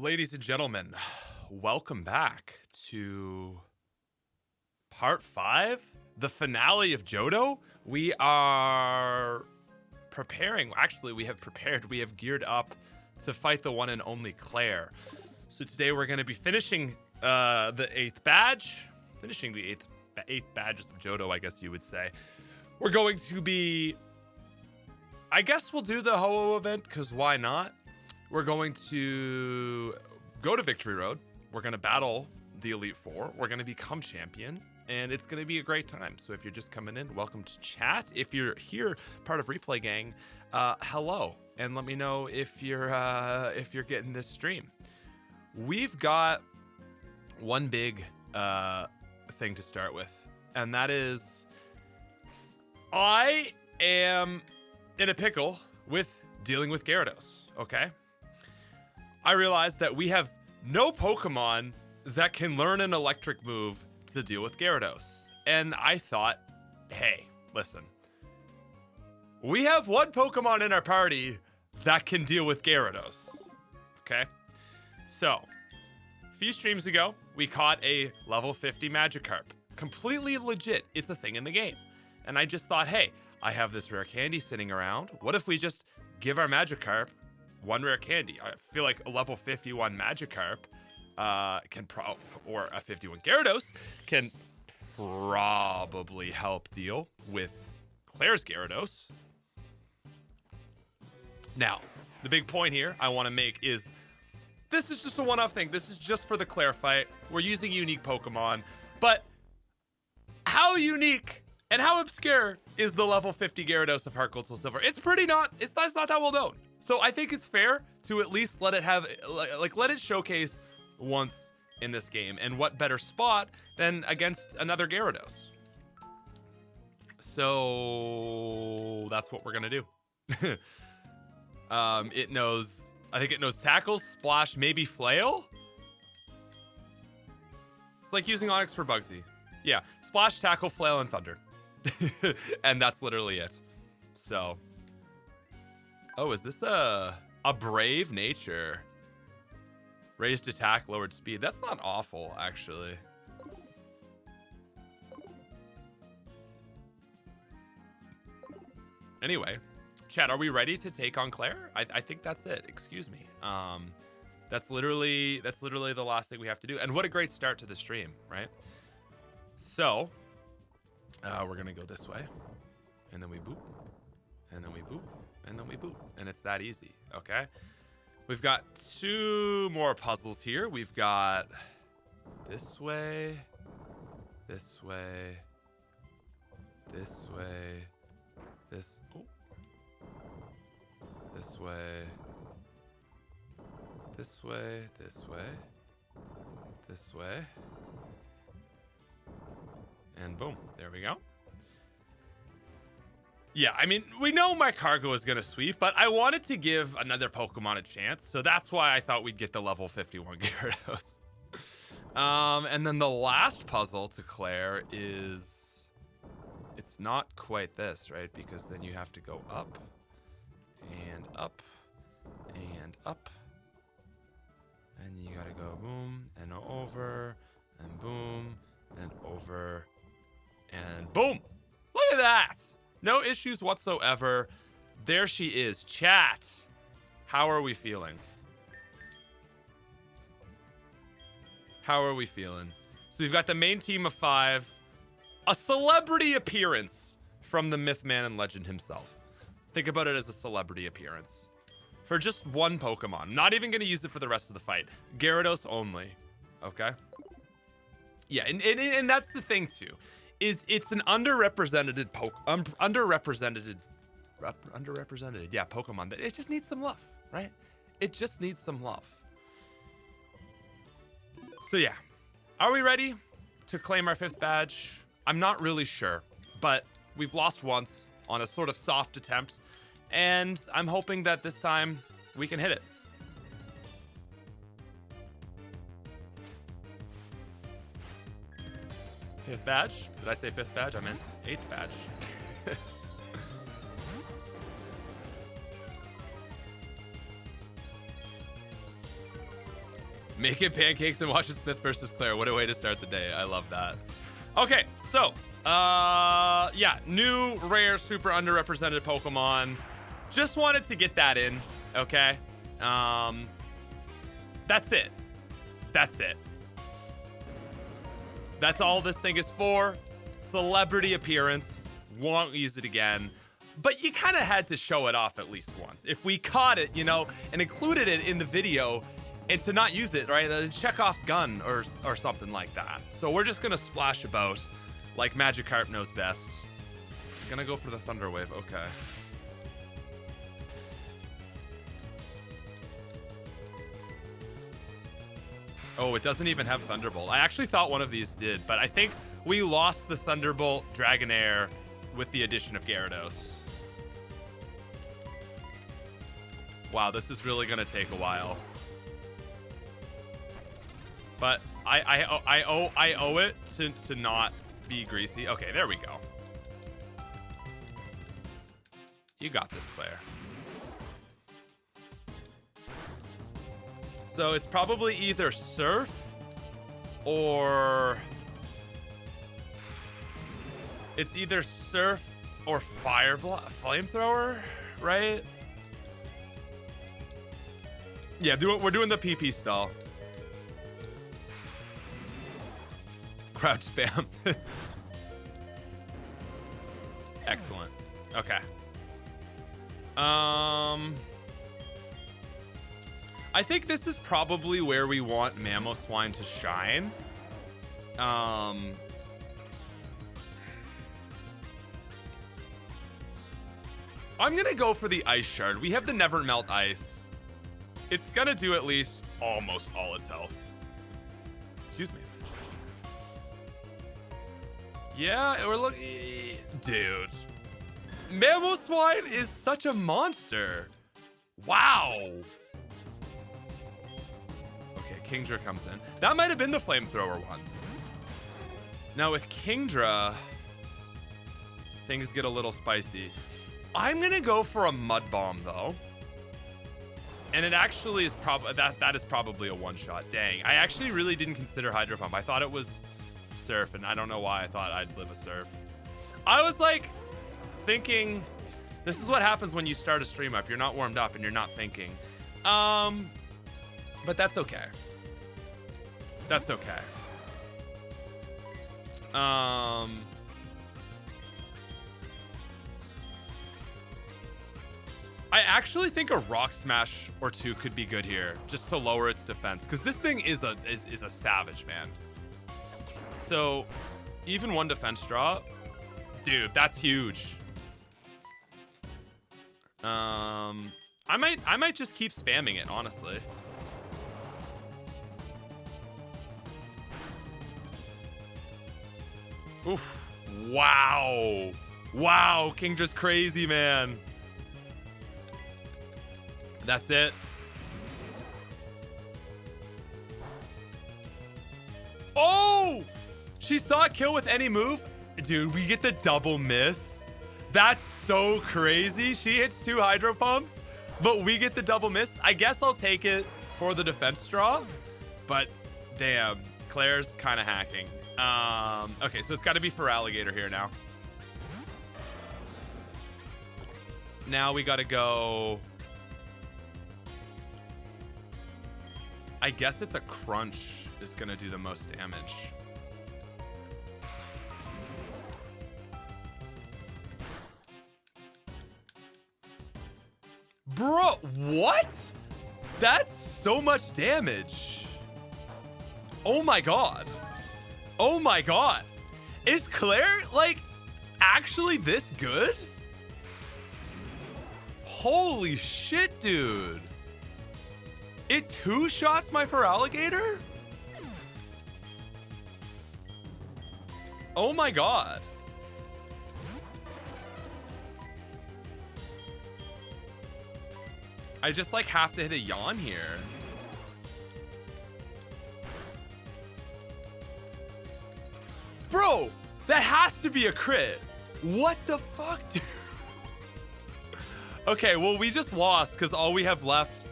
Ladies and gentlemen, welcome back to part 5, the finale of Johto. We are preparing, actually we have prepared, we have geared up to fight the one and only Claire. So today we're going to be finishing the 8th badge, finishing the 8th badges of Johto, I guess you would say. We're going to be, I guess we'll do the Ho-Oh event, because why not? We're going to go to Victory Road. We're going to battle the Elite Four. We're going to become champion, and it's going to be a great time. So if you're just coming in, welcome to chat. If you're here, part of Replay Gang, hello, and let me know if you're getting this stream. We've got one big thing to start with, and that is I am in a pickle with dealing with Gyarados, okay? I realized that we have no Pokemon that can learn an electric move to deal with Gyarados. And I thought, hey, listen. We have one Pokemon in our party that can deal with Gyarados, okay? So, a few streams ago, we caught a level 50 Magikarp. Completely legit, it's a thing in the game. And I just thought, hey, I have this rare candy sitting around. What if we just give our Magikarp one rare candy? I feel like a level 51 Magikarp or a 51 Gyarados can probably help deal with Claire's Gyarados. Now, the big point here I want to make is this is just a one-off thing. This is just for the Claire fight. We're using unique Pokemon, but how unique and how obscure is the level 50 Gyarados of Heart Gold Soul Silver? It's that's not that well known. So I think it's fair to at least let it have, let it showcase once in this game. And what better spot than against another Gyarados? So that's what we're gonna do. I think it knows Tackle, Splash, maybe Flail. It's like using Onix for Bugsy. Yeah, Splash, Tackle, Flail, and Thunder. And that's literally it. So, oh, is this a Brave Nature? Raised attack, lowered speed. That's not awful, actually. Anyway, chat, are we ready to take on Claire? I think that's it. Excuse me. That's literally the last thing we have to do. And what a great start to the stream, right? So, we're gonna go this way, and then we boop, and then we boop, and then we boop, and it's that easy, okay? We've got 2 more puzzles here. We've got this way, this way, this way, this way, this way, this way, this way, and boom, there we go. Yeah, I mean, we know my cargo is going to sweep, but I wanted to give another Pokemon a chance, so that's why I thought we'd get the level 51 Gyarados. And then the last puzzle to Claire is, it's not quite this, right? Because then you have to go up, and up, and up, and you gotta go boom, and over, and boom, and over, and boom! Look at that! No issues whatsoever. There she is. Chat, how are we feeling? How are we feeling? So we've got the main team of 5. A celebrity appearance from the myth, man, and legend himself. Think about it as a celebrity appearance. For just one Pokemon. I'm not even going to use it for the rest of the fight. Gyarados only. Okay? Yeah, and that's the thing, too. It's an underrepresented Pokemon that it just needs some love, right? It just needs some love. So yeah, are we ready to claim our 5th badge? I'm not really sure, but we've lost once on a sort of soft attempt, and I'm hoping that this time we can hit it. 5th badge? Did I say 5th badge? I meant 8th badge. Making pancakes and watching Smith versus Claire. What a way to start the day. I love that. Okay, so, yeah, new, rare, super underrepresented Pokemon. Just wanted to get that in, okay? That's it. That's it. That's all this thing is for. Celebrity appearance. Won't use it again. But you kind of had to show it off at least once. If we caught it, you know, and included it in the video, and to not use it, right? Chekhov's gun or something like that. So we're just gonna splash about like Magikarp knows best. Gonna go for the Thunder Wave, okay. Oh, it doesn't even have Thunderbolt. I actually thought one of these did, but I think we lost the Thunderbolt Dragonair with the addition of Gyarados. Wow, this is really gonna take a while. But I owe it to not be greasy. Okay, there we go. You got this, Claire. So it's probably either Surf or... It's either Surf or Flamethrower, right? Yeah, we're doing the PP stall. Crouch spam. Excellent. Okay. I think this is probably where we want Mamoswine to shine. I'm gonna go for the Ice Shard. We have the Never Melt Ice. It's gonna do at least almost all its health. Excuse me. Yeah, we're looking... Dude. Mamoswine is such a monster. Wow. Okay, Kingdra comes in. That might have been the Flamethrower one. Now with Kingdra, things get a little spicy. I'm gonna go for a Mud Bomb though. And it actually is that is probably a one-shot. Dang, I actually really didn't consider Hydro Pump. I thought it was Surf, and I don't know why I thought I'd live a Surf. I was like thinking, this is what happens when you start a stream up. You're not warmed up and you're not thinking. But that's okay. That's okay. I actually think a Rock Smash or two could be good here, just to lower its defense, because this thing is a savage, man. So, even one defense drop, dude, that's huge. I might just keep spamming it, honestly. Oof! Wow! Wow! Kingdra's crazy, man. That's it. Oh! She saw it kill with any move. Dude, we get the double miss. That's so crazy. She hits 2 Hydro Pumps, but we get the double miss. I guess I'll take it for the defense draw, but damn, Claire's kind of hacking. Okay, so it's got to be for Alligator here now. Now we got to go... I guess it's a Crunch is gonna do the most damage. Bro, what? That's so much damage. Oh my god. Oh my god. Is Claire, like, actually this good? Holy shit, dude. It 2-shots my Feraligatr? Oh my god. I just like have to hit a yawn here. Bro, that has to be a crit. What the fuck, dude? Okay, well, we just lost because all we have left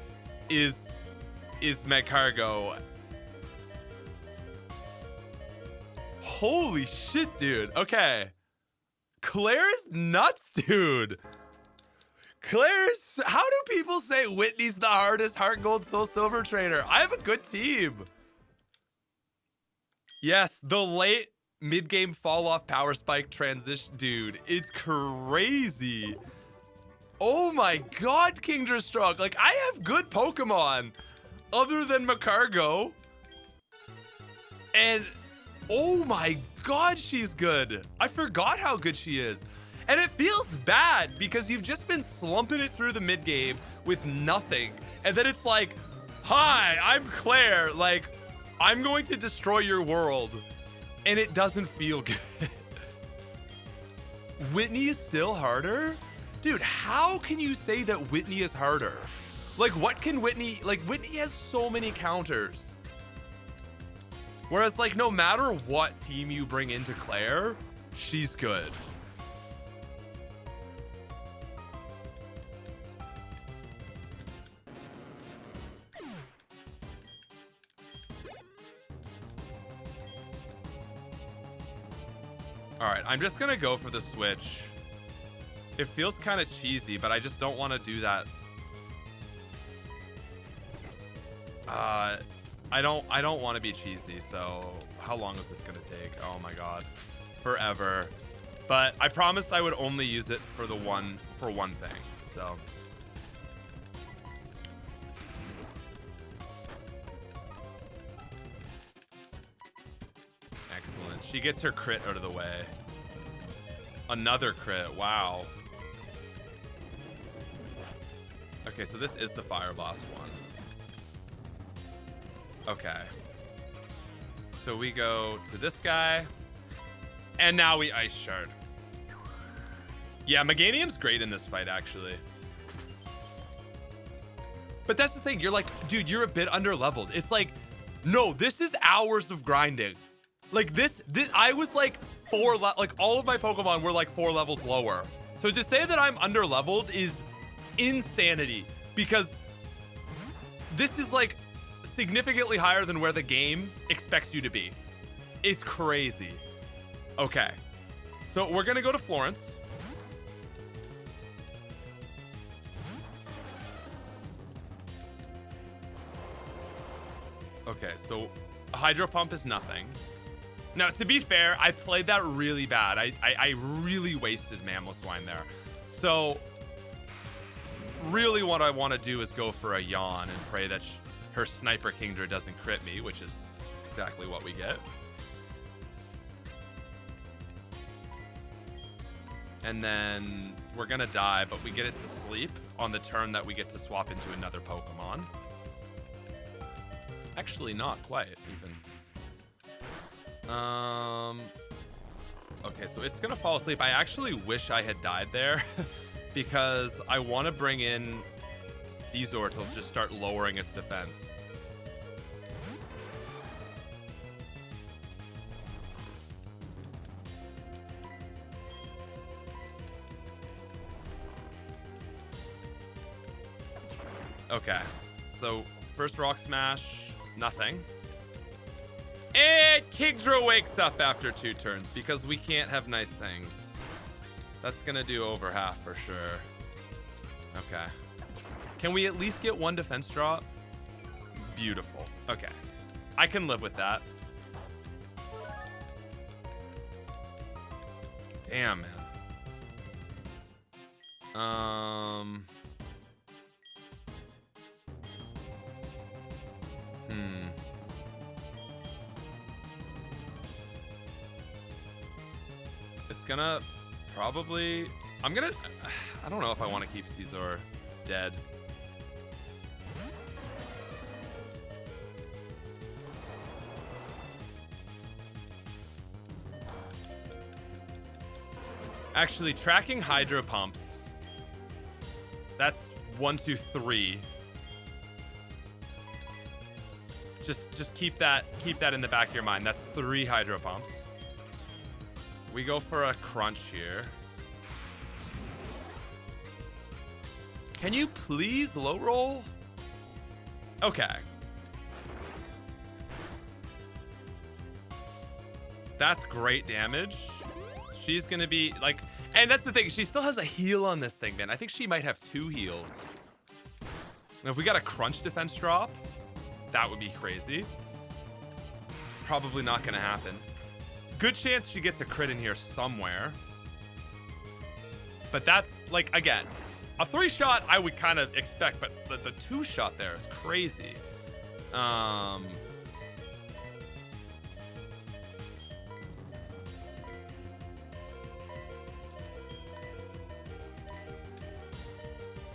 is Magcargo, Holy shit, dude. Okay. Claire is nuts, dude. Claire's... How do people say Whitney's the hardest Heart Gold Soul Silver trainer? I have a good team. Yes, the late mid-game fall-off power spike transition. Dude, it's crazy. Oh my god, Kingdra Strong. Like, I have good Pokemon other than Macargo. And... oh my god, she's good. I forgot how good she is. And it feels bad because you've just been slumping it through the mid game with nothing. And then it's like, hi, I'm Claire. Like, I'm going to destroy your world. And it doesn't feel good. Whitney is still harder? Dude, how can you say that Whitney is harder? Like, what can Whitney... like, Whitney has so many counters. Whereas, like, no matter what team you bring into Claire, she's good. All right, I'm just gonna go for the switch. It feels kind of cheesy, but I just don't want to do that. I don't want to be cheesy, so how long is this gonna take? Oh my god, forever. But I promised I would only use it for one thing, so. Excellent. She gets her crit out of the way. Another crit. Wow. Okay, so this is the Fire Blast one. Okay. So we go to this guy. And now we Ice Shard. Yeah, Meganium's great in this fight, actually. But that's the thing. You're like, dude, you're a bit underleveled. It's like, no, this is hours of grinding. Like this I was like like all of my Pokemon were like 4 levels lower. So to say that I'm underleveled is insanity because this is like significantly higher than where the game expects you to be. It's crazy. Okay. So we're going to go to Florence. Okay, so Hydro Pump is nothing. Now, to be fair, I played that really bad. I really wasted Mamoswine there. So, really what I want to do is go for a Yawn and pray that her Sniper Kingdra doesn't crit me, which is exactly what we get. And then we're going to die, but we get it to sleep on the turn that we get to swap into another Pokemon. Actually, not quite, even. Okay, so it's gonna fall asleep. I actually wish I had died there because I want to bring in Scizor to just start lowering its defense. Okay, so first Rock Smash, nothing. And Kingdra wakes up after 2 turns because we can't have nice things. That's gonna do over half for sure. Okay. Can we at least get 1 defense drop? Beautiful. Okay. I can live with that. Damn, man. It's gonna probably... I don't know if I want to keep Scizor dead. Actually, tracking Hydro Pumps. That's 1, 2, 3. Just keep that in the back of your mind. That's 3 Hydro Pumps. We go for a Crunch here. Can you please low roll? Okay. That's great damage. She's gonna be like, and that's the thing, she still has a heal on this thing, man. I think she might have 2 heals. And if we got a crunch defense drop, that would be crazy. Probably not gonna happen. Good chance she gets a crit in here somewhere. But that's, like, again, a 3-shot I would kind of expect, but the 2-shot there is crazy.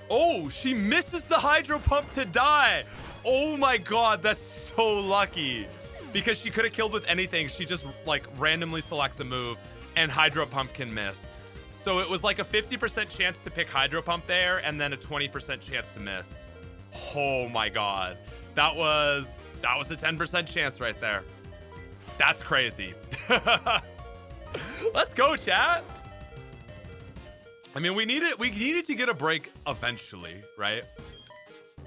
Oh, she misses the hydro pump to die. Oh my god, that's so lucky. Because she could have killed with anything. She just like randomly selects a move and hydro pump can miss. So it was like a 50% chance to pick hydro pump there and then a 20% chance to miss. Oh my god. That was a 10% chance right there. That's crazy. Let's go, chat. I mean, we needed to get a break eventually, right?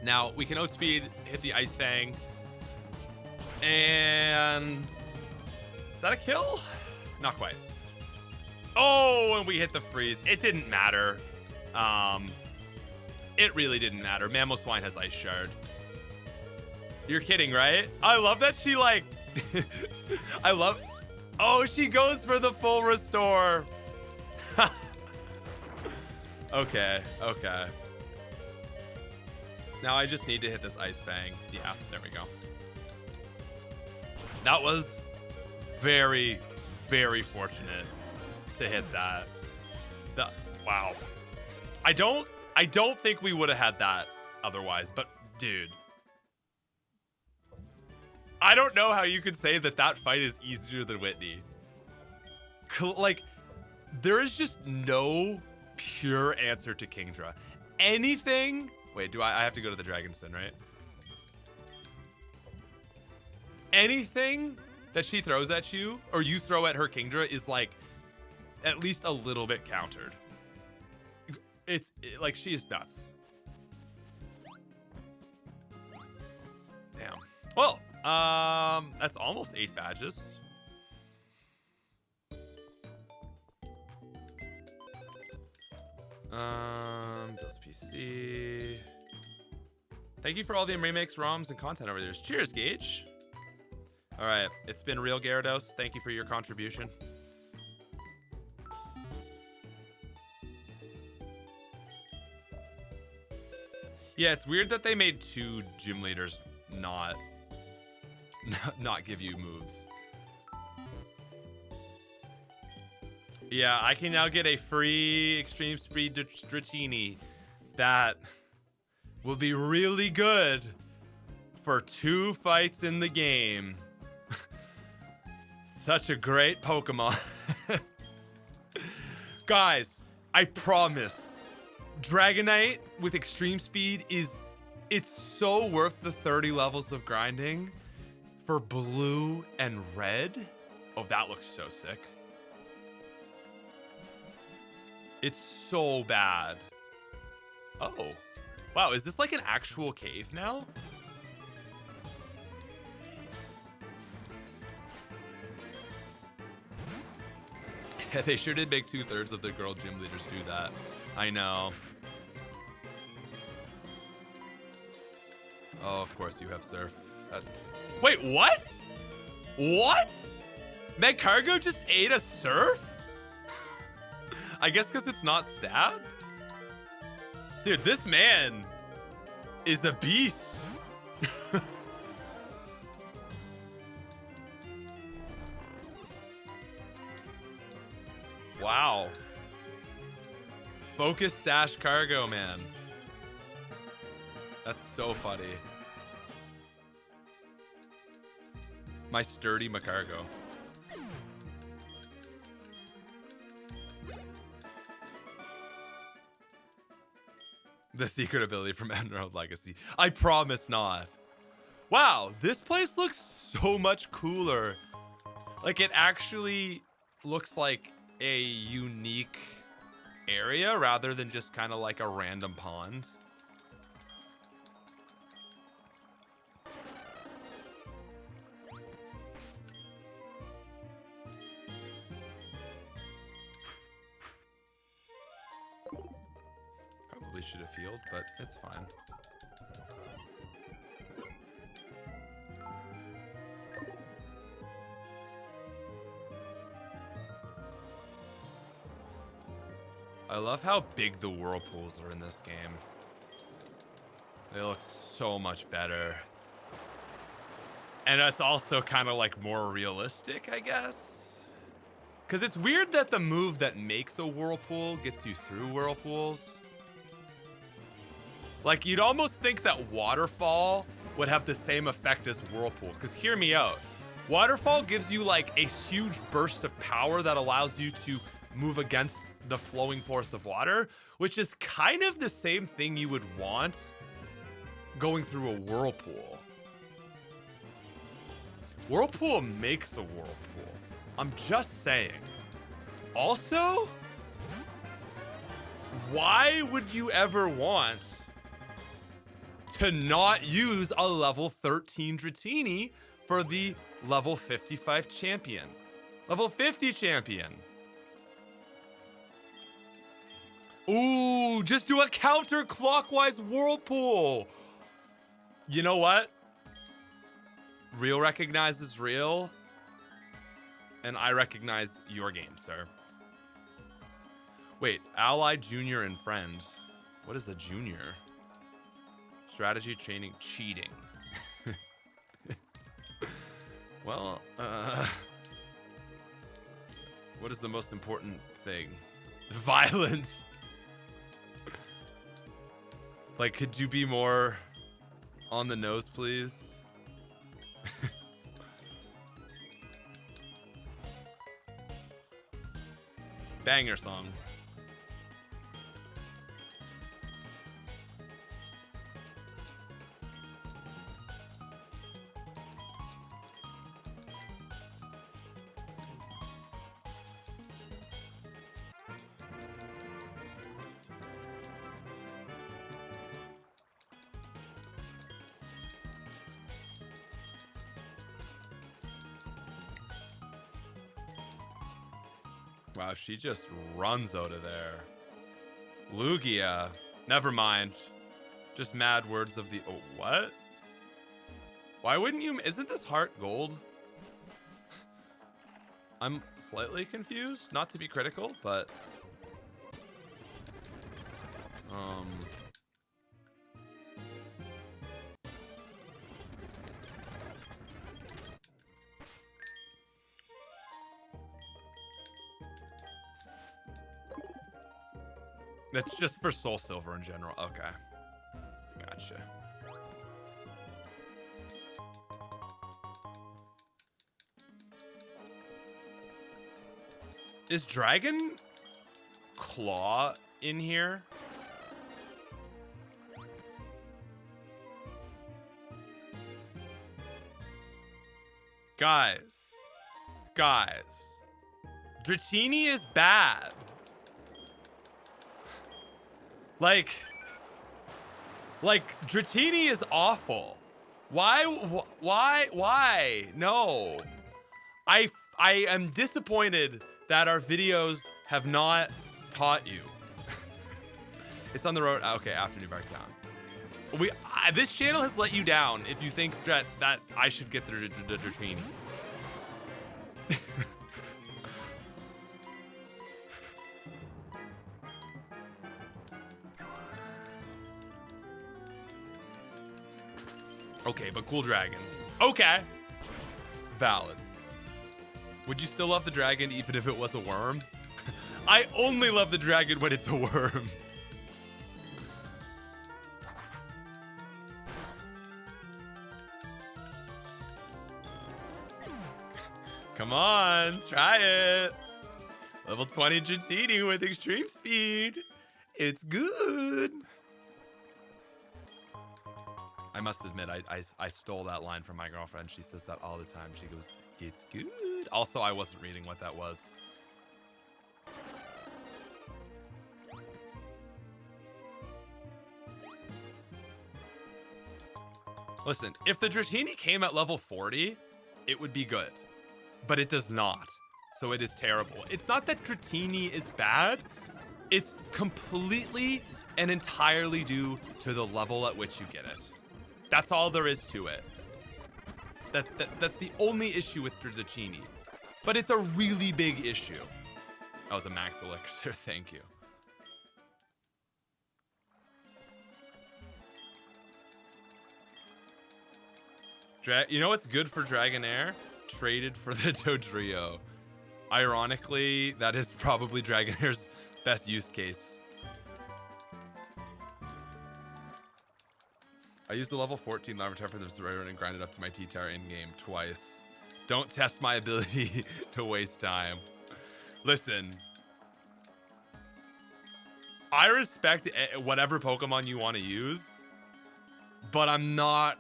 Now, we can outspeed, hit the Ice Fang. And is that a kill? Not quite. Oh, and we hit the freeze. It didn't matter. It really didn't matter. Mamoswine has Ice Shard. You're kidding, right? I love that she like oh, she goes for the full restore. Okay. Now I just need to hit this Ice Fang. Yeah, there we go. That was very, very fortunate to hit that. Wow. I don't think we would have had that otherwise, but dude. I don't know how you could say that fight is easier than Whitney. Like, there is just no pure answer to Kingdra. Anything... Wait, I have to go to the Dragon's Den, right? Anything that she throws at you, or you throw at her Kingdra, is like at least a little bit countered. Like, she is nuts. Damn. Well, that's almost 8 badges. Does PC. Thank you for all the remakes, ROMs, and content over there. Cheers, Gage. All right, it's been real, Gyarados. Thank you for your contribution. Yeah, it's weird that they made 2 gym leaders not give you moves. Yeah, I can now get a free Extreme Speed Dratini that will be really good for 2 fights in the game. Such a great Pokemon. Guys, I promise, Dragonite with Extreme Speed it's so worth the 30 levels of grinding for blue and red. Oh, that looks so sick. It's so bad. Oh. Wow, is this like an actual cave now? Yeah, they sure did make 2/3 of the girl gym leaders do that. I know. Oh, of course you have Surf. That's... Wait, what? What? Magcargo just ate a Surf? I guess because it's not stab? Dude, this man is a beast. Wow. Focus Sash Cargo, man. That's so funny. My sturdy Magcargo. The secret ability from Emerald Legacy. I promise not. Wow, this place looks so much cooler. Like, it actually looks like a unique area rather than just kind of like a random pond. probably should have healed, but it's fine. I love how big the whirlpools are in this game. They look so much better. And it's also kind of like more realistic, I guess. Because it's weird that the move that makes a whirlpool gets you through whirlpools. Like, you'd almost think that waterfall would have the same effect as whirlpool. Because hear me out. Waterfall gives you like a huge burst of power that allows you to move against the flowing force of water, which is kind of the same thing you would want going through a whirlpool. Whirlpool makes a whirlpool. I'm just saying. Also, why would you ever want to not use a level 13 Dratini for the level 55 champion? Level 50 champion. Ooh, just do a counterclockwise whirlpool. You know what? Real recognizes real. And I recognize your game, sir. Wait, ally, junior, and friends. What is the junior? Strategy, training, cheating. Well, what is the most important thing? Violence. Like, could you be more on the nose, please? Banger song. Wow, she just runs out of there. Lugia. Never mind. Just mad words of the... Oh, what? Why wouldn't you... Isn't this heart gold? I'm slightly confused. Not to be critical, but... That's just for Soul Silver in general. Okay. Gotcha. Is Dragon Claw in here? Guys. Dratini is bad. Like Dratini is awful. Why? No. I am disappointed that our videos have not taught you. It's on the road. Okay, after New Bark Town. This channel has let you down if you think that I should get the Dratini. Okay, but cool dragon. Okay. Valid. Would you still love the dragon even if it was a worm? I only love the dragon when it's a worm. Come on, try it. Level 20 Dratini with extreme speed. It's good. I must admit, I stole that line from my girlfriend. She says that all the time. She goes, it's good. Also, I wasn't reading what that was. Listen, if the Dratini came at level 40, it would be good. But it does not. So it is terrible. It's not that Dratini is bad. It's completely and entirely due to the level at which you get it. That's all there is to it. That's the only issue with Dratini. But it's a really big issue. That was a max elixir, thank you. You know what's good for Dragonair? Traded for the Dodrio. Ironically, that is probably Dragonair's best use case. I used the level 14 Larvitar for this rare and grinded up to my T-Tar in-game twice. Don't test my ability to waste time. Listen. I respect whatever Pokemon you want to use, but I'm not...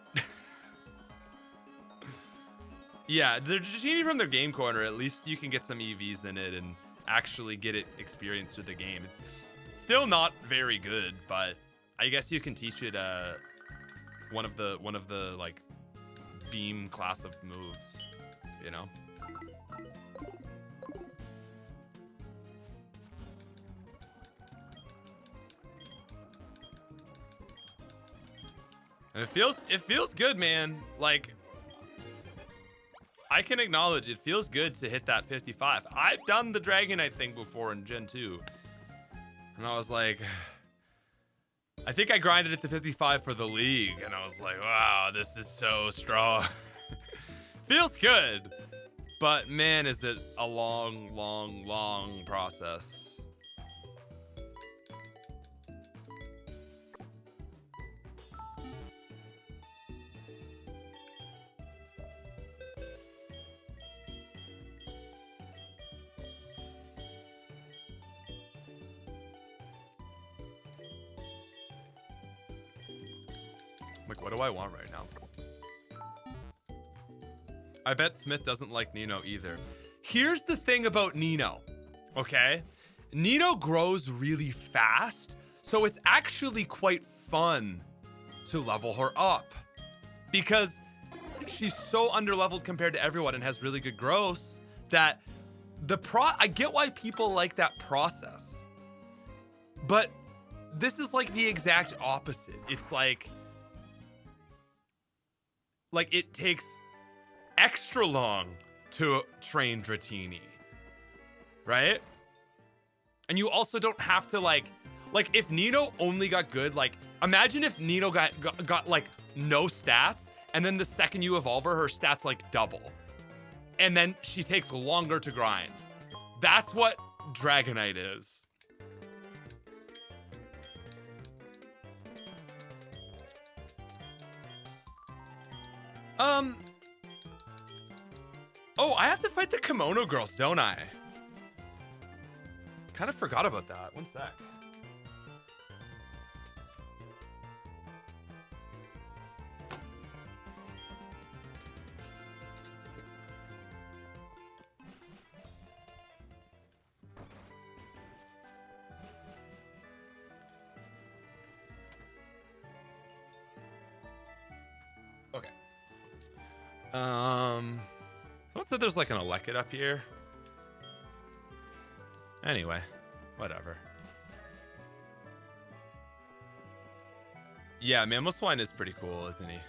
Yeah, the Dratini from their game corner, at least you can get some EVs in it and actually get it experienced through the game. It's still not very good, but I guess you can teach it one of the like beam class of moves, you know? And it feels good, man. Like, I can acknowledge it feels good to hit that 55. I've done the Dragonite thing before in Gen 2. And I was like, I think I grinded it to 55 for the league. And I was like, wow, this is so strong. Feels good. But man, is it a long, long, long process. Like, what do I want right now? I bet Smith doesn't like Nino either. Here's the thing about Nino, okay? Nino grows really fast, so it's actually quite fun to level her up because she's so underleveled compared to everyone and has really good growth that I get why people like that process. But this is like the exact opposite. It's like it takes extra long to train Dratini, right? And you also don't have to like if Nino only got good, like imagine if Nino got like no stats, and then the second you evolve her stats like double, and then she takes longer to grind. That's what Dragonite is. Oh, I have to fight the Kimono Girls, don't I? Kind of forgot about that. One sec. Okay. Someone said there's like an Elekid up here. Anyway, whatever. Yeah, Mamoswine is pretty cool, isn't he?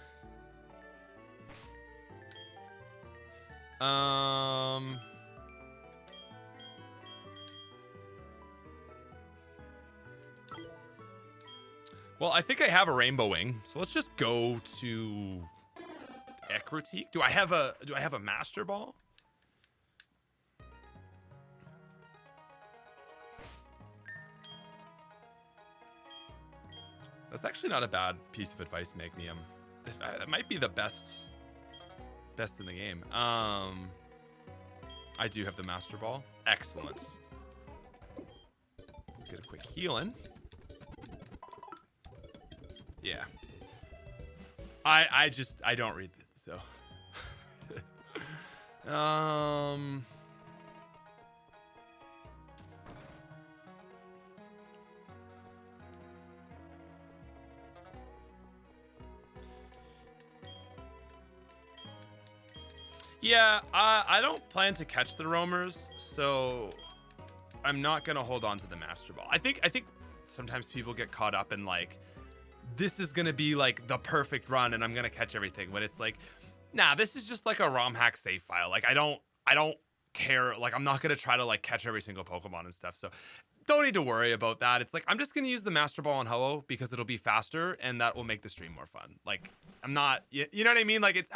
Well, I think I have a Rainbow Wing, so let's just go to Ekrotique. Do I have a Master Ball? That's actually not a bad piece of advice, Magnium. That might be the best in the game. I do have the Master Ball. Excellent. Let's get a quick healing. Yeah. I don't read this, so. Yeah, I don't plan to catch the roamers, so I'm not gonna hold on to the Master Ball. I think sometimes people get caught up in like, this is gonna be like the perfect run and I'm gonna catch everything. But it's like, nah, this is just like a ROM hack save file. Like I don't care. Like I'm not gonna try to like catch every single Pokemon and stuff. So don't need to worry about that. It's like, I'm just gonna use the Master Ball on Ho-Oh because it'll be faster and that will make the stream more fun. Like I'm not, you know what I mean? Like it's,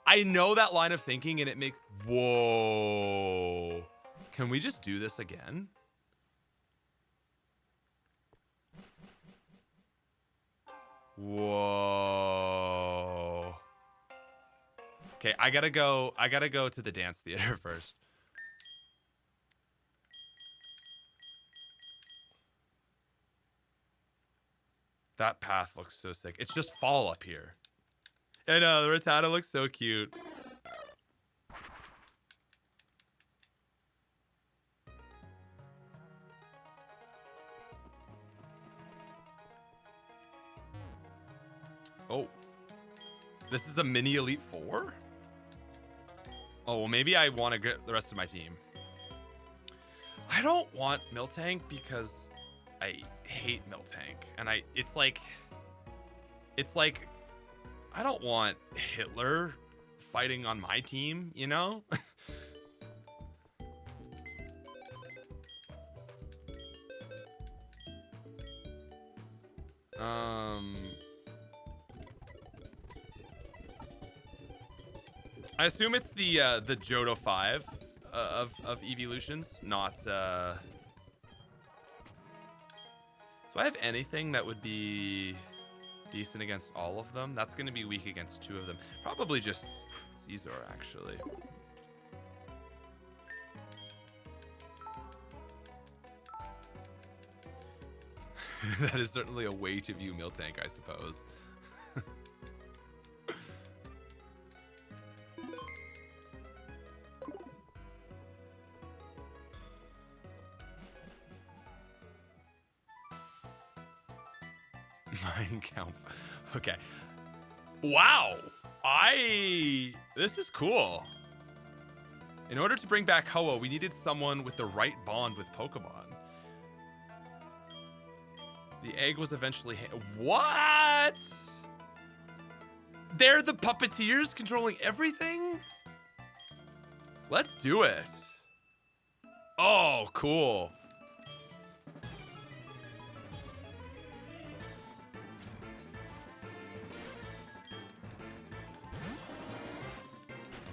I know that line of thinking and it makes, whoa. Can we just do this again? Whoa. Okay, I gotta go to the dance theater first. That path looks so sick. It's just fall up here. I know, the Rattata looks so cute. Oh. This is a mini Elite Four? Oh, well, maybe I want to get the rest of my team. I don't want Miltank because I hate Miltank. And it's like, I don't want Hitler fighting on my team, you know? I assume it's the Johto 5 of evolutions, not do I have anything that would be decent against all of them? That's going to be weak against 2 of them. Probably just Caesar, actually. That is certainly a way to view Miltank, I suppose. Mind count. Okay. Wow. This is cool. In order to bring back Ho-Oh, we needed someone with the right bond with Pokemon. The egg was eventually what? They're the puppeteers controlling everything? Let's do it. Oh, cool.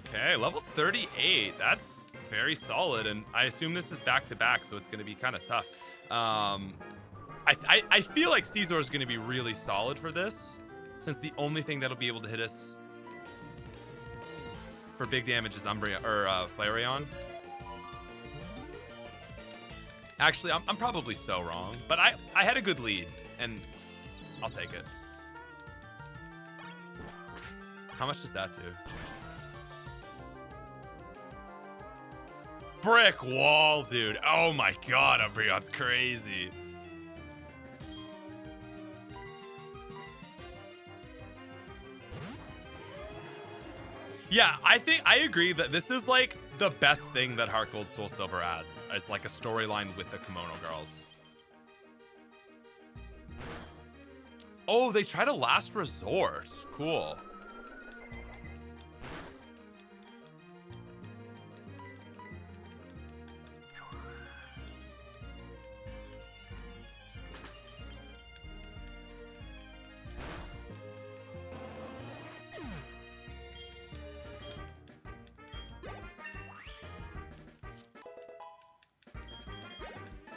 Okay, level 38. That's very solid, and I assume this is back-to-back, so it's going to be kind of tough. I feel like Caesar is going to be really solid for this, since the only thing that'll be able to hit us for big damage is Umbreon or Flareon. Actually, I'm probably so wrong, but I had a good lead, and I'll take it. How much does that do? Brick wall, dude. Oh my god, Umbreon's crazy. Yeah, I agree that this is like the best thing that Heart Gold Soul Silver adds. It's like a storyline with the Kimono Girls. Oh, they try to Last Resort. Cool.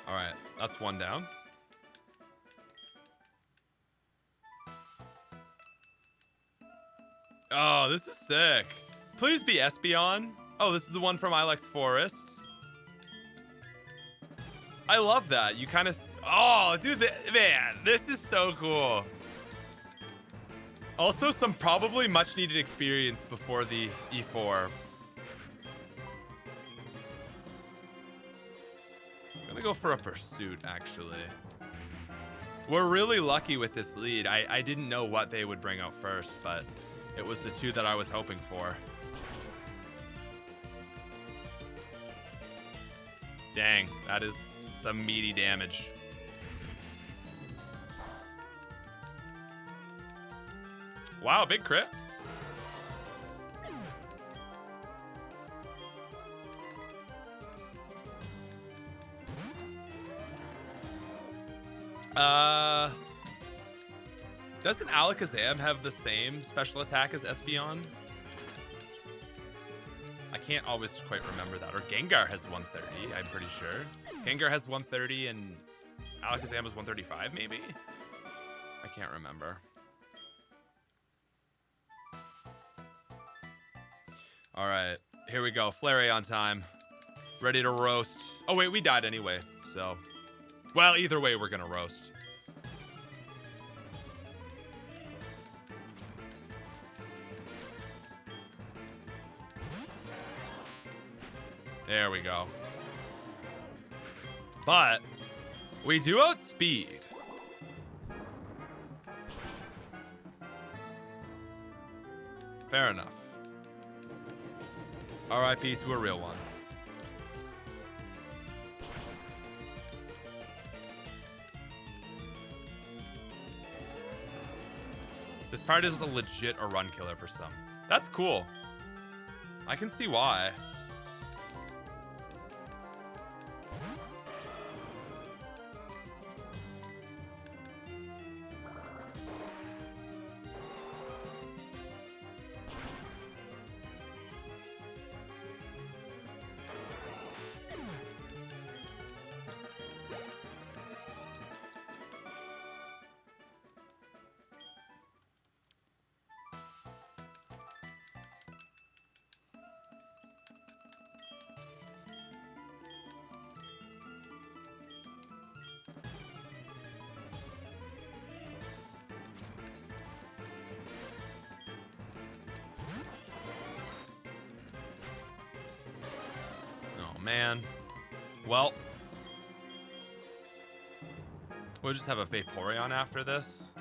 All right, that's one down. Oh, this is sick. Please be Espeon. Oh, this is the one from Ilex Forest. I love that. You kind of... Oh, dude, man, this is so cool. Also, some probably much needed experience before the E4. I'm gonna go for a Pursuit, actually. We're really lucky with this lead. I didn't know what they would bring out first, but it was the 2 that I was hoping for. Dang, that is some meaty damage. Wow, big crit. Doesn't Alakazam have the same special attack as Espeon? I can't always quite remember that. Or Gengar has 130, I'm pretty sure. Gengar has 130 and Alakazam has 135, maybe? I can't remember. All right, here we go. Flareon time. Ready to roast. Oh, wait, we died anyway, so. Well, either way, we're gonna roast. There we go. But we do outspeed. Fair enough. RIP to a real one. This part is a legit a run killer for some. That's cool. I can see why. Man. Well, we'll just have a Vaporeon after this.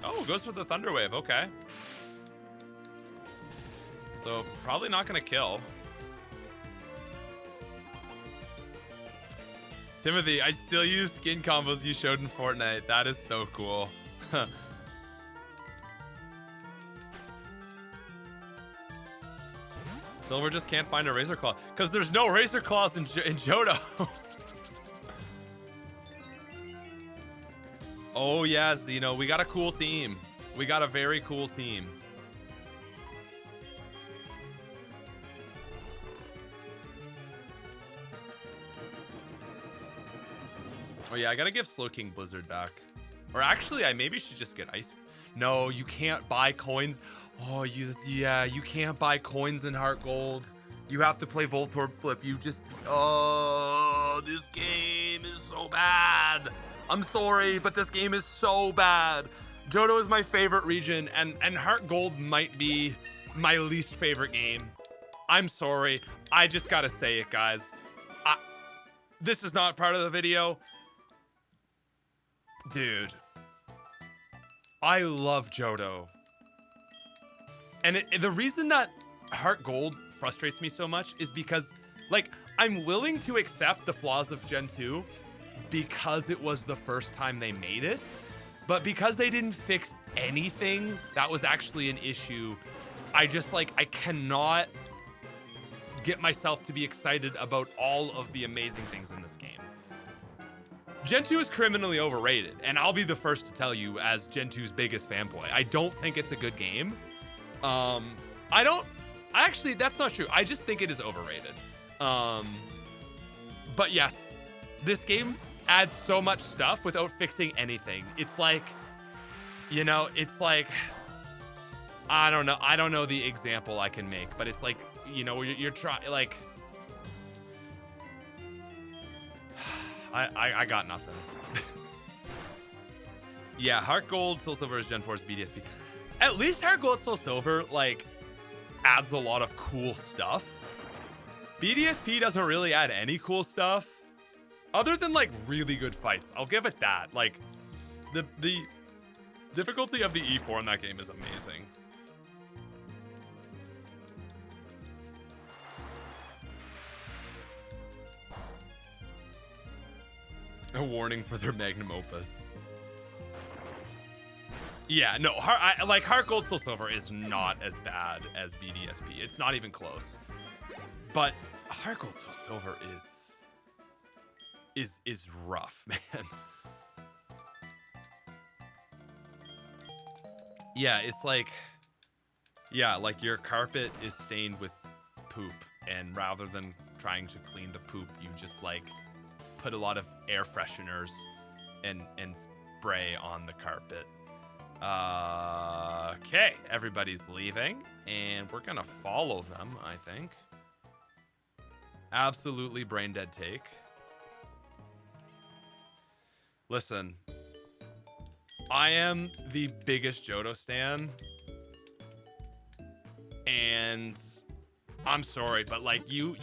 Oh, goes for the Thunder Wave. Okay. So, probably not going to kill. Timothy, I still use skin combos you showed in Fortnite. That is so cool. Silver just can't find a Razor Claw because there's no Razor Claws in Johto. Oh yeah, Zeno, we got a cool team. We got a very cool team. Oh yeah, I gotta give Slowking Blizzard back. Or actually, I maybe should just get Ice. No, you can't buy coins. Oh, you can't buy coins in Heart Gold. You have to play Voltorb Flip. You just, oh, this game is so bad. I'm sorry, but this game is so bad. Johto is my favorite region, and Heart Gold might be my least favorite game. I'm sorry. I just gotta say it, guys. This is not part of the video. Dude. I love Johto. And the reason that Heart Gold frustrates me so much is because, like, I'm willing to accept the flaws of Gen 2 because it was the first time they made it. But because they didn't fix anything that was actually an issue, I just, like, I cannot get myself to be excited about all of the amazing things in this game. Gen 2 is criminally overrated, and I'll be the first to tell you as Gen 2's biggest fanboy. I don't think it's a good game. Actually, that's not true. I just think it is overrated. But yes, this game adds so much stuff without fixing anything. It's like, you know, it's like, I don't know the example I can make, but it's like, you know, you're trying, like, I got nothing. Yeah, Heart Gold, Soul Silver is Gen 4's BDSP. At least Heart Gold, Soul Silver, like, adds a lot of cool stuff. BDSP doesn't really add any cool stuff. Other than, like, really good fights. I'll give it that. Like, the difficulty of the E4 in that game is amazing. A warning for their magnum opus. Yeah, no, like Heart Gold Soul Silver is not as bad as BDSP. It's not even close. But Heart Gold Soul Silver is rough, man. Yeah, it's like, yeah, like your carpet is stained with poop, and rather than trying to clean the poop, you just like put a lot of air fresheners and spray on the carpet. Okay, everybody's leaving, and we're gonna follow them, I think. Absolutely brain dead take. Listen, I am the biggest Johto stan, and I'm sorry, but like you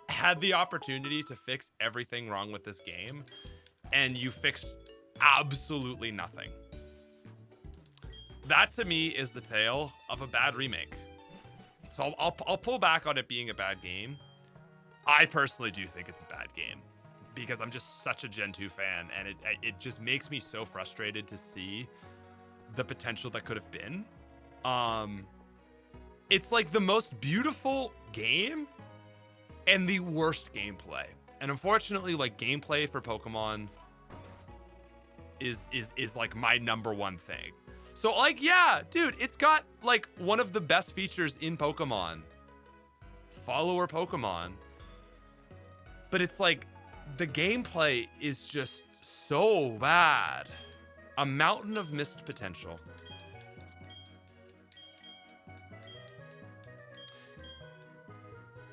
had the opportunity to fix everything wrong with this game, and you fixed absolutely nothing. That to me is the tale of a bad remake. So I'll pull back on it being a bad game. I personally do think it's a bad game because I'm just such a Gen 2 fan, and it just makes me so frustrated to see the potential that could have been. It's like the most beautiful game and the worst gameplay. And unfortunately, like gameplay for Pokemon is like my #1 thing. So like, yeah, dude, it's got like one of the best features in Pokemon, follower Pokemon. But it's like the gameplay is just so bad. A mountain of missed potential.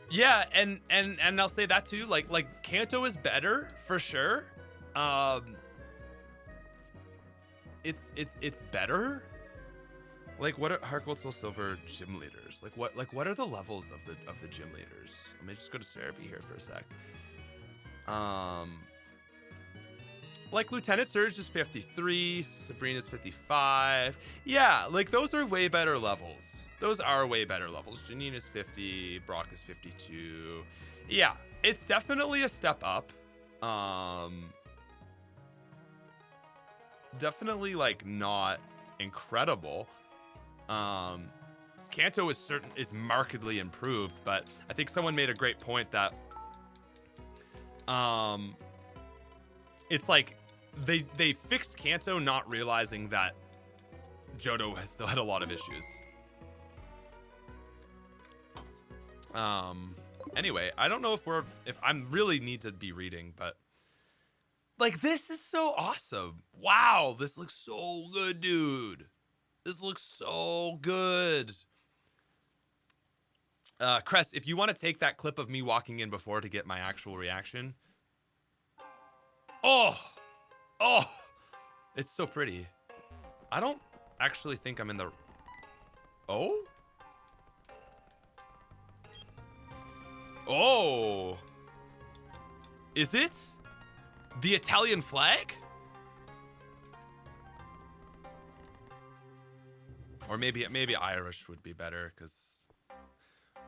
Yeah, and I'll say that too. Like Kanto is better for sure. It's better. Like, what are Heart Gold Soul Silver gym leaders? Like what are the levels of the gym leaders? Let me just go to Cerebi here for a sec. Like Lieutenant Surge is 53, Sabrina's 55. Yeah, like those are way better levels. Those are way better levels. Janine is 50, Brock is 52. Yeah, it's definitely a step up. Definitely like not incredible. Kanto is markedly improved, but I think someone made a great point that it's like they fixed Kanto not realizing that Johto has still had a lot of issues. Anyway, I don't know if I'm really need to be reading, but like this is so awesome. Wow, this looks so good, dude. This looks so good. Cress, if you want to take that clip of me walking in before to get my actual reaction. Oh, it's so pretty. I don't actually think I'm in the... Oh? Oh. Is it the Italian flag? Or maybe Irish would be better, because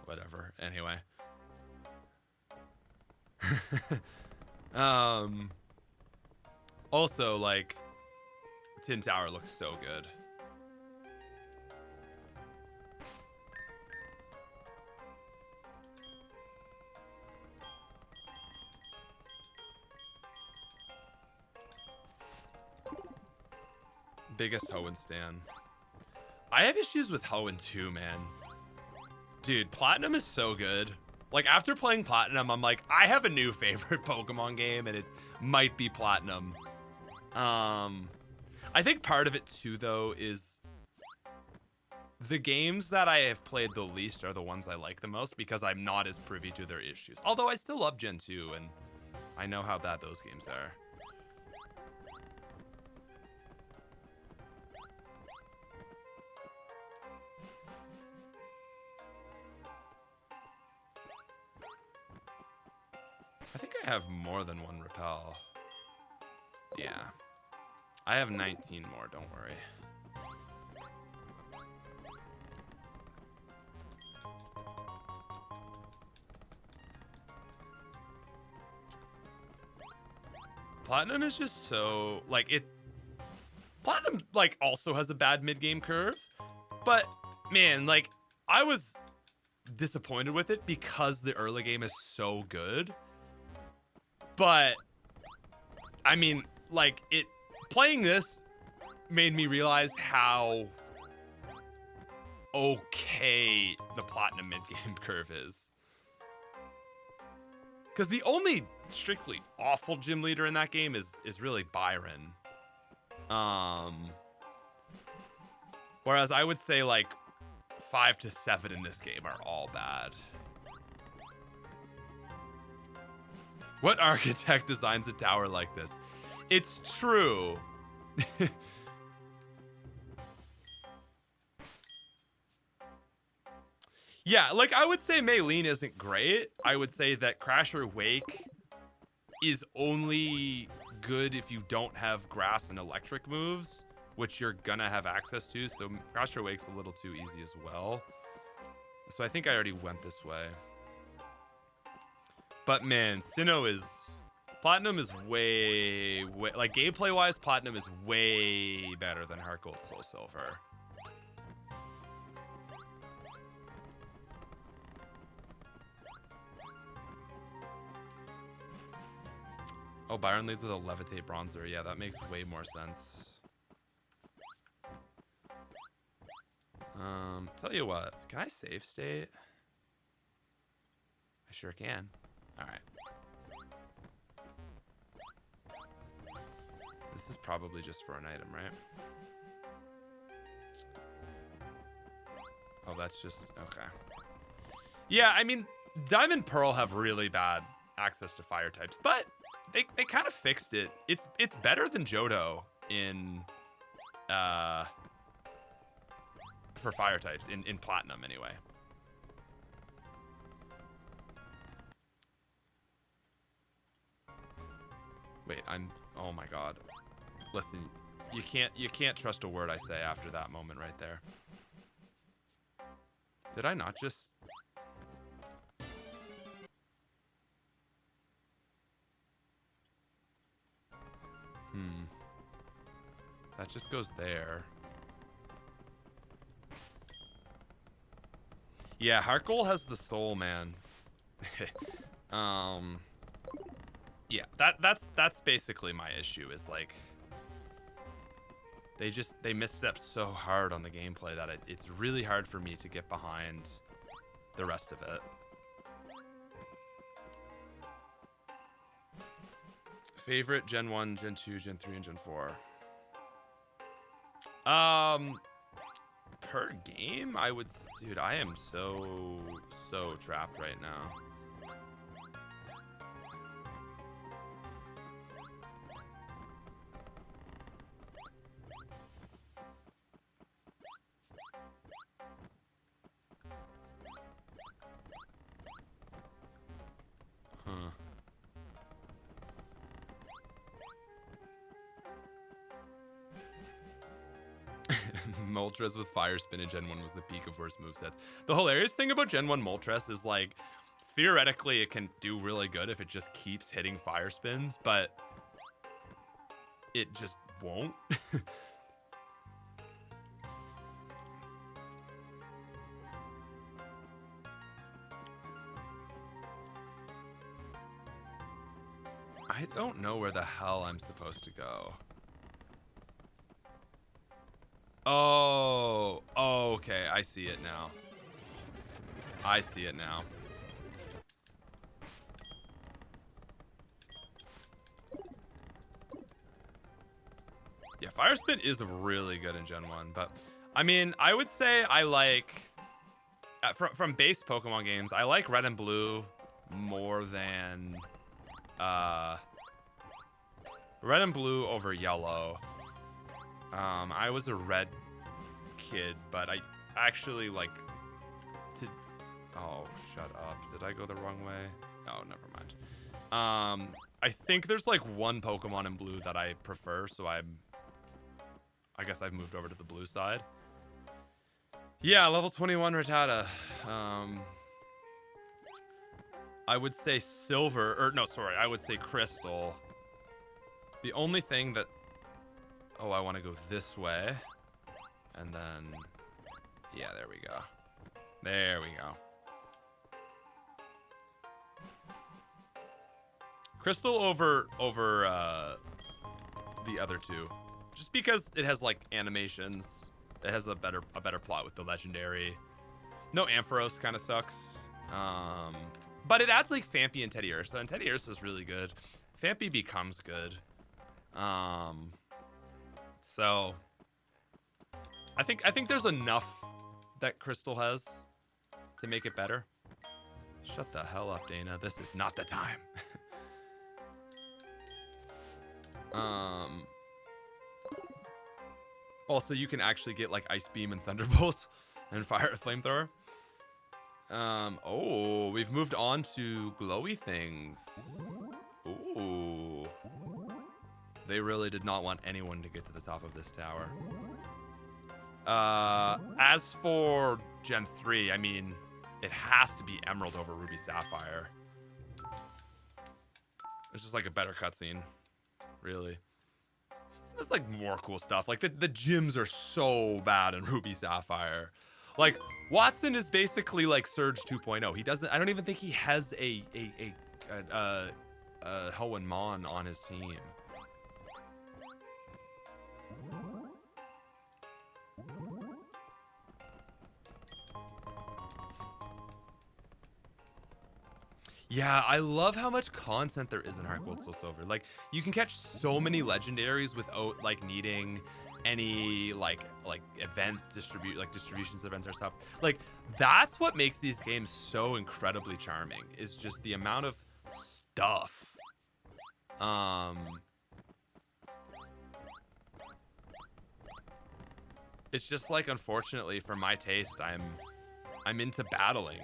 whatever. Anyway. Also, like, Tin Tower looks so good. Biggest Hoenn stan. I have issues with Hoenn too, man. Dude, Platinum is so good. Like, after playing Platinum, I'm like, I have a new favorite Pokemon game, and it might be Platinum. I think part of it too, though, is the games that I have played the least are the ones I like the most because I'm not as privy to their issues. Although I still love Gen 2, and I know how bad those games are. I think I have more than one Repel. Yeah. I have 19 more, don't worry. Platinum is just so, like, Platinum, like, also has a bad mid-game curve, but, man, like, I was disappointed with it because the early game is so good. But, I mean, like, playing this made me realize how okay the Platinum mid-game curve is. Because the only strictly awful gym leader in that game is really Byron. Whereas I would say like 5 to 7 in this game are all bad. What architect designs a tower like this? It's true. Yeah, like I would say Maylene isn't great. I would say that Crasher Wake is only good if you don't have grass and electric moves, which you're gonna have access to. So Crasher Wake's a little too easy as well. So I think I already went this way. But man, Platinum is way, like gameplay wise, Platinum is way better than Heart Gold Soul Silver. Oh, Byron leads with a Levitate Bronzer. Yeah, that makes way more sense. Tell you what, can I save state? I sure can. All right. This is probably just for an item, right? Oh, that's just, okay. Yeah, I mean, Diamond Pearl have really bad access to fire types, but they kind of fixed it. It's better than Johto in for fire types in Platinum anyway. Wait, oh my god. Listen, you can't trust a word I say after that moment right there. Did I not just That just goes there. Yeah, Heart Gold has the soul, man. Yeah, that's basically my issue, is like they misstep so hard on the gameplay that it's really hard for me to get behind the rest of it. Favorite Gen 1, Gen 2, Gen 3, and Gen 4. Per game, I would, dude, I am so trapped right now. Moltres with Fire Spin in Gen 1 was the peak of worst movesets. The hilarious thing about Gen 1 Moltres is, like, theoretically it can do really good if it just keeps hitting Fire Spins, but it just won't. I don't know where the hell I'm supposed to go. Oh, okay, I see it now. I see it now. Yeah, Fire Spin is really good in Gen 1, but I mean, I would say I like, from base Pokemon games, I like Red and Blue more than, Red and Blue over Yellow. I was a red kid, but I actually like to... Oh, shut up. Did I go the wrong way? Oh, never mind. I think there's like one Pokemon in blue that I prefer, so I guess I've moved over to the blue side. Yeah, level 21 Rattata. I would say Silver, or no, sorry, I would say Crystal. The only thing that Oh, I want to go this way. And then... Yeah, there we go. There we go. Crystal over the other two. Just because it has, like, animations. It has a better plot with the legendary. No, Ampharos kind of sucks. But it adds, like, Fampy and Teddy Ursa. And Teddy Ursa is really good. Fampy becomes good. So... I think there's enough that Crystal has to make it better. Shut the hell up, Dana. This is not the time. Also, you can actually get like Ice Beam and Thunderbolt and fire a flamethrower. Oh, we've moved on to glowy things. Ooh. They really did not want anyone to get to the top of this tower. As for Gen 3, I mean, it has to be Emerald over Ruby Sapphire. It's just like a better cutscene, really. There's like more cool stuff. Like the gyms are so bad in Ruby Sapphire. Like Watson is basically like Surge 2.0. He doesn't. I don't even think he has a Hoenn Mon on his team. Yeah, I love how much content there is in Heart Gold Soul Silver. Like, you can catch so many legendaries without like needing any like distributions events or stuff. Like, that's what makes these games so incredibly charming. Is just the amount of stuff. It's just like, unfortunately, for my taste, I'm into battling.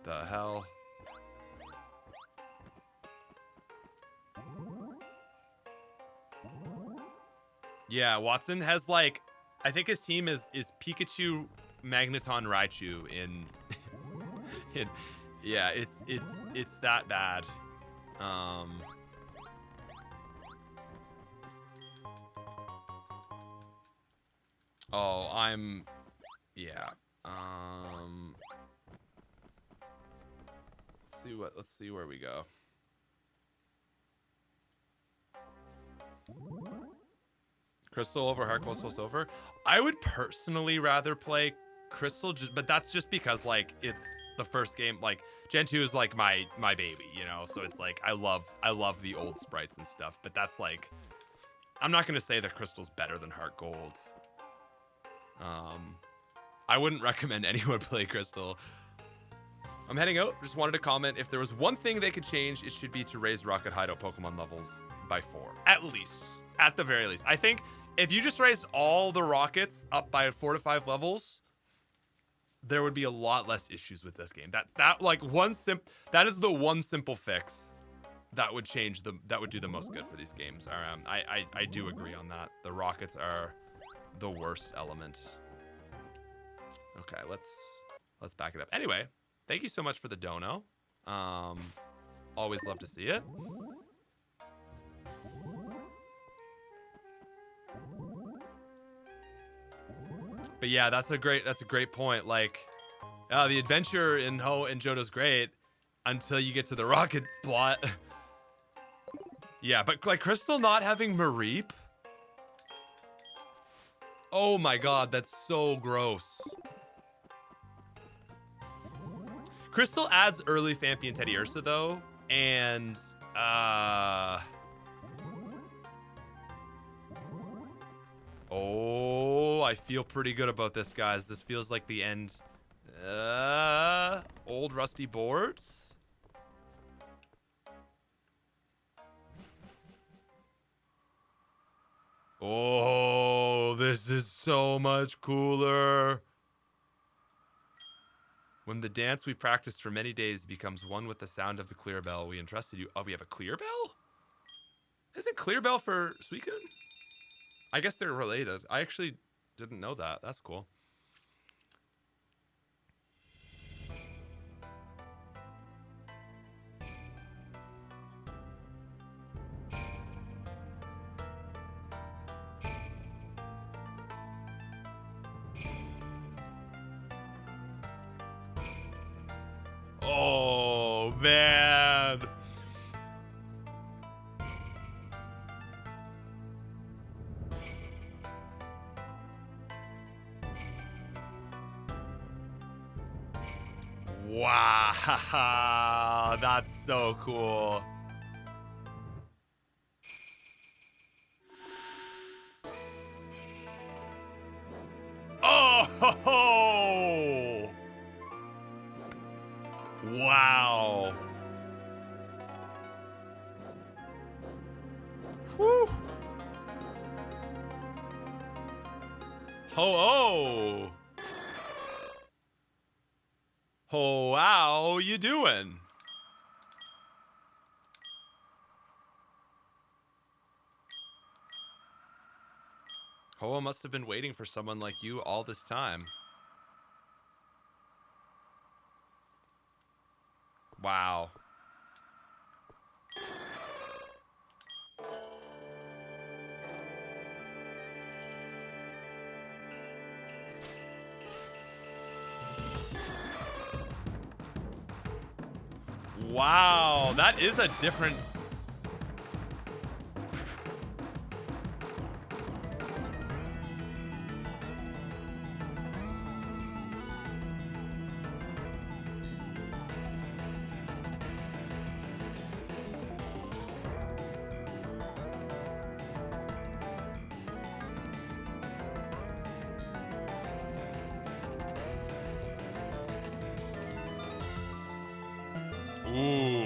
The hell? Yeah, Watson has like, I think his team is Pikachu, Magneton, Raichu in yeah, it's that bad. Oh, yeah. Let's see where we go. Crystal over Heart Gold Soul Silver. I would personally rather play Crystal, but that's just because like it's the first game. Like Gen 2 is like my baby, you know. So it's like I love the old sprites and stuff. But that's like, I'm not gonna say that Crystal's better than Heart Gold. I wouldn't recommend anyone play Crystal. I'm heading out. Just wanted to comment, if there was one thing they could change, it should be to raise Rocket Hideout Pokemon levels by 4. At least. At the very least. I think if you just raised all the Rockets up by 4 to 5 levels, there would be a lot less issues with this game. That is the one simple fix that would do the most good for these games. I do agree on that. The Rockets are the worst element. Okay, let's back it up. Anyway, thank you so much for the dono. Always love to see it. But yeah, that's a great point. Like, the adventure in Ho and Johto's great until you get to the rocket plot. Yeah, but like Crystal not having Mareep. Oh my god, that's so gross. Crystal adds early Fampy and Teddy Ursa though, and oh, I feel pretty good about this, guys. This feels like the end. Old rusty boards. Oh, this is so much cooler. When the dance we practiced for many days becomes one with the sound of the clear bell we entrusted you. Oh, we have a clear bell? Is it clear bell for Suicune? I guess they're related. I actually didn't know that. That's cool. man. Wow, that's so cool. Oh, wow. Whew. Oh. Oh, wow, you doing? Hoa must have been waiting for someone like you all this time. Wow. Wow, that is a different... Ooh.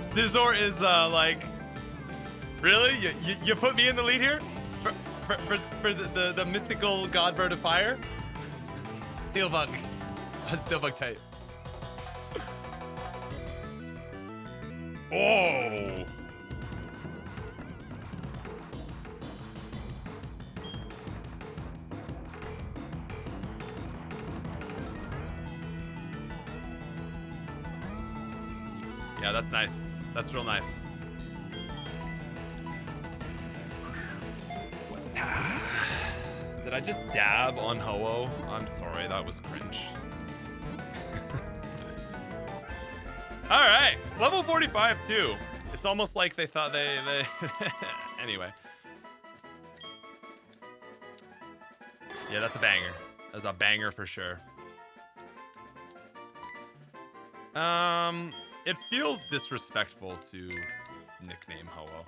Scizor is like, really? You put me in the lead here for the mystical god bird of fire? Steelbug. A Steelbug type. Oh. Yeah, that's nice. That's real nice. Did I just dab on Ho-Oh? I'm sorry, that was cringe. All right, level 45 too. It's almost like they thought they anyway. Yeah, that's a banger. That's a banger for sure. It feels disrespectful to nickname Ho-Oh.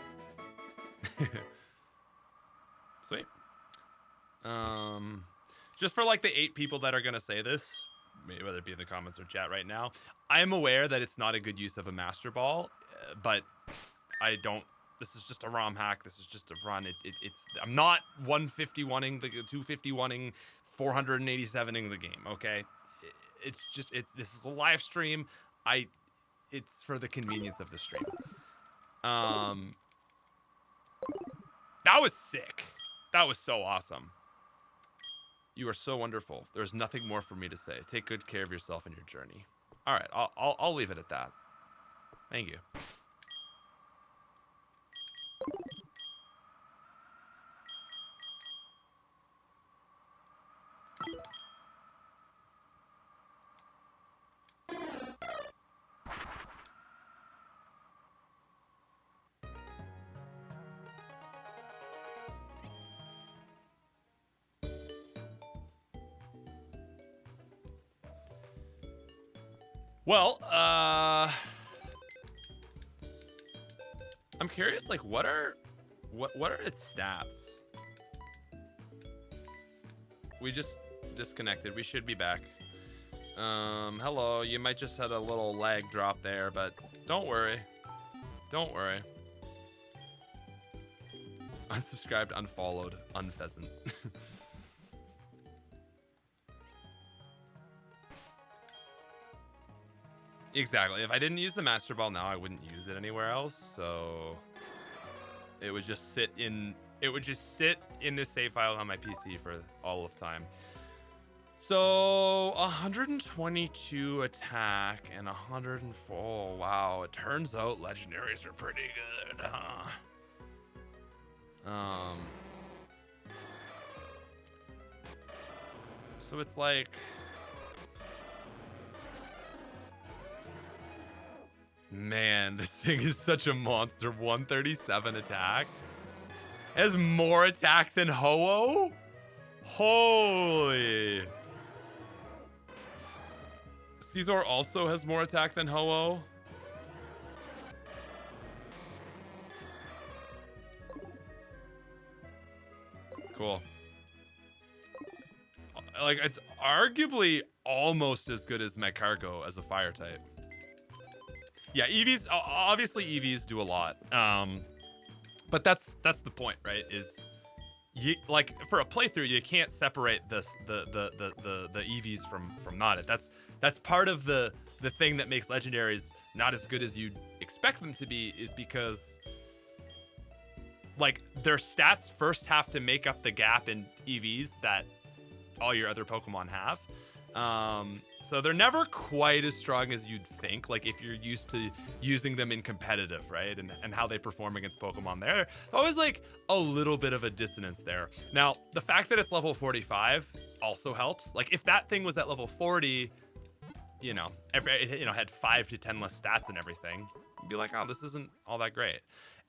Sweet. Just for like the 8 people that are gonna say this, whether it be in the comments or chat right now, I am aware that it's not a good use of a Master Ball, but I don't. This is just a ROM hack. This is just a run. It's. I'm not 151ing the 251ing, 487ing the game. Okay, it's just this is a live stream. It's for the convenience of the stream. That was sick. That was so awesome. You are so wonderful. There's nothing more for me to say. Take good care of yourself and your journey. All right, I'll leave it at that. Thank you. Well, I'm curious, like, what are its stats? We just disconnected. We should be back. Hello. You might just had a little lag drop there, but don't worry. Don't worry. Unsubscribed, unfollowed, unpheasant. Exactly. If I didn't use the Master Ball now, I wouldn't use it anywhere else. So it would just sit in. It would just sit in this save file on my PC for all of time. So 122 attack and 104. Oh, wow. It turns out legendaries are pretty good, huh? So it's like, man, this thing is such a monster. 137 attack. It has more attack than Ho-Oh? Holy. Caesar also has more attack than Ho-Oh. Cool. It's arguably almost as good as Magcargo as a fire type. Yeah, EVs, obviously EVs do a lot. But that's the point, right? Is you, like, for a playthrough, you can't separate the EVs from not it. That's part of the thing that makes legendaries not as good as you'd expect them to be, is because like their stats first have to make up the gap in EVs that all your other Pokemon have. So they're never quite as strong as you'd think, like if you're used to using them in competitive, right? And how they perform against Pokemon there. Always like a little bit of a dissonance there. Now, the fact that it's level 45 also helps. Like if that thing was at level 40, you know, had 5 to 10 less stats and everything, you'd be like, oh, this isn't all that great.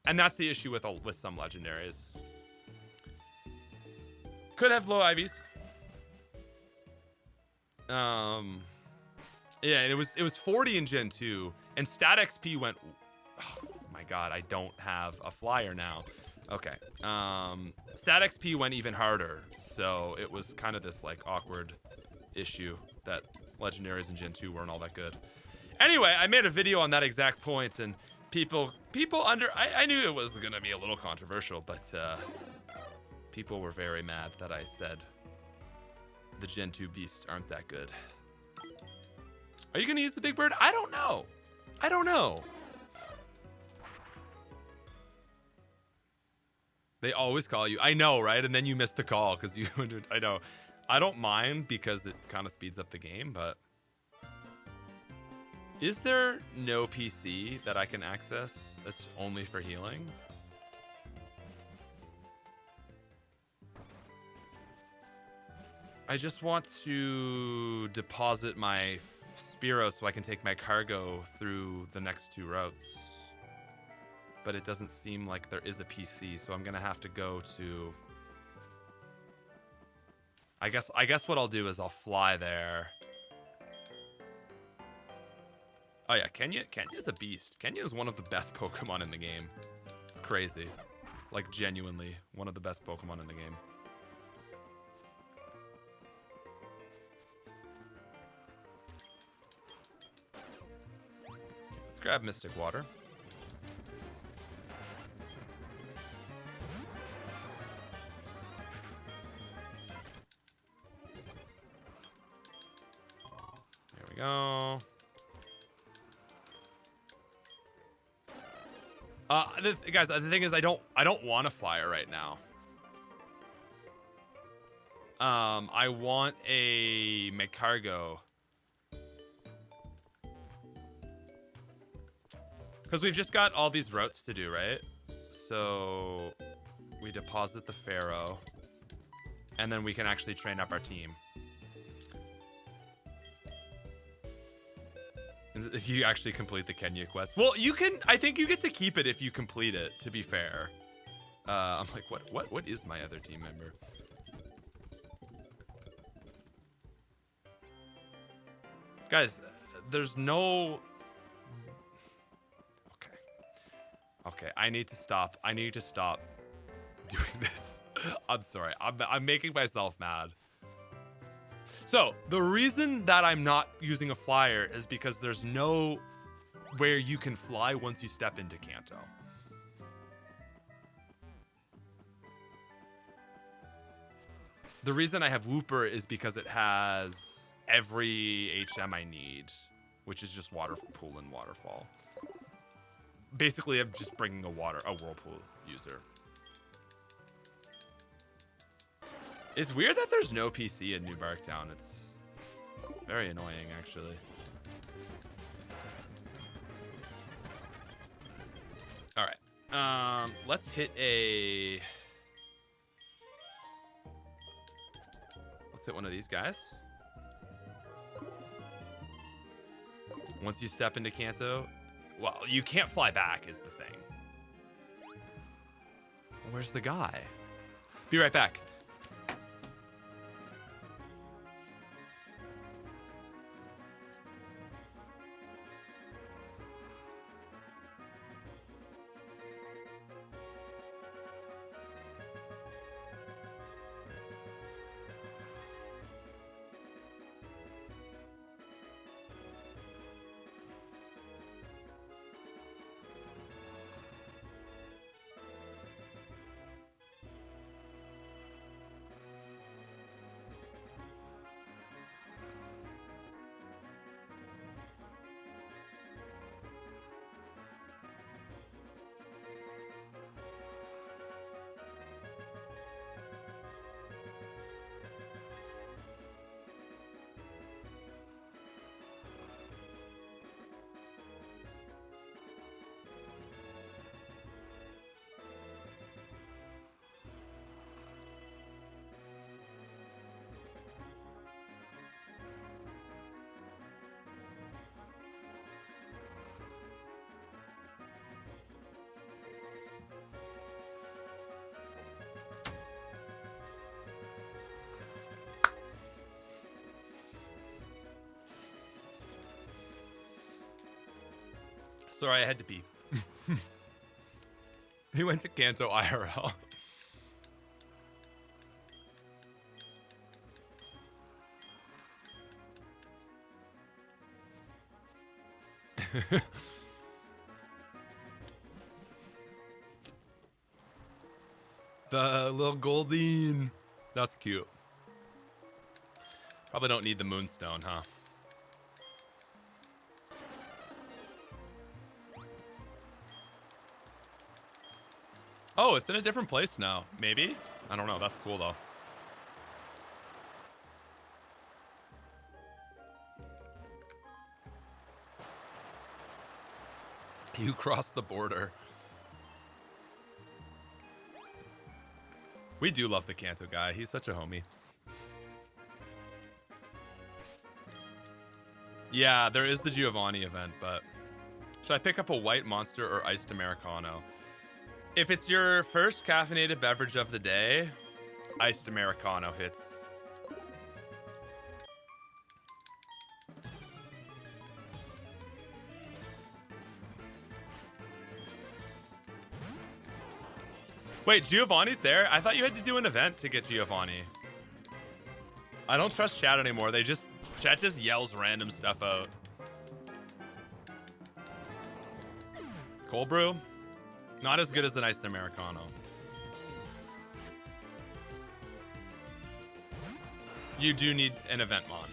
And that's the issue with some legendaries. Could have low IVs. Yeah, and it was 40 in Gen 2, and stat XP went, oh my god, I don't have a flyer now. Okay, stat XP went even harder, so it was kind of this like awkward issue that legendaries in Gen 2 weren't all that good. Anyway, I made a video on that exact point, and people I knew it was gonna be a little controversial, but people were very mad that I said the Gen 2 beasts aren't that good. Are you gonna use the big bird? I don't know. I don't know. They always call you. I know, right? And then you miss the call because you, I know. I don't mind because it kind of speeds up the game, but is there no PC that I can access that's only for healing? I just want to deposit my Spearow so I can take my cargo through the next 2 routes. But it doesn't seem like there is a PC, so I'm gonna have to go to... I guess what I'll do is I'll fly there. Oh yeah, Kenya's a beast. Kenya is one of the best Pokemon in the game. It's crazy. Like, genuinely, one of the best Pokemon in the game. Let's grab Mystic Water. There we go. Guys, the thing is, I don't want a flyer right now. I want a Magcargo. Because we've just got all these routes to do, right? So we deposit the Pharaoh, and then we can actually train up our team. And you actually complete the Kenya quest. Well, you can, I think you get to keep it if you complete it, to be fair. I'm like, what is my other team member? Guys, there's no... Okay, I need to stop. I need to stop doing this. I'm sorry. I'm making myself mad. So, the reason that I'm not using a flyer is because there's no where you can fly once you step into Kanto. The reason I have Wooper is because it has every HM I need, which is just water pool and waterfall. Basically, I'm just bringing a whirlpool user. It's weird that there's no PC in New Barktown. It's very annoying, actually. All right. Let's hit a... Let's hit one of these guys. Once you step into Kanto, well, you can't fly back is the thing. Where's the guy? Be right back. Sorry, I had to pee. He went to Kanto IRL. The little Goldine. That's cute. Probably don't need the Moonstone, huh? Oh, it's in a different place now. Maybe? I don't know. That's cool, though. You crossed the border. We do love the Kanto guy. He's such a homie. Yeah, there is the Giovanni event, but... Should I pick up a white monster or iced Americano? If it's your first caffeinated beverage of the day, iced Americano hits. Wait, Giovanni's there? I thought you had to do an event to get Giovanni. I don't trust chat anymore. Chat just yells random stuff out. Cold brew? Not as good as an iced Americano. You do need an event mod.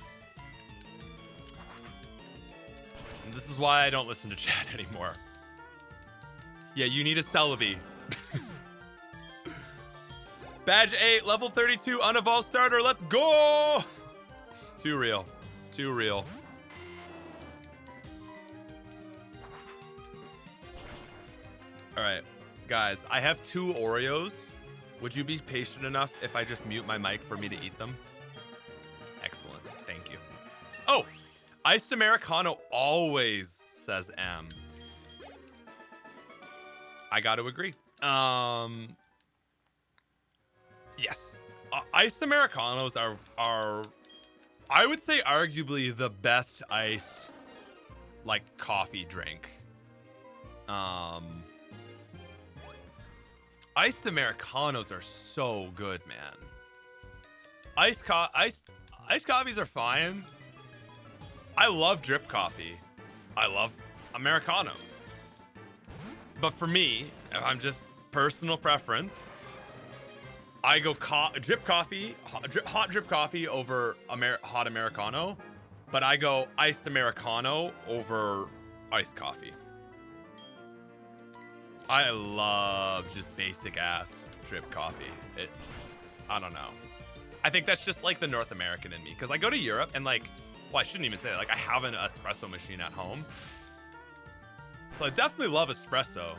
And this is why I don't listen to chat anymore. Yeah, you need a Celebi. Badge 8, level 32, unevolved starter. Let's go! Too real. Too real. All right, guys, I have 2 Oreos. Would you be patient enough if I just mute my mic for me to eat them? Excellent, thank you. Oh, iced Americano always, says M. I got to agree. Yes, iced Americanos are, I would say, arguably the best iced, like, coffee drink. Iced Americanos are so good, man. Iced coffees are fine. I love drip coffee. I love Americanos. But for me, if I'm just personal preference, I go drip coffee, hot drip coffee over hot Americano, but I go iced Americano over iced coffee. I love just basic ass drip coffee. I don't know. I think that's just like the North American in me, because I go to Europe and like, well, I shouldn't even say that. Like, I have an espresso machine at home, so I definitely love espresso.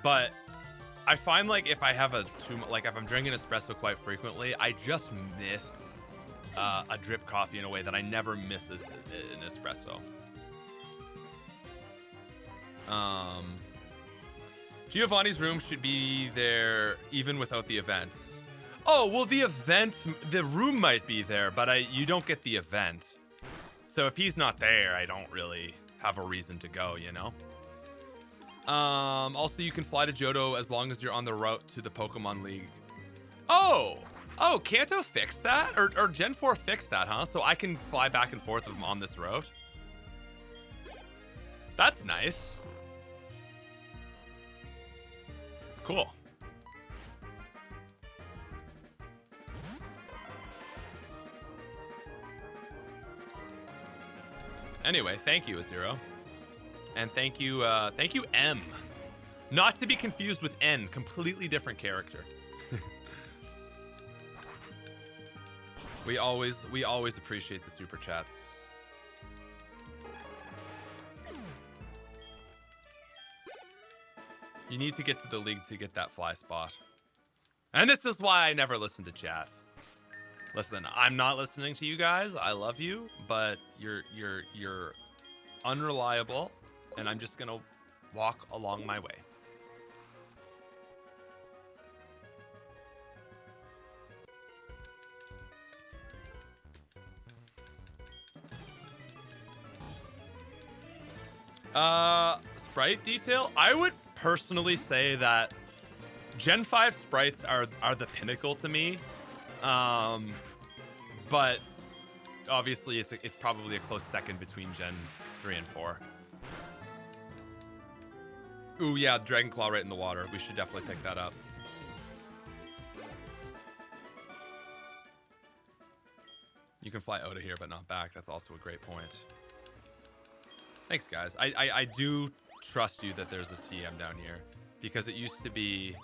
But I find like if I have if I'm drinking espresso quite frequently, I just miss a drip coffee in a way that I never miss an espresso. Giovanni's room should be there even without the events. Oh, well, the room might be there, but you don't get the event. So if he's not there, I don't really have a reason to go, you know? Also, you can fly to Johto as long as you're on the route to the Pokemon League. Oh, Kanto fixed that? Or Gen 4 fixed that, huh? So I can fly back and forth on this route? That's nice. Cool. Anyway, thank you, Azero. And thank you, M. Not to be confused with N, completely different character. We always appreciate the super chats. You need to get to the league to get that fly spot. And this is why I never listen to chat. Listen, I'm not listening to you guys. I love you, but you're unreliable, and I'm just gonna walk along my way. Sprite detail? I would personally say that Gen 5 sprites are the pinnacle to me. But obviously it's probably a close second between Gen 3 and 4. Ooh, yeah, Dragon Claw right in the water. We should definitely pick that up. You can fly out of here, but not back. That's also a great point. Thanks, guys. I do trust you that there's a TM down here, because it used to be...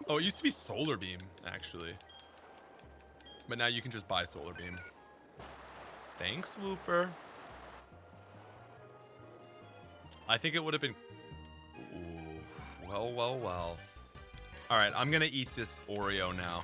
Oh, it used to be Solar Beam, actually. But now you can just buy Solar Beam. Thanks, Wooper. I think it would have been... Ooh, well, well, well. All right, I'm going to eat this Oreo now.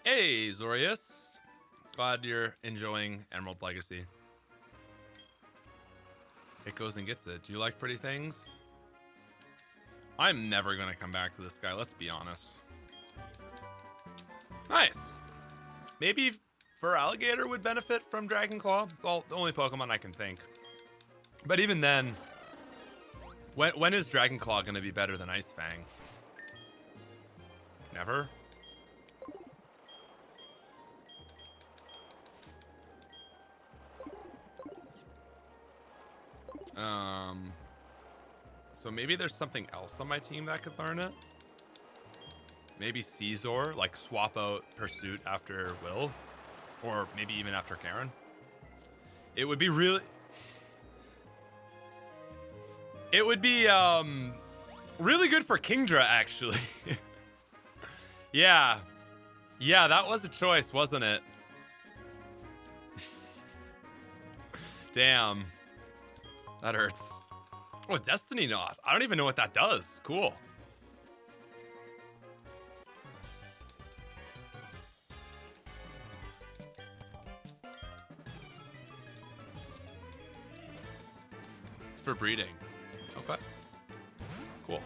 Hey, Zorius. Glad you're enjoying Emerald Legacy. It goes and gets it. Do you like pretty things? I'm never going to come back to this guy, let's be honest. Nice. Maybe Feraligatr would benefit from Dragon Claw. It's the only Pokemon I can think. But even then, when is Dragon Claw going to be better than Ice Fang? Never? So maybe there's something else on my team that could learn it. Maybe Caesar, like swap out Pursuit after Will, or maybe even after Karen. It would be really... It would be really good for Kingdra, actually. Yeah. Yeah, that was a choice, wasn't it? Damn. That hurts. Oh, Destiny Knot. I don't even know what that does. Cool. It's for breeding. Okay. Cool.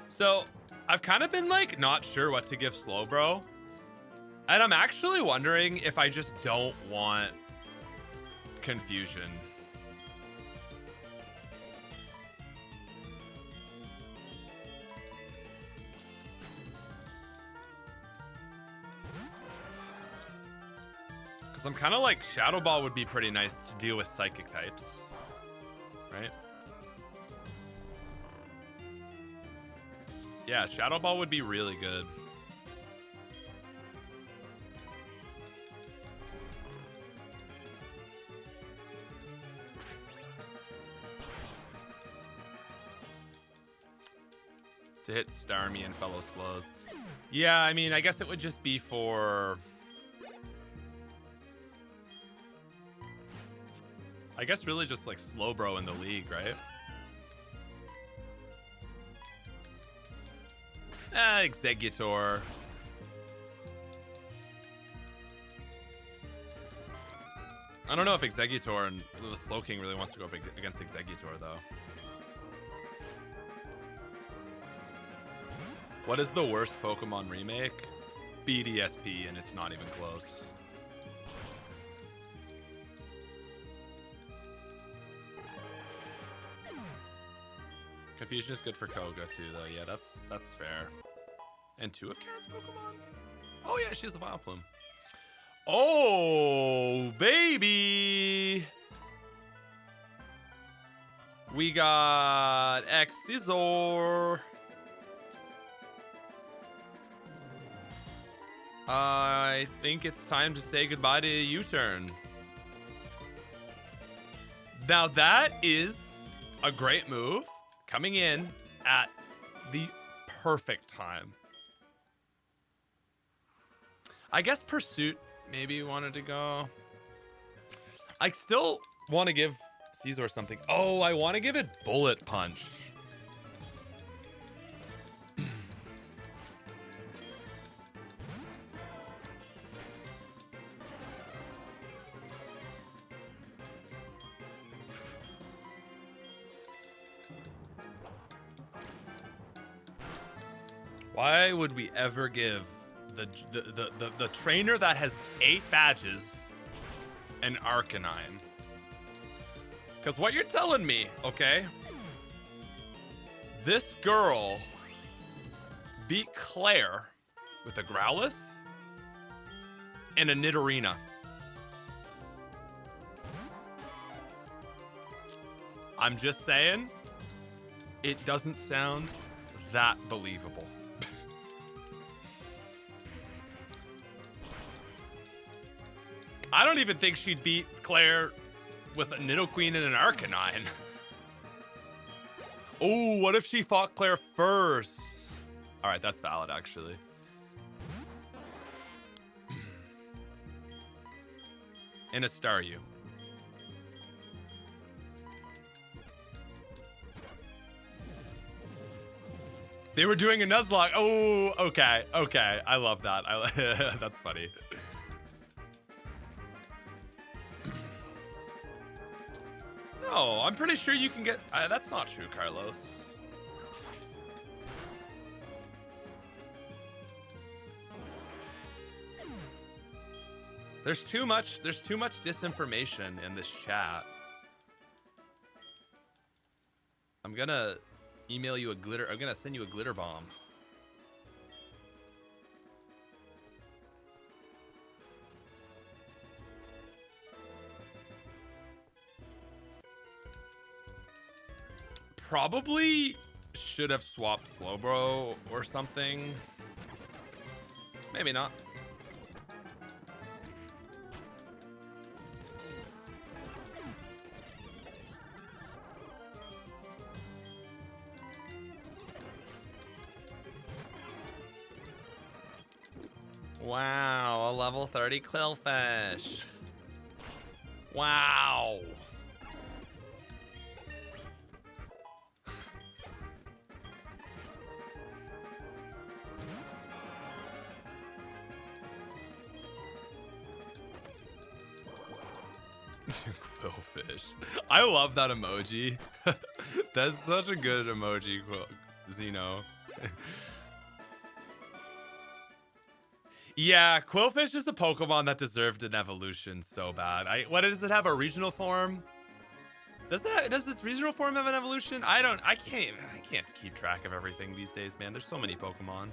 So, I've kind of been like not sure what to give Slowbro. And I'm actually wondering if I just don't want confusion. Because I'm kind of like Shadow Ball would be pretty nice to deal with psychic types. Right? Yeah, Shadow Ball would be really good. To hit Starmie and fellow slows. Yeah, I mean, I guess it would just be for... I guess really just like Slowbro in the league, right? Executor. I don't know if Executor and the Slow King really wants to go up against Executor, though. What is the worst Pokemon remake? BDSP, and it's not even close. Confusion is good for Koga too, though. Yeah, that's fair. And 2 of Karen's Pokemon? Oh yeah, she has a Vileplume. Oh, baby! We got X-Scissor. I think it's time to say goodbye to U-Turn. Now that is a great move. Coming in at the perfect time. I guess Pursuit maybe wanted to go. I still want to give Caesar something. Oh, I want to give it Bullet Punch. Why would we ever give the trainer that has 8 badges an Arcanine? Because what you're telling me, okay? This girl beat Claire with a Growlithe and a Nidorina. I'm just saying, it doesn't sound that believable. I don't even think she'd beat Claire with a Nidoqueen and an Arcanine. Oh, what if she fought Claire first? All right, that's valid, actually. And a Staryu. They were doing a Nuzlocke. Oh, okay, okay. I love that. That's funny. No, I'm pretty sure you can get... that's not true, Carlos. There's too much disinformation in this chat. I'm gonna email you a glitter... I'm gonna send you a glitter bomb. Probably should have swapped Slowbro or something. Maybe not. Wow, a level 30 Qwilfish. Wow. Quillfish. I love that emoji. That's such a good emoji, Xeno. Yeah, Quillfish is a Pokemon that deserved an evolution so bad. What does it have? A regional form? Does its regional form have an evolution? I can't keep track of everything these days, man. There's so many Pokemon.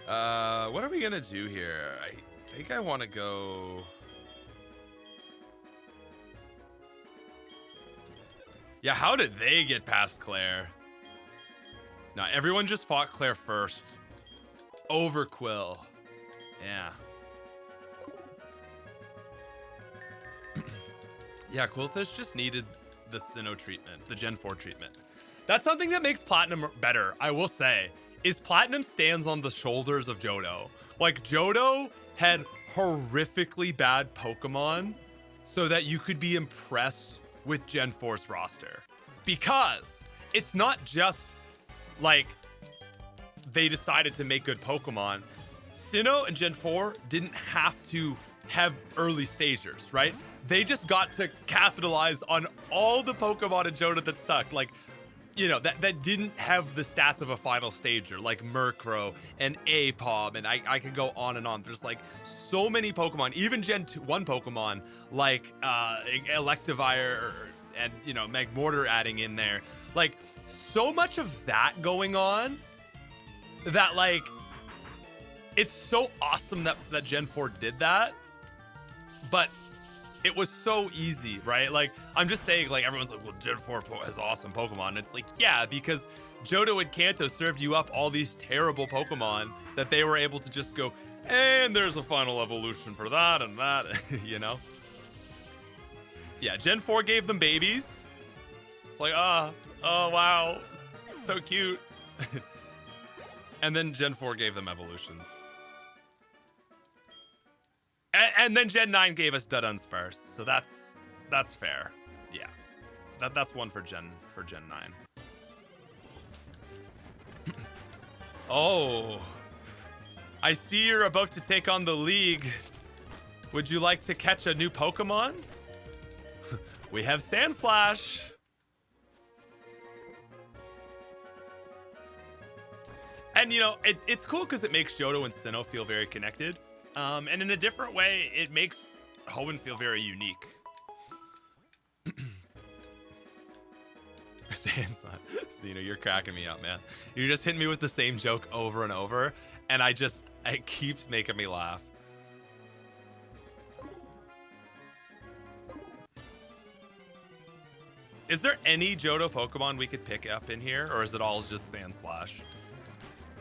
What are we gonna do here? I think I want to go. Yeah, how did they get past Claire? No, everyone just fought Claire first. Over Quill. Yeah. Yeah, Quillfish just needed the Sinnoh treatment, the Gen 4 treatment. That's something that makes Platinum better, I will say, is Platinum stands on the shoulders of Johto. Like, Johto had horrifically bad Pokemon so that you could be impressed with Gen 4's roster. Because it's not just, like, they decided to make good Pokemon. Sinnoh and Gen 4 didn't have to have early stagers, right? They just got to capitalize on all the Pokemon in Johto that sucked. Like, you know, that didn't have the stats of a final stager, like Murkrow and Apom, and I could go on and on. There's like so many Pokemon, even Gen 1 Pokemon, like Electivire and, you know, Magmortar adding in there. Like, so much of that going on that, like, it's so awesome that Gen 4 did that, but it was so easy, right? Like, I'm just saying, like, everyone's like, well, Gen 4 has awesome Pokemon. And it's like, yeah, because Johto and Kanto served you up all these terrible Pokemon that they were able to just go, and there's a final evolution for that and that, you know? Yeah, Gen 4 gave them babies. It's like, oh, wow, so cute. And then Gen 4 gave them evolutions. And then Gen 9 gave us Dudunsparce, so that's fair. Yeah, that's one for Gen 9. Oh, I see you're about to take on the league. Would you like to catch a new Pokemon? We have Sandslash. And, you know, it's cool because it makes Johto and Sinnoh feel very connected. And in a different way, it makes Hoenn feel very unique. Sandslash. Xeno, you're cracking me up, man. You're just hitting me with the same joke over and over, and it keeps making me laugh. Is there any Johto Pokemon we could pick up in here, or is it all just Sandslash?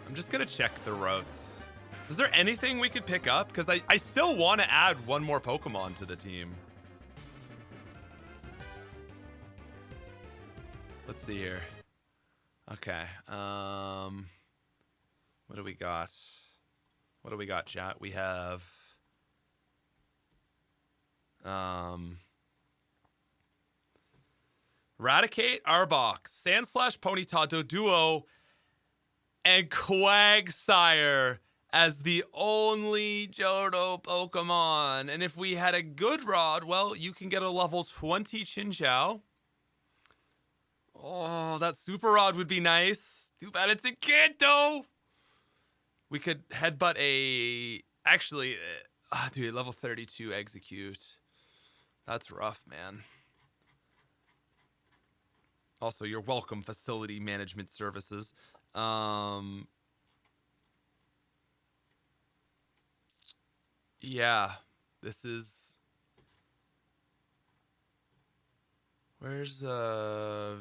I'm just gonna check the routes. Is there anything we could pick up? Because I still want to add one more Pokemon to the team. Let's see here. Okay. What do we got? What do we got, chat? We have... Raticate, Arbok, Sandslash, Ponyta, Doduo, and Quagsire as the only Johto Pokemon. And if we had a good rod, well, you can get a level 20 Chinchou. Oh, that super rod would be nice. Too bad it's in Kanto. We could headbutt a... Actually, dude, level 32 Execute. That's rough, man. Also, you're welcome, Facility Management Services. Yeah, this is... Where's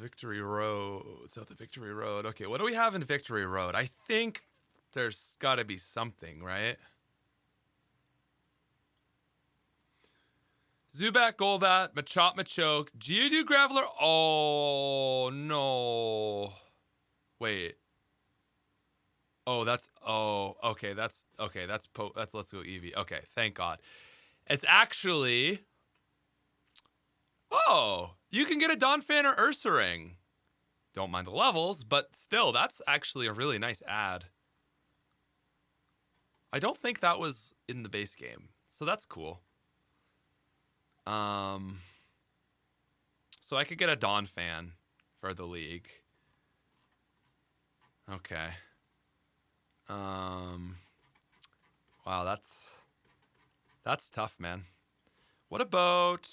Victory Road? South of Victory Road. Okay, what do we have in Victory Road? I think there's got to be something, right? Zubat, Golbat, Machop, Machoke, Geodude, Graveler. Oh, no. Wait. Oh, that's... Oh, okay, that's... Okay, that's Let's Go Eevee. Okay, thank God. It's actually... Oh, you can get a Donphan or Ursaring. Don't mind the levels, but still, that's actually a really nice ad. I don't think that was in the base game, so that's cool. So I could get a Dawn fan for the league. Okay. Wow, that's tough, man. What about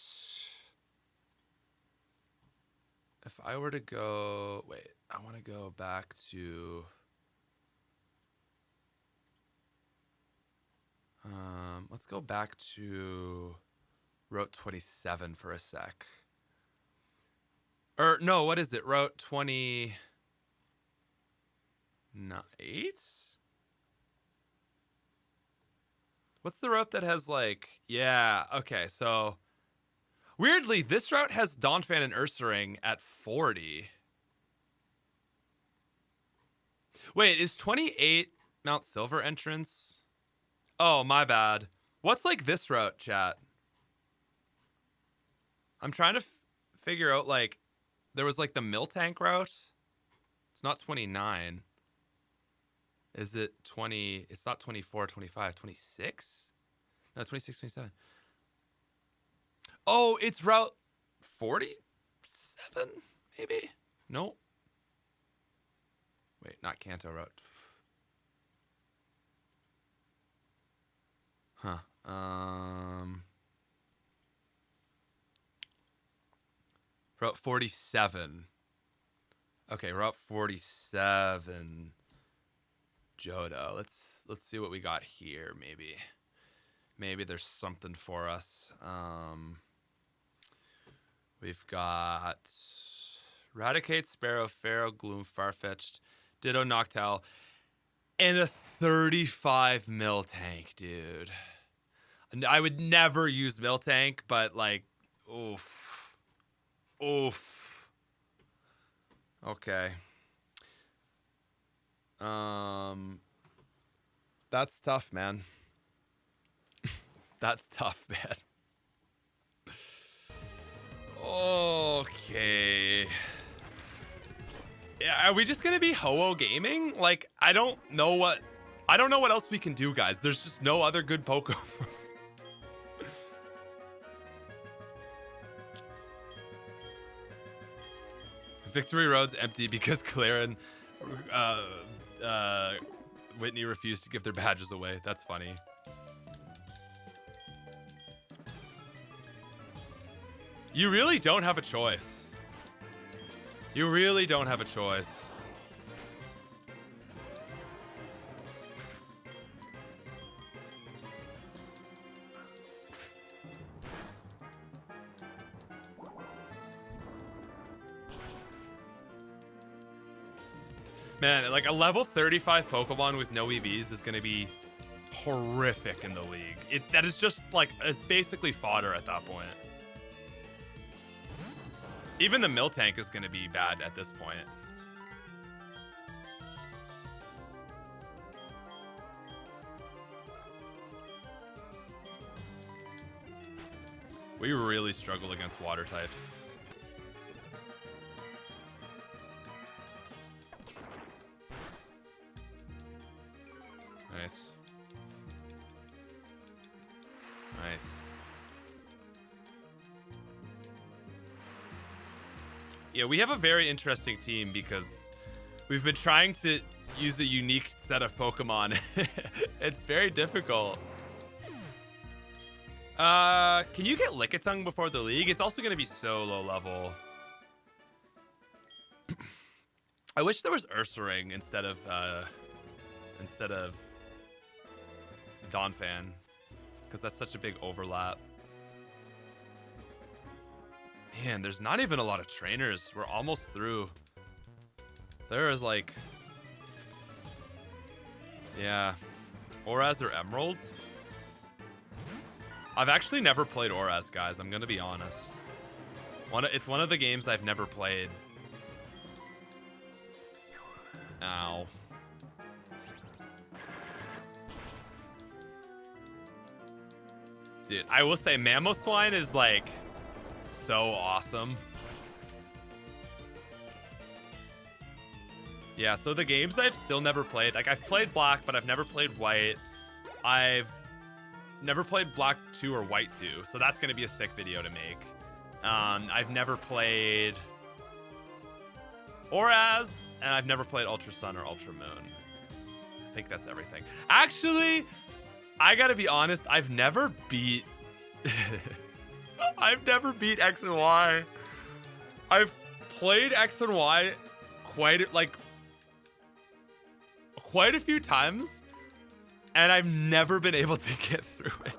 if I were to go? Wait, I want to go back to. Let's go back to Route 27 for a sec. Or no, what is it? Route 28? What's the route that has like, yeah, okay, so weirdly, this route has Dawnfan and Ursaring at 40. Wait, is 28 Mount Silver entrance? Oh, my bad. What's like this route, chat? I'm trying to figure out, like, there was like the Mill Tank route. It's not 29. Is it 20? It's not 24, 25, 26? No, 26, 27. Oh, it's route 47, maybe? No. Wait, not Kanto route. Huh. Route 47. Okay, Route 47. Jodo. Let's see what we got here. Maybe there's something for us. We've got Raticate, Sparrow, Pharaoh, Gloom, Farfetch'd, Ditto, Noctowl, and a 35 Mill Tank, dude. And I would never use Mill Tank, but like, oof. Okay. That's tough, man. That's tough, man. Okay. Yeah, are we just gonna be Ho-Oh gaming? Like, I don't know what else we can do, guys. There's just no other good Pokemon. Victory Road's empty because Claire and Whitney refused to give their badges away. That's funny. You really don't have a choice. You really don't have a choice. Man, like a level 35 Pokemon with no EVs is going to be horrific in the league. That is just like, it's basically fodder at that point. Even the Mill Tank is going to be bad at this point. We really struggle against water types. Nice. Nice. Yeah, we have a very interesting team because we've been trying to use a unique set of Pokemon. It's very difficult. Can you get Lickitung before the league? It's also going to be so low level. I wish there was Ursaring instead of Donphan, because that's such a big overlap. Man, there's not even a lot of trainers. We're almost through. There is like, yeah, Oraz or Emerald. I've actually never played Oraz, guys. I'm gonna be honest. It's one of the games I've never played. Ow. Dude, I will say Mamoswine is like so awesome. Yeah, so the games I've still never played, like I've played Black, but I've never played White. I've never played Black 2 or White 2, so that's going to be a sick video to make. I've never played Oraz, and I've never played Ultra Sun or Ultra Moon. I think that's everything. Actually, I gotta be honest, I've never beat I've never beat X and Y. I've played X and Y quite a few times, and I've never been able to get through it.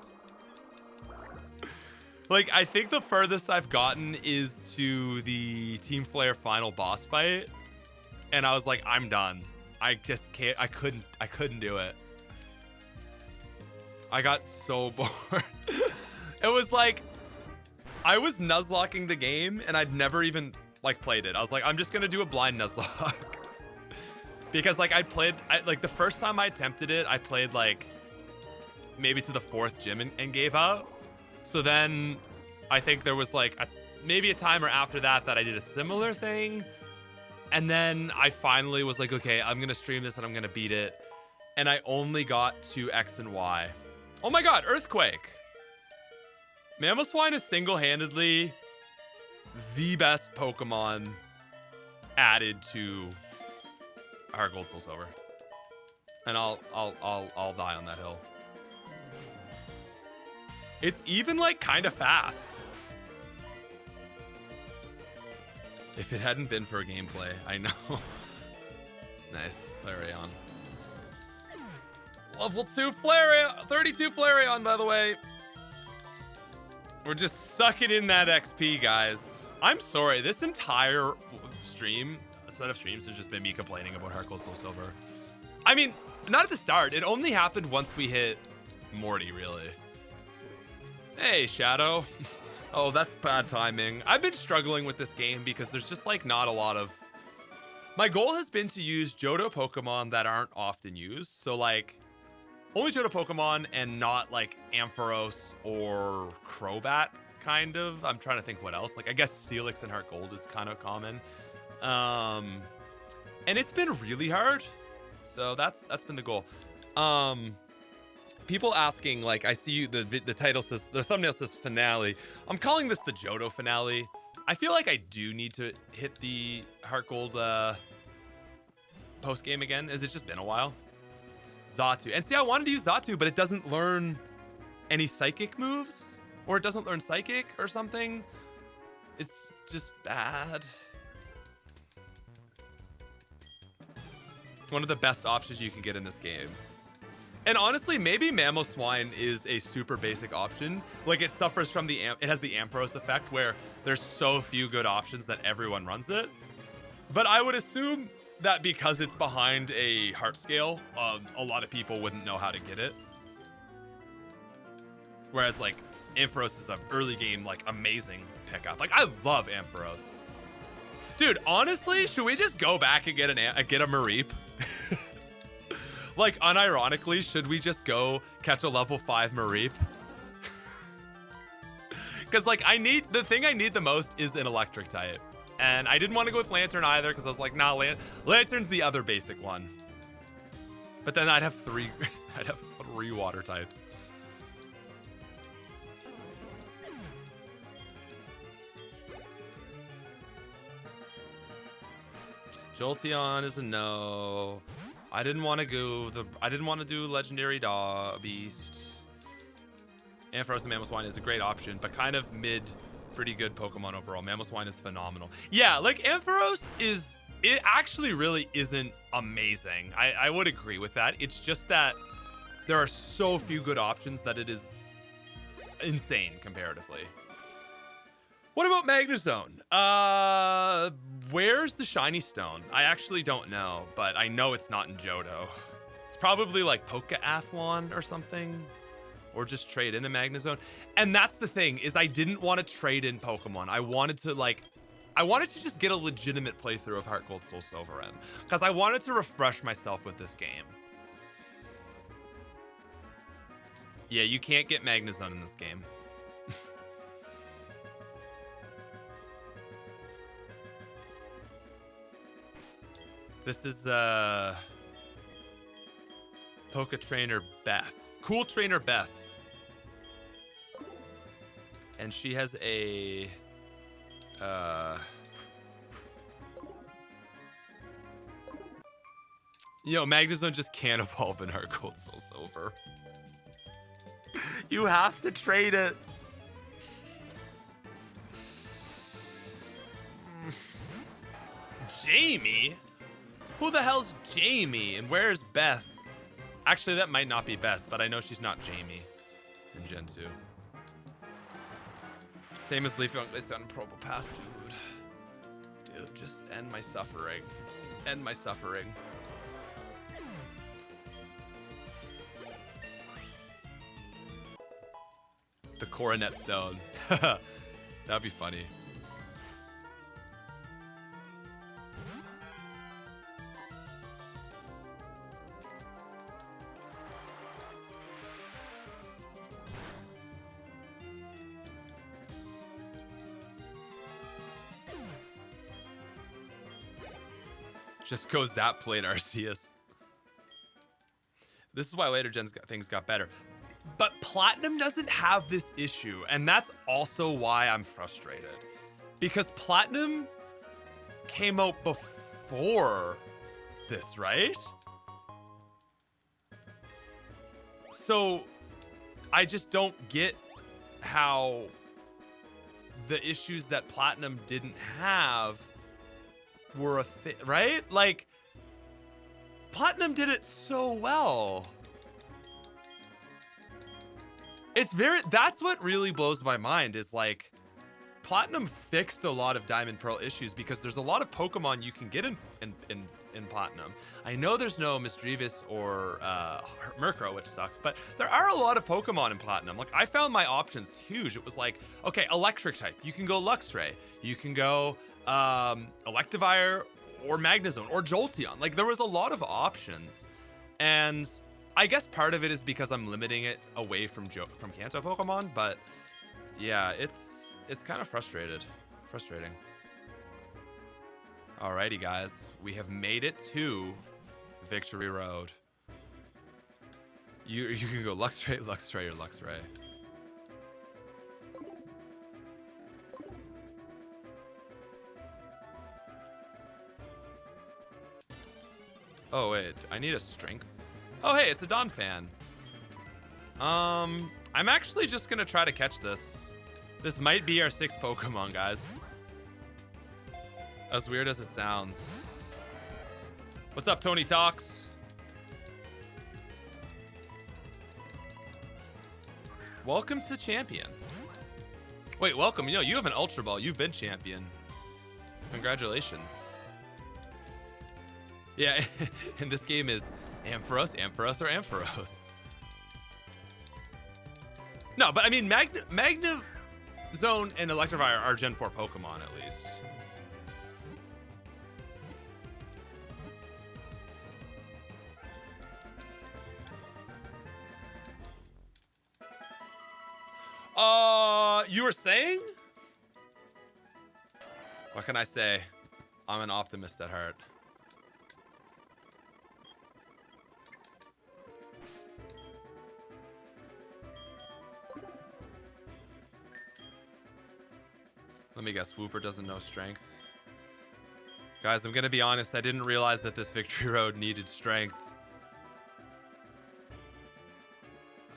Like, I think the furthest I've gotten is to the Team Flare final boss fight, and I was like, I'm done. I just can't. I couldn't do it. I got so bored. It was like I was nuzlocking the game, and I'd never even like played it. I was like, I'm just gonna do a blind nuzlock because like like the first time I attempted it, I played like maybe to the 4th gym and gave up. So then I think there was like maybe a timer after that I did a similar thing. And then I finally was like, okay, I'm going to stream this and I'm going to beat it. And I only got to X and Y. Oh my God, Earthquake. Mamoswine is single-handedly the best Pokemon added to Heart Gold Soul Silver. And I'll die on that hill. It's even like kind of fast. If it hadn't been for gameplay, I know. Nice, Flareon. Level 2 Flareon, 32 Flareon, by the way. We're just sucking in that XP, guys. I'm sorry, this entire set of streams has just been me complaining about Heart Gold Soul Silver. I mean, not at the start. It only happened once we hit Morty, really. Hey, Shadow. Oh, that's bad timing. I've been struggling with this game because there's just like not a lot of... My goal has been to use Johto Pokemon that aren't often used. So like only Johto Pokemon and not like Ampharos or Crobat kind of. I'm trying to think what else. Like I guess Steelix and Heart Gold is kind of common. And it's been really hard. So that's been the goal. People asking, like, I see you, the title says, the thumbnail says finale. I'm calling this the Johto finale. I feel like I do need to hit the Heart Gold post game again. Has it just been a while? Xatu. And see, I wanted to use Xatu, but it doesn't learn any psychic moves, or it doesn't learn psychic or something. It's just bad. It's one of the best options you can get in this game. And honestly, maybe Mamoswine is a super basic option. Like it suffers from it has the Ampharos effect where there's so few good options that everyone runs it. But I would assume that because it's behind a heart scale, a lot of people wouldn't know how to get it. Whereas like Ampharos is an early game, like amazing pickup. Like I love Ampharos. Dude, honestly, should we just go back and get a Mareep? Like, unironically, should we just go catch a level 5 Mareep? Because, like, the thing I need the most is an electric type. And I didn't want to go with Lantern either, because I was like, nah, Lantern's the other basic one. But then I'd have three water types. Jolteon is a no. I didn't want to do Legendary Beast. Ampharos and Mamoswine is a great option, but kind of pretty good Pokemon overall. Mamoswine is phenomenal. Yeah, like Ampharos it actually really isn't amazing. I would agree with that. It's just that there are so few good options that it is insane comparatively. What about Magnezone? Where's the shiny stone? I actually don't know, but I know it's not in Johto. It's probably like Pokeathlon or something, or just trade in a Magnezone. And that's the thing, is I didn't want to trade in Pokemon. I wanted to just get a legitimate playthrough of Heart Gold Soul Silver in, because I wanted to refresh myself with this game. Yeah, you can't get Magnezone in this game. This is Poke Trainer Beth. Cool Trainer Beth. And she has a... Magnezone just can't evolve in Heart Gold Soul Silver. You have to trade it. Jamie? Who the hell's Jamie? And where's Beth? Actually, that might not be Beth, but I know she's not Jamie in Gen 2. Same as Leafy Uncle on Probo Pass, dude. Dude, just end my suffering. End my suffering. The Coronet Stone. That'd be funny. Just goes that plain, Arceus. This is why later gens things got better. But Platinum doesn't have this issue, and that's also why I'm frustrated. Because Platinum came out before this, right? So I just don't get how the issues that Platinum didn't have were a thing, right? Like, Platinum did it so well. That's what really blows my mind is like, Platinum fixed a lot of Diamond Pearl issues because there's a lot of Pokemon you can get in Platinum. I know there's no Misdreavus or Murkrow, which sucks, but there are a lot of Pokemon in Platinum. Like, I found my options huge. It was like, okay, electric type. You can go Luxray. You can go Electivire or Magnezone or Jolteon. Like, there was a lot of options. And I guess part of it is because I'm limiting it away from Kanto Pokemon, but yeah, it's kind of frustrating. Alrighty, guys, we have made it to Victory Road. You can go Luxray, Luxray, or Luxray. Oh wait, I need a strength. Oh hey, it's a Don fan. I'm actually just gonna try to catch this. This might be our 6th Pokemon, guys. As weird as it sounds. What's up, Tony Talks? Welcome to Champion. Wait, welcome. You have an Ultra Ball. You've been Champion. Congratulations. Yeah, and this game is Ampharos, Ampharos, or Ampharos. No, but I mean, Magnezone and Electivire are Gen 4 Pokemon, at least. You were saying? What can I say? I'm an optimist at heart. Let me guess, Swooper doesn't know strength. Guys, I'm gonna be honest, I didn't realize that this Victory Road needed strength.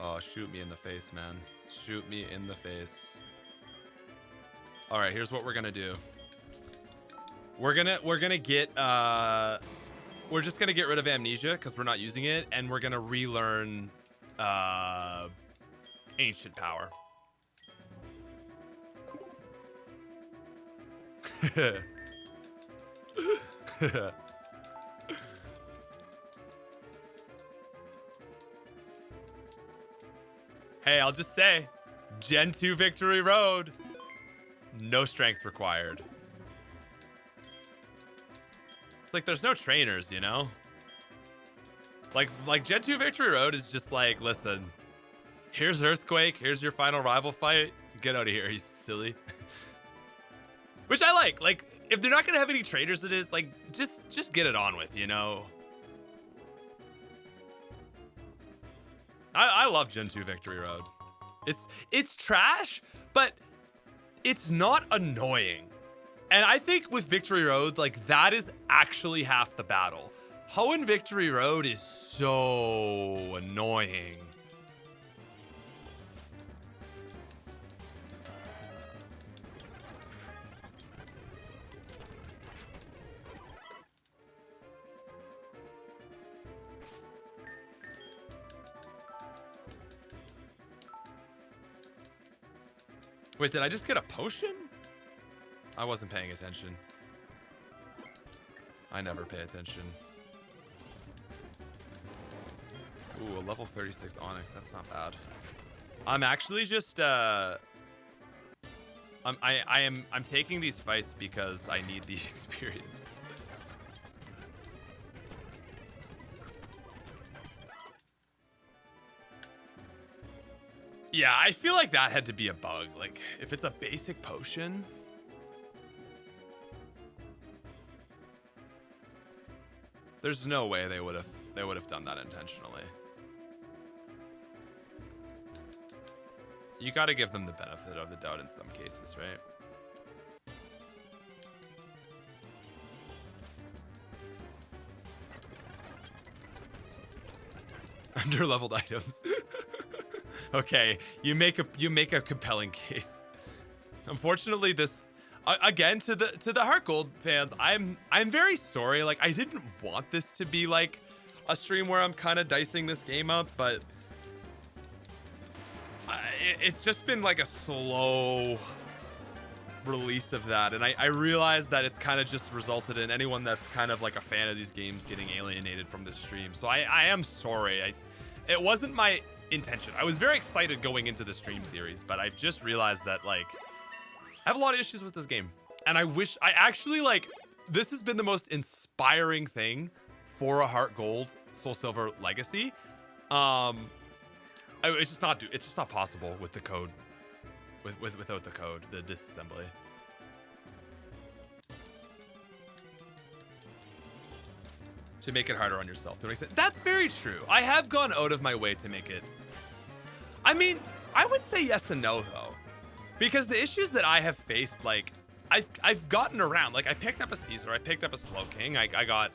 Oh, shoot me in the face, man. Shoot me in the face. All right, here's what we're gonna do. We're just gonna get rid of Amnesia because we're not using it, and we're gonna relearn Ancient Power. Hey, I'll just say, Gen 2 Victory Road, no strength required. It's like there's no trainers, you know? Like Gen 2 Victory Road is just like, listen, here's Earthquake, here's your final rival fight. Get out of here, he's silly. Which I like. Like, if they're not gonna have any trainers in it, it's like, just get it on with, you know? I love Gen 2 Victory Road. It's trash, but it's not annoying. And I think with Victory Road, like, that is actually half the battle. Hoenn Victory Road is so annoying. Wait, did I just get a potion? I wasn't paying attention. I never pay attention. Ooh, a level 36 Onyx. That's not bad. I'm actually just I'm taking these fights because I need the experience. Yeah, I feel like that had to be a bug. Like, if it's a basic potion. There's no way they would have done that intentionally. You got to give them the benefit of the doubt in some cases, right? Under-leveled items. Okay, you make a compelling case. Unfortunately, this again to the Heart Gold fans, I'm very sorry. Like, I didn't want this to be like a stream where I'm kind of dicing this game up, but it's just been like a slow release of that, and I realize that it's kind of just resulted in anyone that's kind of like a fan of these games getting alienated from this stream. So I am sorry. It wasn't my intention. I was very excited going into the stream series, but I just realized that, like, I have a lot of issues with this game, and I wish I actually, like, this has been the most inspiring thing for a Heart Gold Soul Silver Legacy. It's just not possible with the code, without the code, the disassembly. To make it harder on yourself to make sense. That's very true. I have gone out of my way to make it. I mean, I would say yes and no though, because the issues that I have faced, like, I've gotten around. Like, I picked up a Caesar, I picked up a Slow King, I got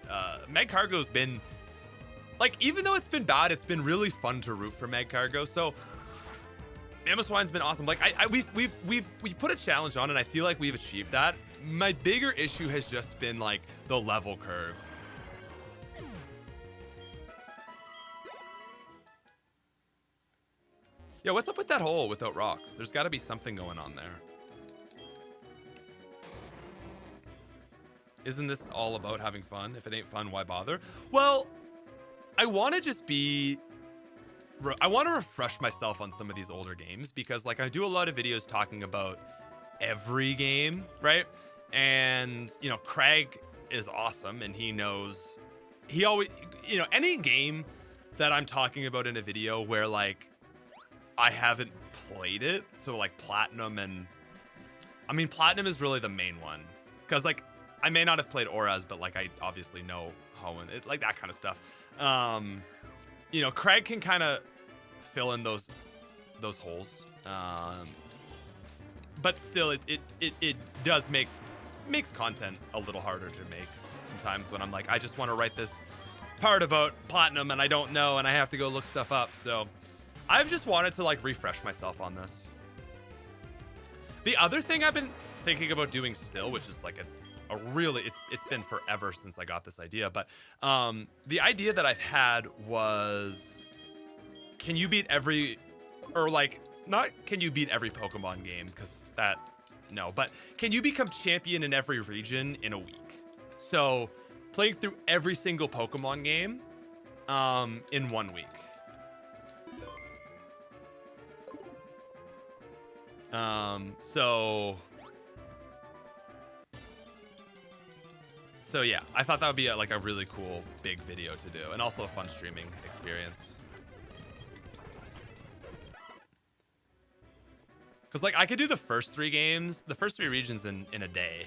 Meg Cargo's been, like, even though it's been bad, it's been really fun to root for Meg Cargo. So Mammoth Swine's been awesome. Like, we put a challenge on, and I feel like we've achieved that. My bigger issue has just been, like, the level curve. Yeah, what's up with that hole without rocks? There's got to be something going on there. Isn't this all about having fun? If it ain't fun, why bother? Well, I want to just be... I want to refresh myself on some of these older games, because, like, I do a lot of videos talking about every game, right? And, you know, Craig is awesome, and he knows... He always... You know, any game that I'm talking about in a video where, like, I haven't played it, so, like, Platinum and... I mean, Platinum is really the main one, because, like, I may not have played Auras, but, like, I obviously know Hoenn, like, that kind of stuff. You know, Craig can kind of fill in those holes, but still, it does makes content a little harder to make sometimes when I'm like, I just want to write this part about Platinum and I don't know, and I have to go look stuff up. So I've just wanted to, like, refresh myself on this. The other thing I've been thinking about doing still, which is like a really, it's been forever since I got this idea, but the idea that I've had was, can you beat every, or, like, not can you beat every Pokemon game, because that, no, but can you become champion in every region in a week? So playing through every single Pokemon game in 1 week. So yeah, I thought that would be like a really cool big video to do, and also a fun streaming experience. Cause, like, I could do the first 3 games, the first 3 regions in a day.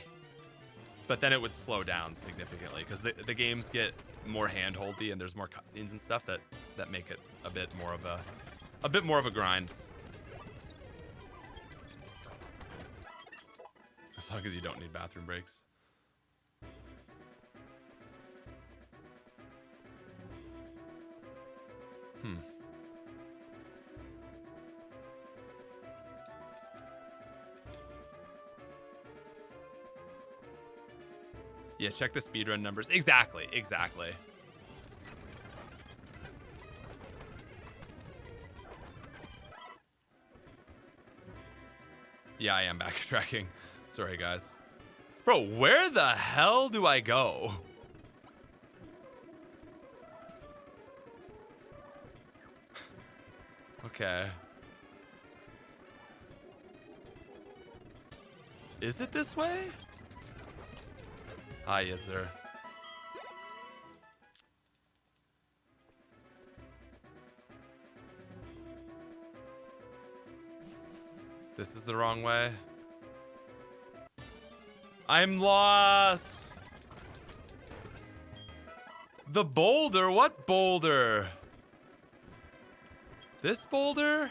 but then it would slow down significantly because the games get more handholdy and there's more cutscenes and stuff that make it a bit more of a grind. As long as you don't need bathroom breaks. Yeah, check the speedrun numbers. Exactly. Yeah, I am backtracking. Sorry, guys. Bro, where the hell do I go? Okay. Is it this way? Ah, yes, sir. This is the wrong way. I'm lost. The boulder? What boulder? This boulder?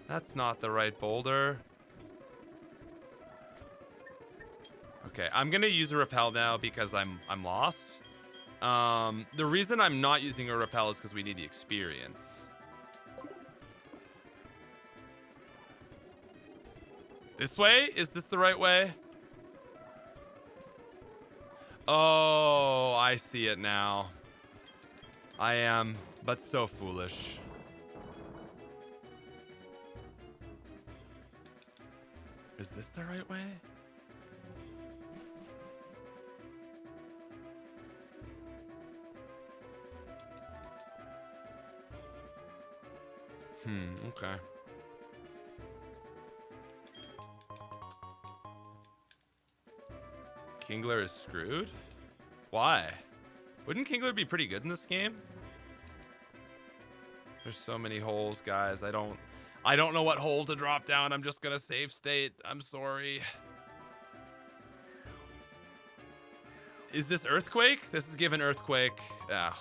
That's not the right boulder. Okay, I'm gonna use a rappel now because I'm lost. The reason I'm not using a rappel is because we need the experience. This way? Is this the right way? Oh, I see it now. I am, but so foolish. Is this the right way? Okay. Kingler is screwed? Why? Wouldn't Kingler be pretty good in this game? There's so many holes, guys. I don't know what hole to drop down. I'm just gonna save state. I'm sorry. Is this earthquake? This is given earthquake. Ugh.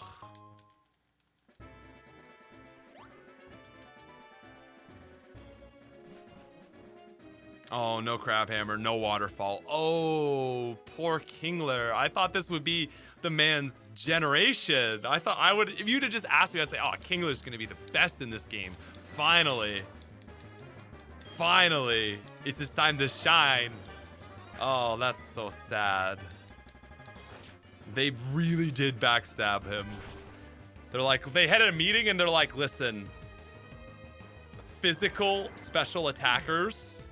Oh, no crab hammer, no waterfall. Oh, poor Kingler. I thought this would be the man's generation. I thought I would, if you'd have just asked me, I'd say, oh, Kingler's gonna be the best in this game. Finally. Finally. It's his time to shine. Oh, that's so sad. They really did backstab him. They're like, they had a meeting and they're like, listen, physical special attackers.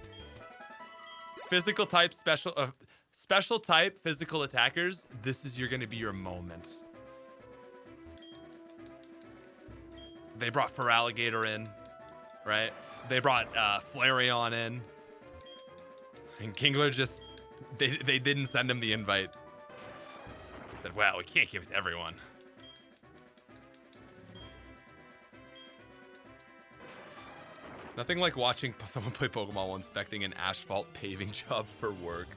Special type physical attackers, this is gonna be your moment. They brought Feraligatr in, right? They brought Flareon in. And Kingler just, they didn't send him the invite. They said, well, we can't give it to everyone. Nothing like watching someone play Pokemon while inspecting an asphalt paving job for work.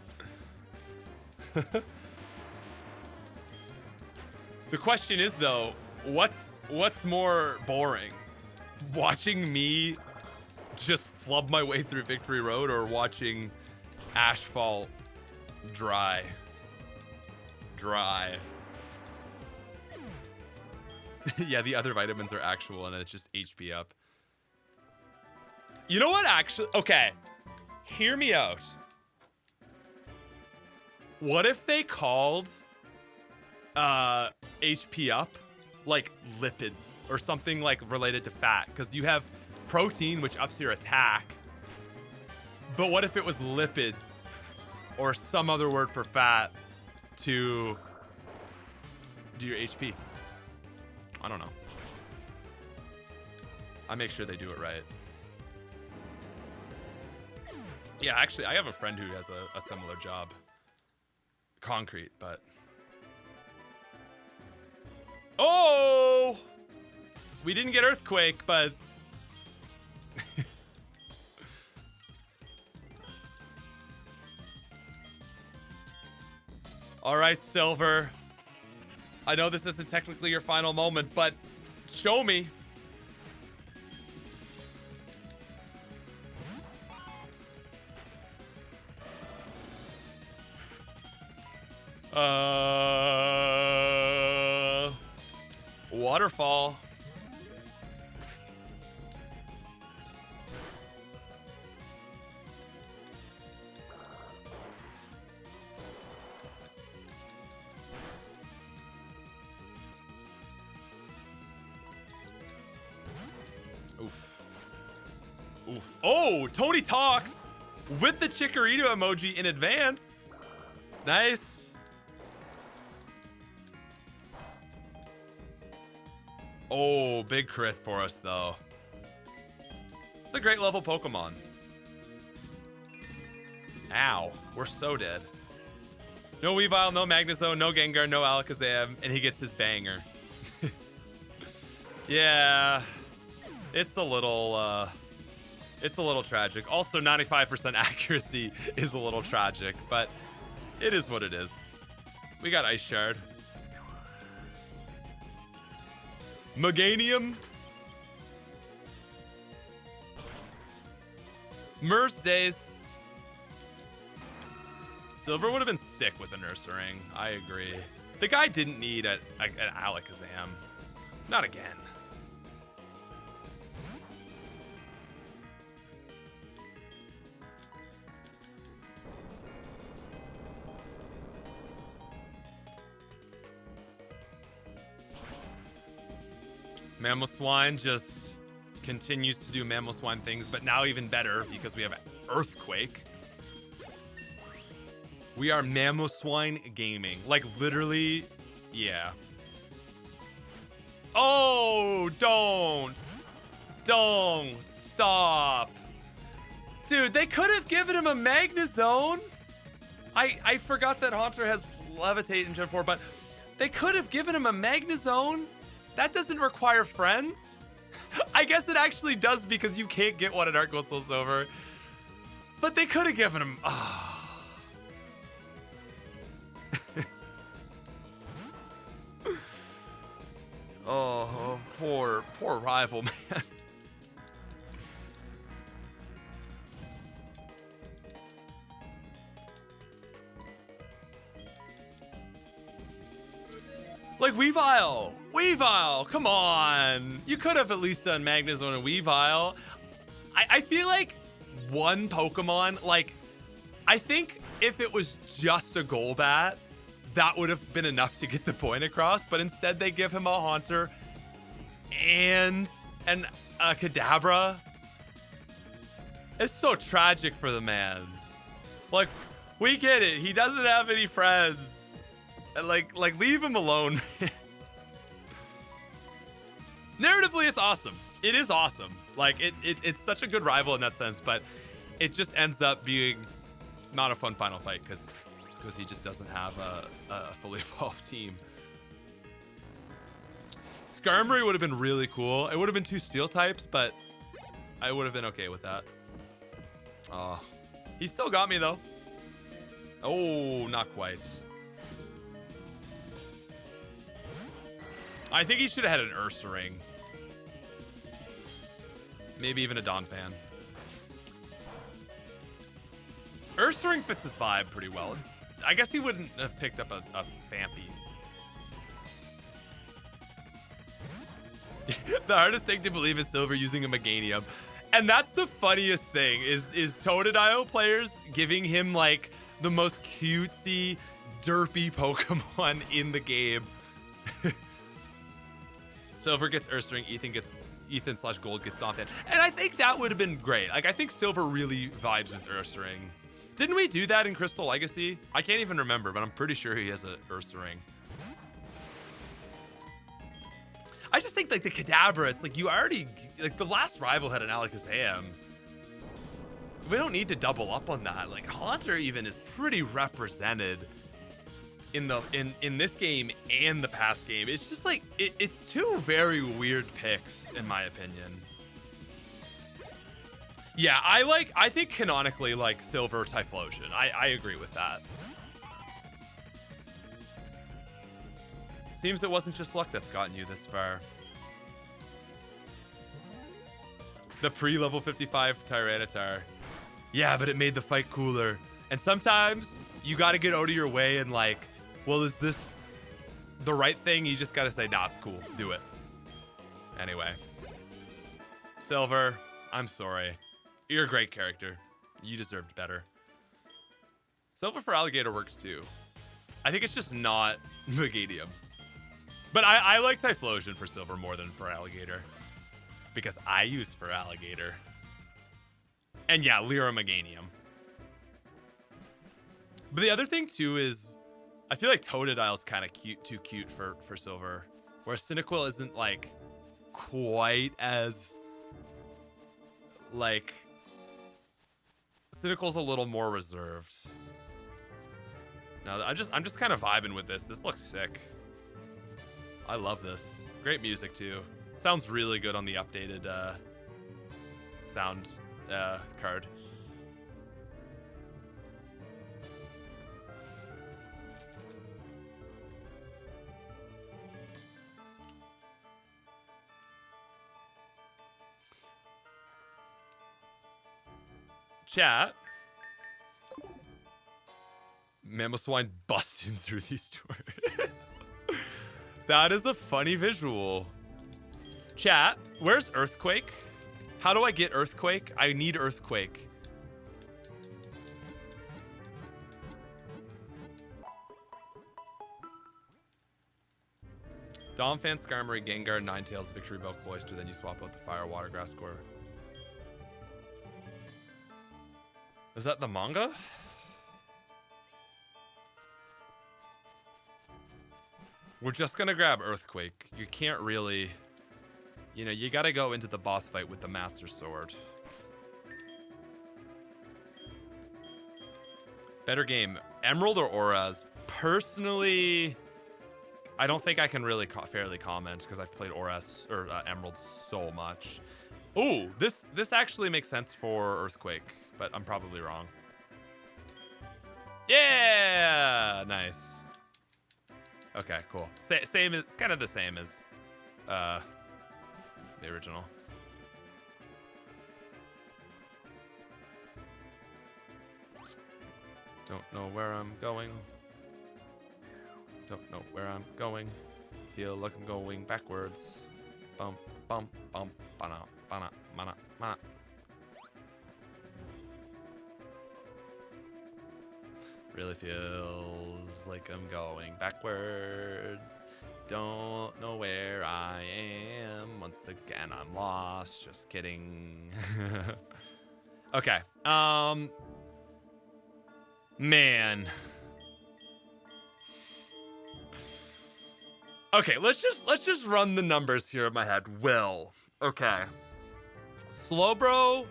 The question is, though, what's more boring? Watching me just flub my way through Victory Road or watching asphalt dry? Yeah, the other vitamins are actual and it's just HP up. You know what, actually? Okay, hear me out. What if they called HP up like lipids or something like related to fat? Because you have protein, which ups your attack. But what if it was lipids or some other word for fat to do your HP? I don't know. I make sure they do it right. Yeah, actually, I have a friend who has a similar job. Concrete, but... Oh! We didn't get earthquake, but... All right, Silver. I know this isn't technically your final moment, but show me. Waterfall. Oof. Oof. Oh, Tony talks with the Chikorito emoji in advance. Nice. Oh, big crit for us, though. It's a great level Pokemon. Ow. We're so dead. No Weavile, no Magnezone, no Gengar, no Alakazam, and he gets his banger. Yeah. It's a little tragic. Also, 95% accuracy is a little tragic, but it is what it is. We got Ice Shard. Meganium. Merce Days. Silver would have been sick with a Nurturing. I agree. The guy didn't need an Alakazam. Not again. Mamoswine just continues to do Mamoswine things, but now even better because we have Earthquake. We are Mamoswine gaming. Like, literally, yeah. Oh, don't. Stop. Dude, they could have given him a Magnezone. I forgot that Haunter has Levitate in Gen 4, but they could have given him a Magnezone. That doesn't require friends. I guess it actually does because you can't get one at Art Gold Soul Silver. But they could have given him... Oh, poor rival, man. Like, Weavile, come on. You could have at least done Magnezone and Weavile. I feel like one Pokemon, like, I think if it was just a Golbat, that would have been enough to get the point across, but instead they give him a Haunter and a Kadabra. It's so tragic for the man. Like, we get it. He doesn't have any friends. Like leave him alone. Narratively, it's awesome. It is awesome. Like, it's such a good rival in that sense, but it just ends up being not a fun final fight because he just doesn't have a fully evolved team. Skarmory would have been really cool. It would have been 2 steel types, but I would have been okay with that. Oh, he still got me though. Oh, not quite. I think he should have had an Ursaring. Maybe even a Donphan. Ursaring fits his vibe pretty well. I guess he wouldn't have picked up a Fampy. The hardest thing to believe is Silver using a Meganium. And that's the funniest thing is Totodile players giving him like the most cutesy, derpy Pokemon in the game. Silver gets Ursaring, Ethan/Gold gets Donphan. And I think that would have been great. Like, I think Silver really vibes with Ursaring. Didn't we do that in Crystal Legacy? I can't even remember, but I'm pretty sure he has a Ursaring. I just think, like, the Kadabra, it's like you already... Like, the last rival had an Alakazam. We don't need to double up on that. Like, Haunter even is pretty represented in this game and the past game. It's just like it's 2 very weird picks in my opinion. Yeah, I think canonically like Silver Typhlosion. I agree with that. Seems it wasn't just luck that's gotten you this far. The pre-level 55 Tyranitar. Yeah, but it made the fight cooler. And sometimes you got to get out of your way and like, well, is this the right thing? You just got to say, nah, it's cool. Do it. Anyway. Silver, I'm sorry. You're a great character. You deserved better. Silver for Alligator works too. I think it's just not Meganium. But I like Typhlosion for Silver more than for Alligator. Because I use for Alligator. And yeah, Lyra Meganium. But the other thing too is, I feel like Totodile's kind of too cute for Silver. Whereas Cyndaquil isn't like quite as like, Cyndaquil's a little more reserved. No, I'm just kind of vibing with this. This looks sick. I love this. Great music too. Sounds really good on the updated sound card. Chat. Mamoswine busting through these doors. That is a funny visual. Chat, where's Earthquake? How do I get Earthquake? I need Earthquake. Domfan, Skarmory, Gengar, Ninetales, Victory Bell, Cloyster, then you swap out the Fire, Water, Grass core. Is that the manga? We're just gonna grab Earthquake. You can't really, you know, you gotta go into the boss fight with the Master Sword. Better game, Emerald or Auras? Personally, I don't think I can really fairly comment because I've played Auras or Emerald so much. Ooh, this actually makes sense for Earthquake, but I'm probably wrong. Yeah, nice. Okay, cool. Same. It's kind of the same as the original. Don't know where I'm going. Don't know where I'm going. Feel like I'm going backwards. Bump, bump, bump, bana, bana, mana, mana. Really feels like I'm going backwards. Don't know where I am. Once again, I'm lost. Just kidding. Okay. Man. Okay, let's just run the numbers here in my head. Will. Okay. Slowbro.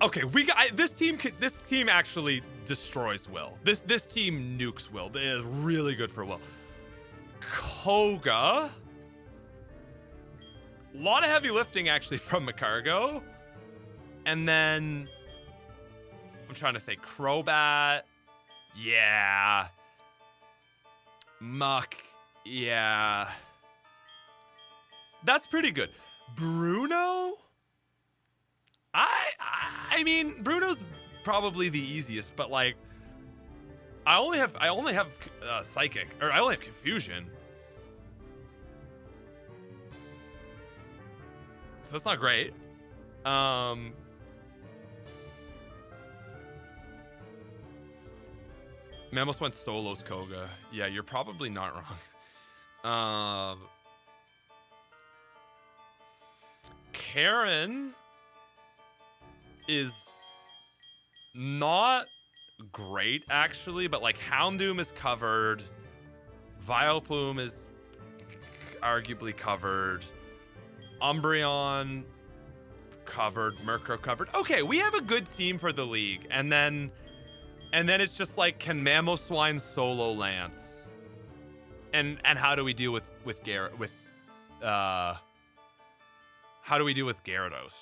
Okay, this team actually destroys Will. This team nukes Will. It is really good for Will. Koga. A lot of heavy lifting actually from Macargo. And then I'm trying to think. Crobat. Yeah. Muck. Yeah. That's pretty good. Bruno? I mean, Bruno's probably the easiest, but like, I only have Psychic, or I only have Confusion. So that's not great. Mamos went solos Koga. Yeah, you're probably not wrong. Karen is not great actually, but like Houndoom is covered. Vileplume is arguably covered. Umbreon covered. Murkrow covered. Okay, we have a good team for the league. And then it's just like, can Mamoswine solo Lance? And how do we deal with how do we deal with Gyarados?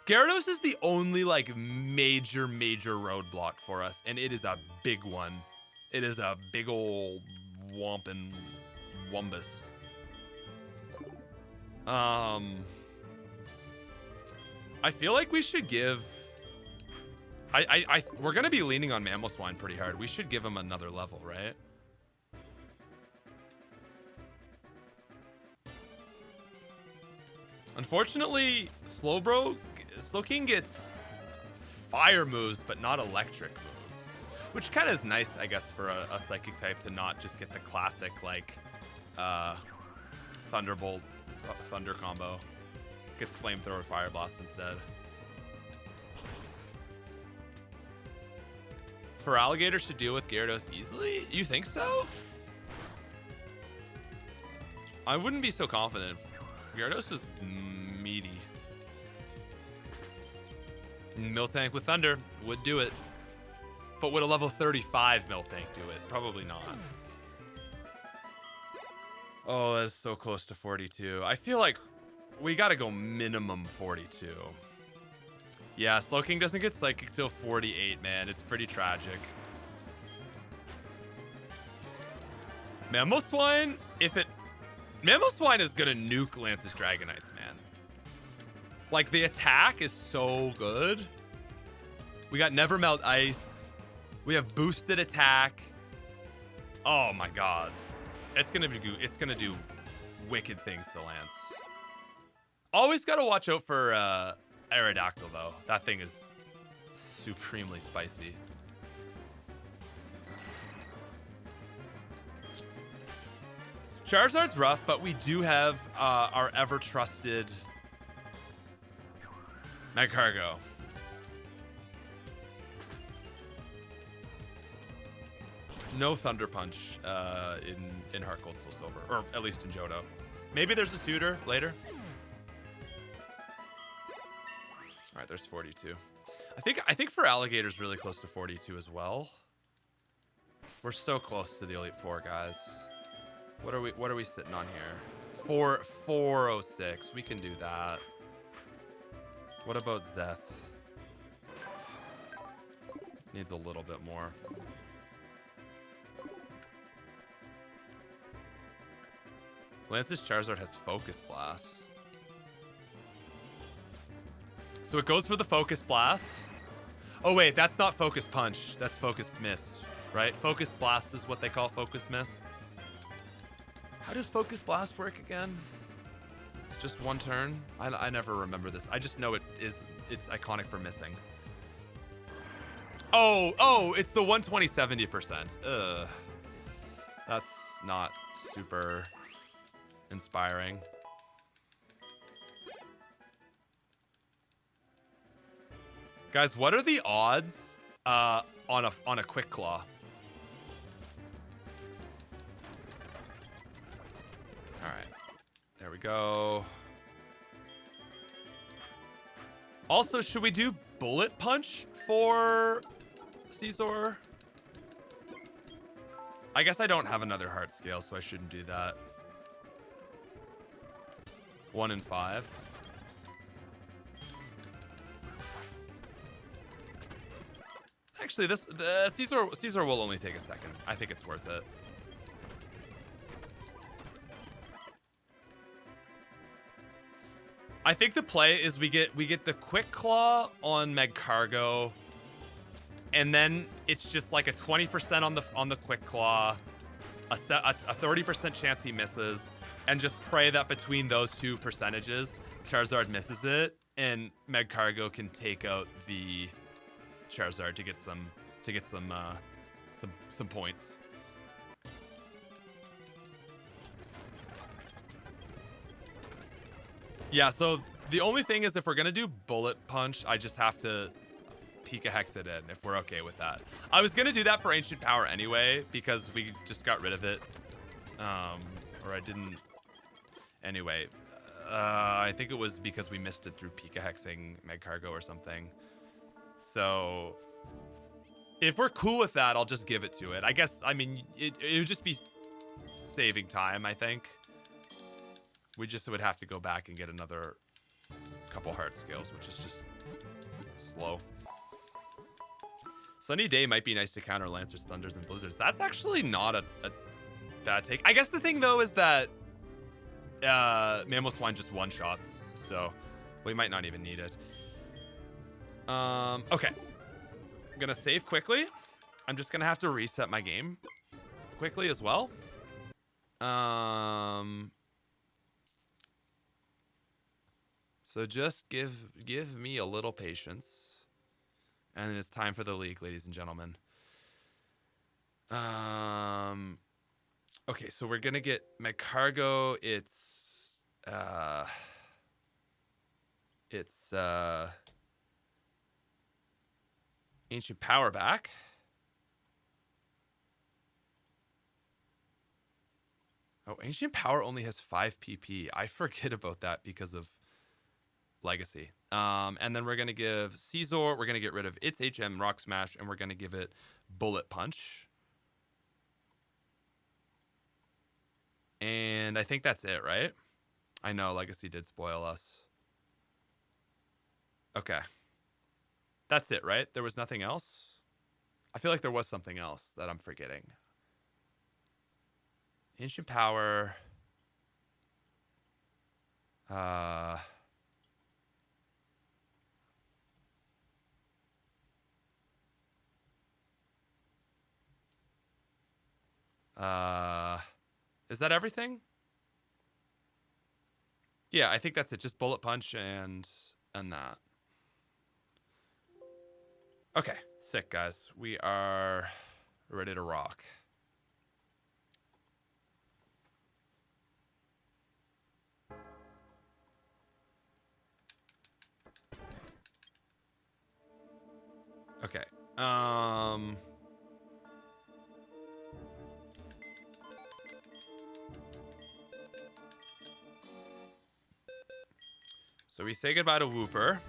Gyarados is the only like major roadblock for us, and it is a big one. It is a big old Whompin' Wumbus. I feel like we should give... we're gonna be leaning on Mamoswine pretty hard. We should give him another level, right? Unfortunately, Slowking gets fire moves, but not electric moves. Which kind of is nice, I guess, for a psychic type to not just get the classic, like, Thunderbolt, Thunder combo. Gets Flamethrower, Fire Blast instead. For Alligators to deal with Gyarados easily? You think so? I wouldn't be so confident. Gyarados is meaty. Miltank with Thunder would do it. But would a level 35 Miltank do it? Probably not. Oh, that's so close to 42. I feel like we gotta go minimum 42. Yeah, Slowking doesn't get Psychic till 48, man. It's pretty tragic. Mamoswine, Mamoswine is gonna nuke Lance's Dragonites, man. Like, the attack is so good. We got Never Melt Ice. We have boosted attack. Oh my god. It's gonna do wicked things to Lance. Always gotta watch out for Aerodactyl, though. That thing is supremely spicy. Charizard's rough, but we do have our ever-trusted Magcargo. No Thunder Punch in Heart Gold, Soul Silver, or at least in Johto. Maybe there's a tutor later. All right, there's 42. I think for Alligator's really close to 42 as well. We're so close to the Elite Four, guys. What are we sitting on here? 406. We can do that. What about Zeth? Needs a little bit more. Lance's Charizard has Focus Blast. So it goes for the Focus Blast. Oh wait, that's not Focus Punch. That's Focus Miss, right? Focus Blast is what they call Focus Miss. How does Focus Blast work again? It's just one turn. I never remember this. I just know it's iconic for missing. Oh, it's the 120 70%. Ugh. That's not super inspiring. Guys, what are the odds on a Quick Claw? All right, there we go. Also, should we do Bullet Punch for Scizor? I guess I don't have another Heart Scale, so I shouldn't do that. 1 in 5. Actually, the Scizor will only take a second. I think it's worth it. I think the play is we get the Quick Claw on Magcargo, and then it's just like a 20% on the Quick Claw, a 30% chance he misses, and just pray that between those two percentages, Charizard misses it, and Magcargo can take out the Charizard to get some points. Yeah, so the only thing is if we're gonna do Bullet Punch, I just have to Pika Hex it in if we're okay with that. I was gonna do that for Ancient Power anyway because we just got rid of it, or I didn't. Anyway, I think it was because we missed it through Pika Hexing Magcargo or something. So if we're cool with that, I'll just give it to it. I guess, I mean, it would just be saving time, I think. We just would have to go back and get another couple Heart Scales, which is just slow. Sunny Day might be nice to counter Lancers, Thunders, and Blizzards. That's actually not a bad take. I guess the thing though is that Mammoth Swine just one-shots, so we might not even need it. Okay. I'm gonna save quickly. I'm just gonna have to reset my game quickly as well. So just give me a little patience. And it's time for the league, ladies and gentlemen. Okay, so we're gonna get my cargo. It's Ancient Power back. Oh, Ancient Power only has 5 PP. I forget about that because of Legacy. And then we're going to give Caesar, we're going to get rid of its HM Rock Smash, and we're going to give it Bullet Punch. And I think that's it, right? I know Legacy did spoil us. Okay. That's it, right? There was nothing else? I feel like there was something else that I'm forgetting. Ancient Power. Is that everything? Yeah, I think that's it. Just Bullet Punch and that. Okay, sick, guys. We are ready to rock. Okay. So we say goodbye to Whooper.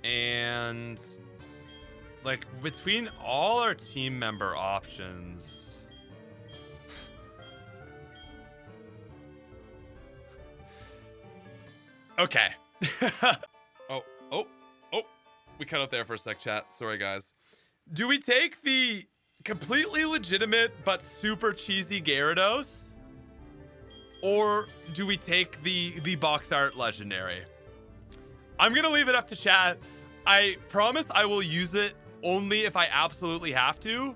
And like between all our team member options, okay. oh, we cut out there for a sec, chat. Sorry, guys. Do we take the completely legitimate but super cheesy Gyarados, or do we take the box art legendary? I'm gonna leave it up to chat. I promise I will use it only if I absolutely have to,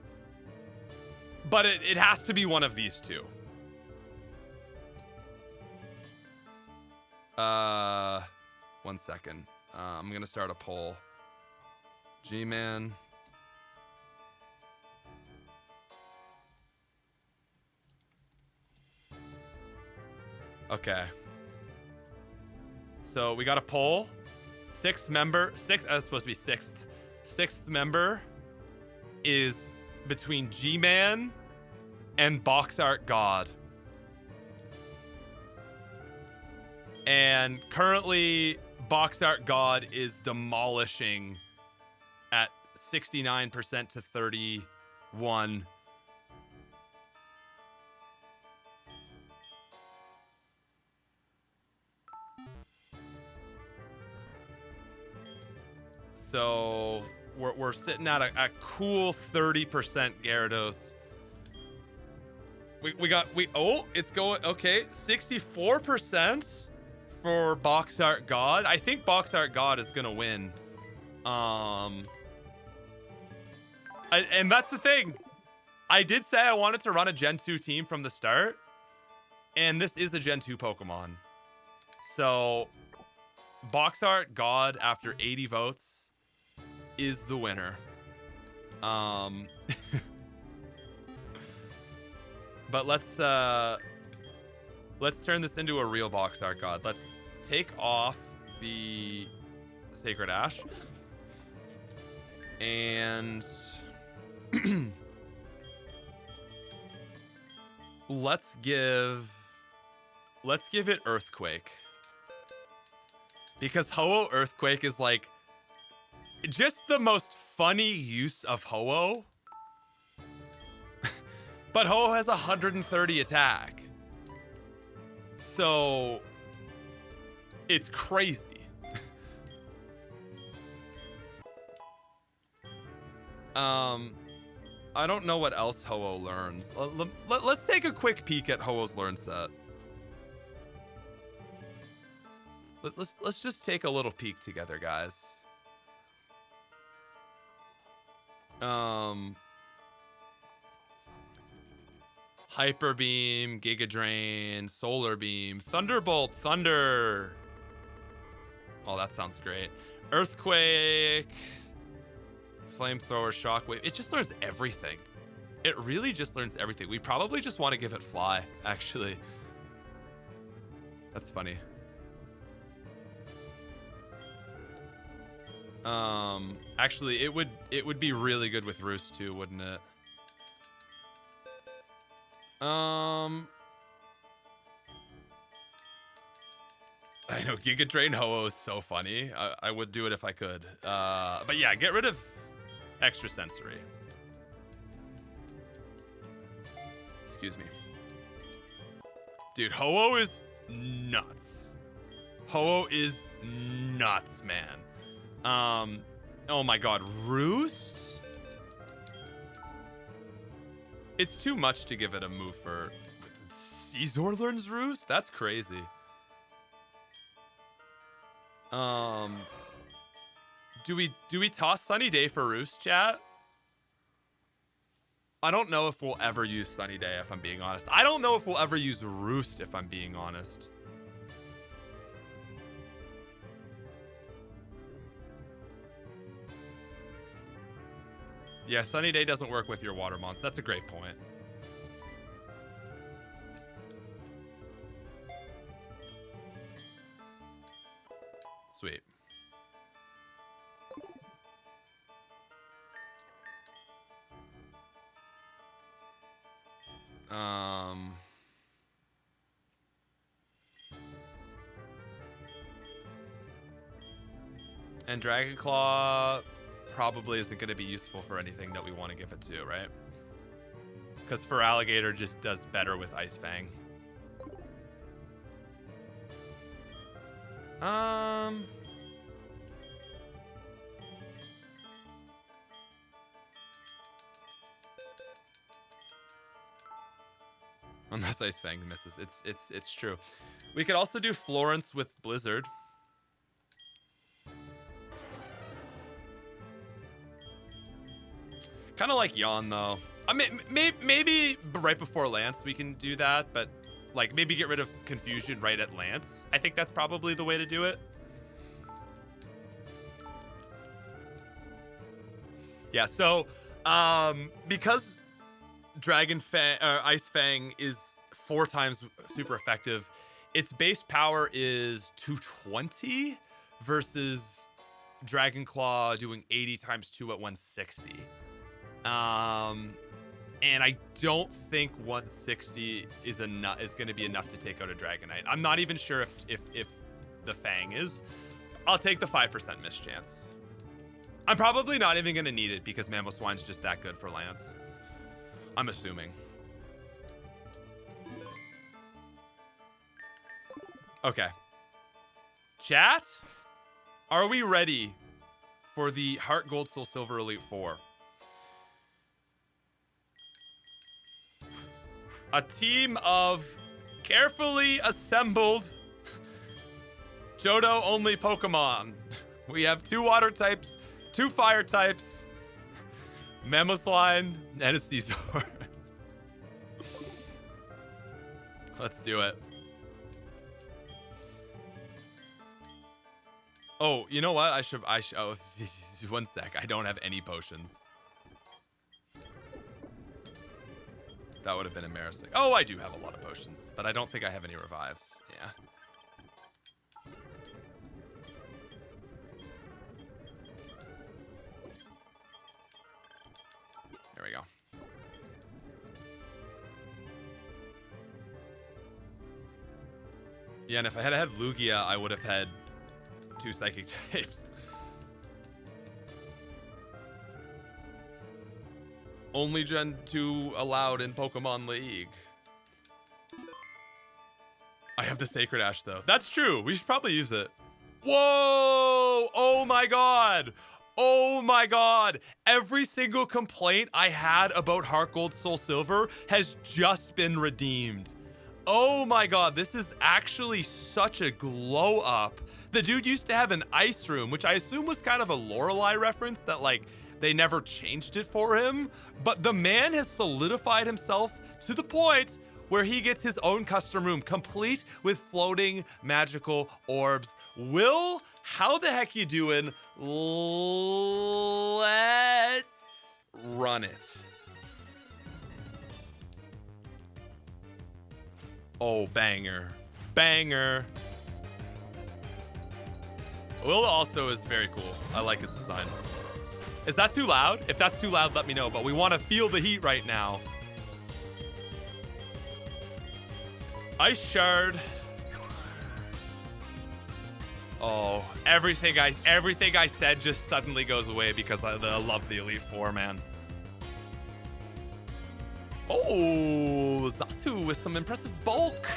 but it has to be one of these two. One second. I'm gonna start a poll. G-Man. Okay. So we got a poll. Sixth member is between G-Man and Box Art God. And currently, Box Art God is demolishing at 69% to 31%. So we're sitting at a cool 30% Gyarados. It's going okay. 64% for Box Art God. I think Box Art God is gonna win. And that's the thing. I did say I wanted to run a Gen 2 team from the start, and this is a Gen 2 Pokemon. So Box Art God after 80 votes is the winner. But let's turn this into a real Box Art God. Let's take off the Sacred Ash and let's give it Earthquake, because Ho-Oh Earthquake is like just the most funny use of Ho-Oh. But Ho-Oh has 130 attack. So it's crazy. I don't know what else Ho-Oh learns. Let's take a quick peek at Ho-Oh's learn set. Let's just take a little peek together, guys. Hyper Beam, Giga Drain, Solar Beam, Thunderbolt, Thunder. Oh, that sounds great. Earthquake, Flamethrower, Shockwave. It just learns everything. It really just learns everything. We probably just want to give it Fly, actually. That's funny. Actually, it would be really good with Roost too, wouldn't it? I know Giga Drain Ho-Oh is so funny. I would do it if I could. But yeah, get rid of extra sensory. Excuse me. Dude, Ho-Oh is nuts. Ho-Oh is nuts, man. Oh my god, Roost? It's too much to give it a move for... Caesar learns Roost? That's crazy. Do we toss Sunny Day for Roost, chat? I don't know if we'll ever use Sunny Day, if I'm being honest. I don't know if we'll ever use Roost, if I'm being honest. Yeah, Sunny Day doesn't work with your water mons. That's a great point. Sweet. And Dragon Claw probably isn't going to be useful for anything that we want to give it to, right? Because for Alligator just does better with Ice Fang. Unless Ice Fang misses. It's true. We could also do Florence with Blizzard. Kind of like Yawn, though. I mean, maybe right before Lance we can do that, but like maybe get rid of Confusion right at Lance. I think that's probably the way to do it. Yeah, so because Dragon Fang or Ice Fang is 4 times super effective, its base power is 220 versus Dragon Claw doing 80 times 2 at 160. And I don't think 160 is going to be enough to take out a Dragonite. I'm not even sure if the Fang is. I'll take the 5% miss chance. I'm probably not even going to need it because Mamoswine's just that good for Lance. I'm assuming. Okay. Chat, are we ready for the Heart Gold Soul Silver Elite 4? A team of carefully assembled Johto-only Pokemon. We have 2 water types, 2 fire types, Mamoswine, and a Caesar. Let's do it. Oh, you know what? I should, oh, 1 sec. I don't have any potions. That would have been embarrassing. Oh, I do have a lot of potions, but I don't think I have any revives. Yeah. There we go. Yeah, and if I had had Lugia, I would have had 2 psychic types. Only Gen 2 allowed in Pokemon League. I have the Sacred Ash, though. That's true. We should probably use it. Whoa! Oh, my God. Oh my god. Every single complaint I had about Heart Gold Soul Silver has just been redeemed. Oh my god, this is actually such a glow up. The dude used to have an ice room, which I assume was kind of a Lorelei reference that like they never changed it for him. But the man has solidified himself to the point where he gets his own custom room, complete with floating magical orbs. Will, how the heck you doing? Let's run it. Oh, banger. Banger. Will also is very cool. I like his design. Is that too loud? If that's too loud, let me know. But we want to feel the heat right now. Ice Shard. Oh, everything I said just suddenly goes away because I love the Elite Four, man. Oh, Xatu with some impressive bulk.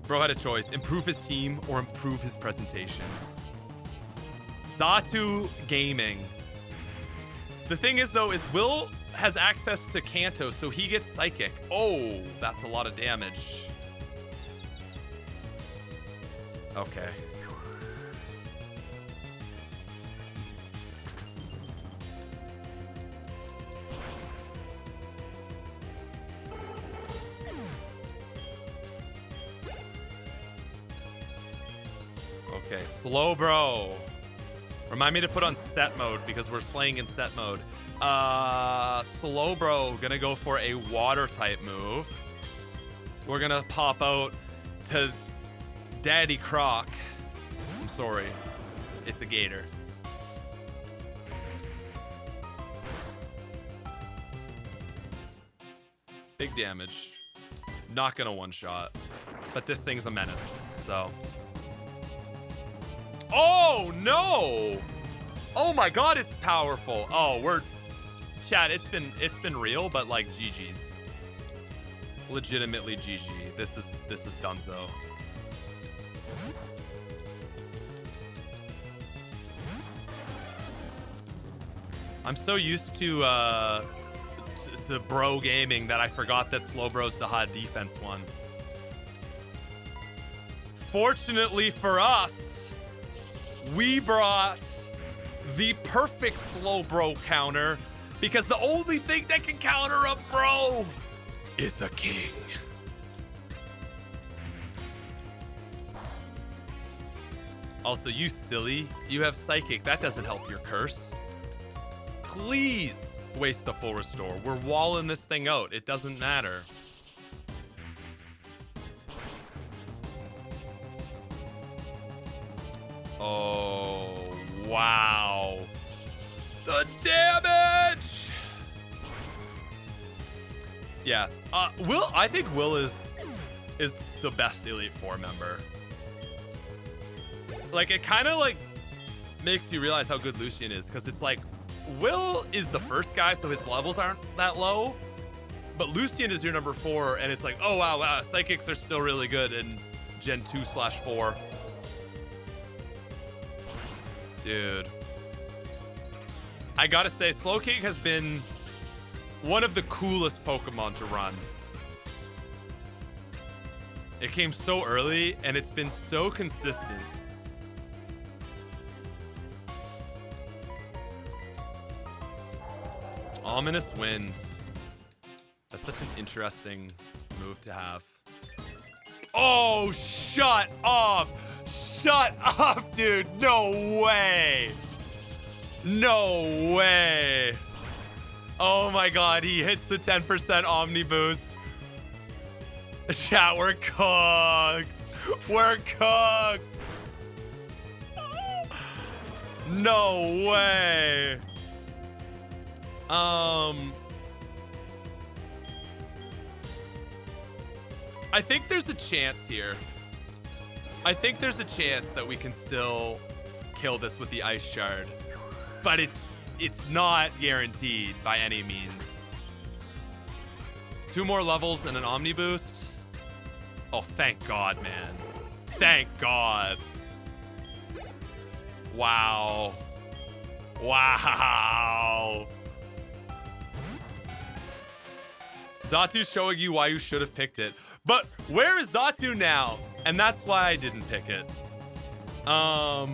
Bro had a choice, improve his team or improve his presentation. Xatu gaming. The thing is though, is Will has access to Kanto, so he gets Psychic. Oh, that's a lot of damage. Okay. Okay, slow bro. Remind me to put on set mode because we're playing in set mode. Slow bro, gonna go for a water type move. We're gonna pop out to Daddy Croc. I'm sorry, it's a gator. Big damage. Not gonna one shot, but this thing's a menace, so. Oh no! Oh my god, it's powerful. Oh, we're chat, it's been real, but like GG's. Legitimately GG. This is Dunzo. I'm so used to bro gaming that I forgot that slow bro's the hot defense one. Fortunately for us, we brought the perfect slow bro counter because the only thing that can counter a bro is a king. Also, you silly, you have Psychic. That doesn't help your curse. Please waste the full restore. We're walling this thing out. It doesn't matter. Oh, wow. The damage! Yeah, Will, I think Will is the best Elite Four member. Like, it kind of like makes you realize how good Lucian is, because it's like, Will is the first guy, so his levels aren't that low, but Lucian is your number 4, and it's like, oh wow, Psychics are still really good in Gen 2/4. Dude. I gotta say, Slowking has been one of the coolest Pokemon to run. It came so early, and it's been so consistent. Ominous Winds. That's such an interesting move to have. Oh, shut up! Shut up, dude! No way! No way! Oh my god, he hits the 10% Omni boost. Chat, we're cooked! We're cooked! No way! I think there's a chance here. I think there's a chance that we can still kill this with the Ice Shard, but it's not guaranteed by any means. 2 more levels and an Omni boost. Oh, thank God, man. Thank God. Wow. Wow. Zatu's showing you why you should have picked it. But where is Zatu now? And that's why I didn't pick it. Well,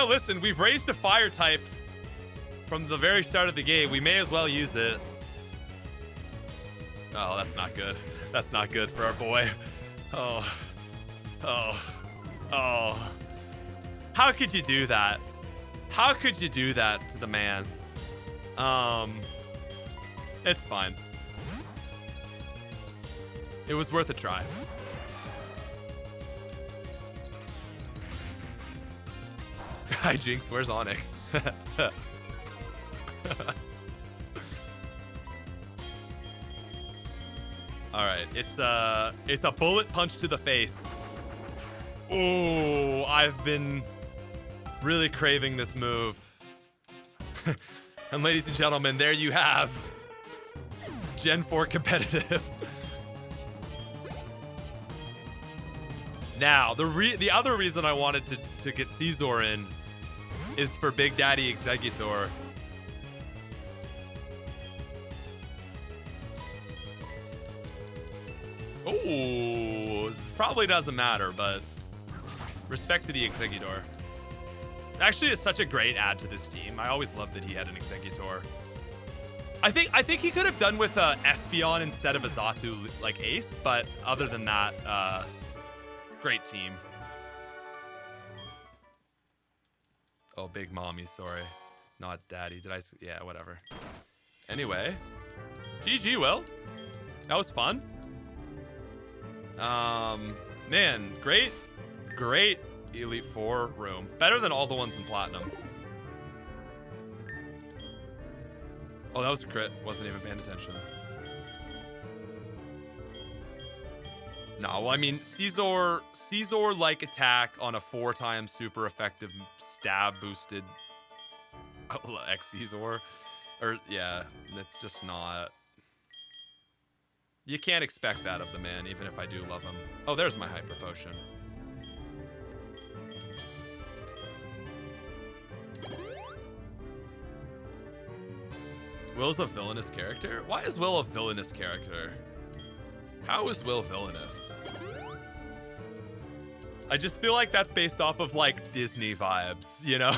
listen, we've raised a fire type from the very start of the game. We may as well use it. Oh, that's not good. That's not good for our boy. Oh. Oh. Oh. How could you do that? How could you do that to the man? It's fine. It was worth a try. Hi, Jinx. Where's Onyx? All right, it's a bullet punch to the face. Oh, I've been really craving this move. And ladies and gentlemen, there you have Gen 4 competitive. Now, the other reason I wanted to get Caesar in is for Big Daddy Executor. Oh, this probably doesn't matter, but respect to the Executor. Actually, it's such a great add to this team. I always loved that he had an Executor. I think he could have done with a Espeon instead of a Zatu like ace, but other than that, great team. Oh, Big Mommy, sorry. Not Daddy. Did I? Yeah, whatever. Anyway, GG, Will. That was fun. Man, great Elite Four room. Better than all the ones in Platinum. Oh, that was a crit. Wasn't even paying attention. No, well, I mean, Caesar-like attack on a 4-time super effective stab boosted X-Caesar. Or, yeah, it's just not. You can't expect that of the man, even if I do love him. Oh, there's my Hyper Potion. Will's a villainous character? Why is Will a villainous character? How is Will villainous? I just feel like that's based off of, like, Disney vibes, you know?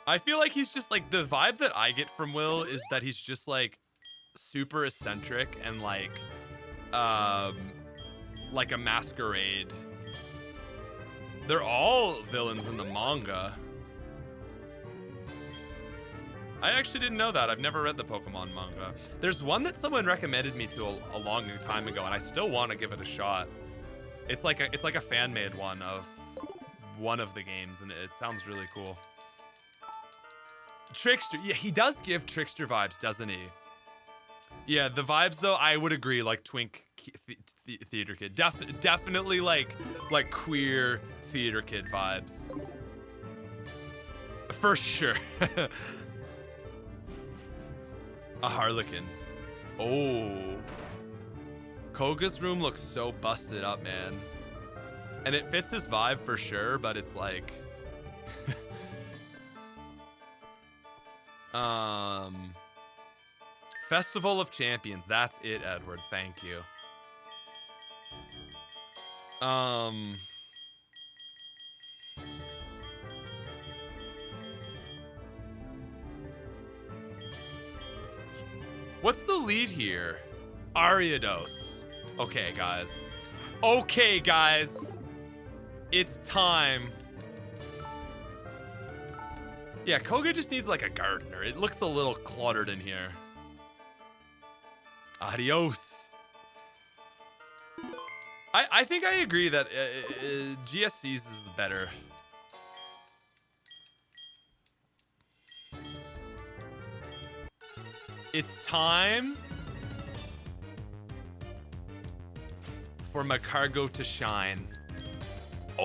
I feel like he's just, like, the vibe that I get from Will is that he's just, like, super eccentric and, like a masquerade. They're all villains in the manga. I actually didn't know that. I've never read the Pokemon manga. There's one that someone recommended me to a long time ago, and I still want to give it a shot. It's like a fan-made one of one of the games, and it sounds really cool. Trickster. Yeah, he does give Trickster vibes, doesn't he? Yeah, the vibes though, I would agree, like twink theater kid. Definitely like queer theater kid vibes. For sure. A Harlequin. Oh. Koga's room looks so busted up, man. And it fits his vibe for sure, but it's like Festival of Champions. That's it, Edward. Thank you. What's the lead here? Ariados. Okay, guys. Okay, guys. It's time. Yeah, Koga just needs like a gardener. It looks a little cluttered in here. Adios. I think I agree that GSC's is better. It's time for my cargo to shine.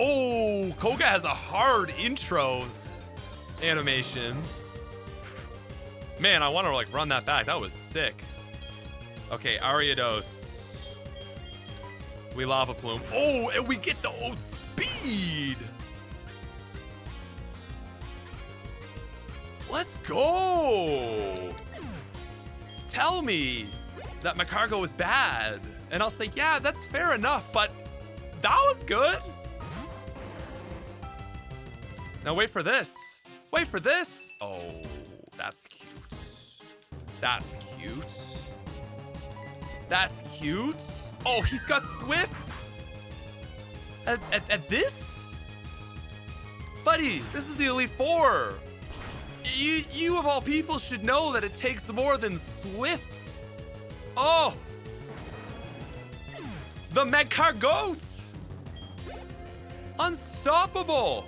Oh, Koga has a hard intro animation. Man, I want to like run that back. That was sick. Okay, Ariados. We Lava Plume. Oh, and we get the old speed. Let's go. Tell me that Macargo was bad. And I'll say, yeah, that's fair enough, but that was good. Now wait for this. Wait for this. Oh, that's cute. That's cute. That's cute. Oh, he's got Swift. At this? Buddy, this is the Elite Four. You of all people should know that it takes more than Swift. Oh. The Megcargoat. Unstoppable.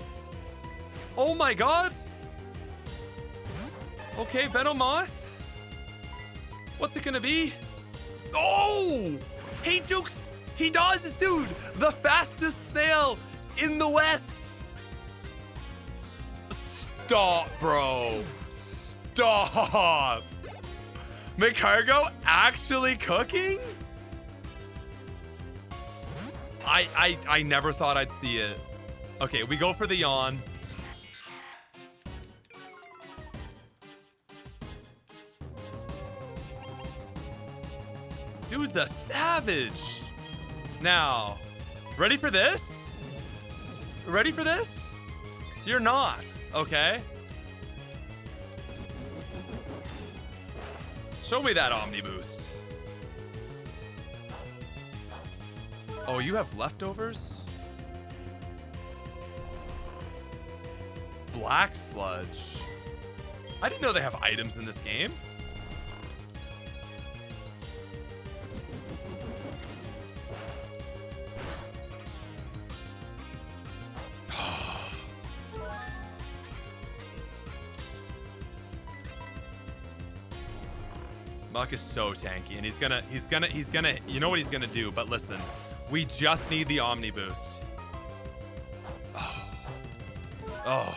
Oh my god. Okay, Venomoth. What's it gonna be? Oh! He jukes! He dodges, dude! The fastest snail in the West! Stop, bro! Stop! Macargo actually cooking? I never thought I'd see it. Okay, we go for the yawn. Dude's a savage. Now, ready for this? Ready for this? You're not, okay? Show me that Omni Boost. Oh, you have leftovers? Black Sludge. I didn't know they have items in this game. Muck is so tanky, and he's gonna, you know what he's gonna do, but listen, we just need the Omni Boost. Oh.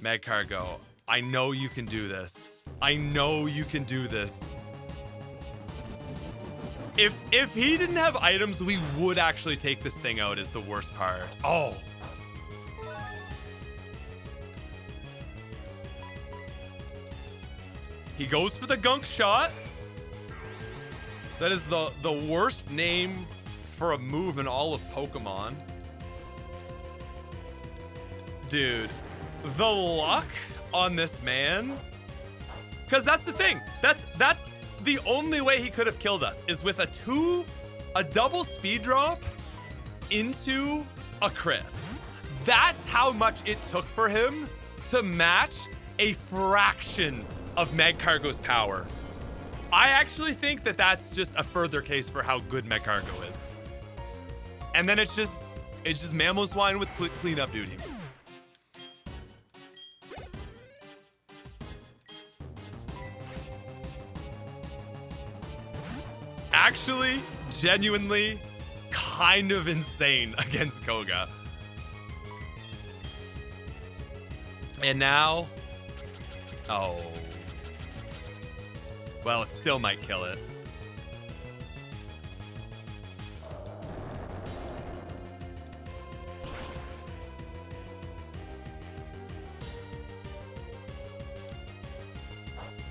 Magcargo, I know you can do this. I know you can do this. If he didn't have items, we would actually take this thing out is the worst part. Oh. He goes for the gunk shot. That is the worst name for a move in all of Pokemon. Dude, the luck on this man. Because that's the thing. That's the only way he could have killed us is with a double speed drop into a crit. That's how much it took for him to match a fraction of Magcargo's power. I actually think that that's just a further case for how good Magcargo is. And then it's just Mamoswine with cleanup duty. Actually, genuinely, kind of insane against Koga. And now, oh. Well, it still might kill it.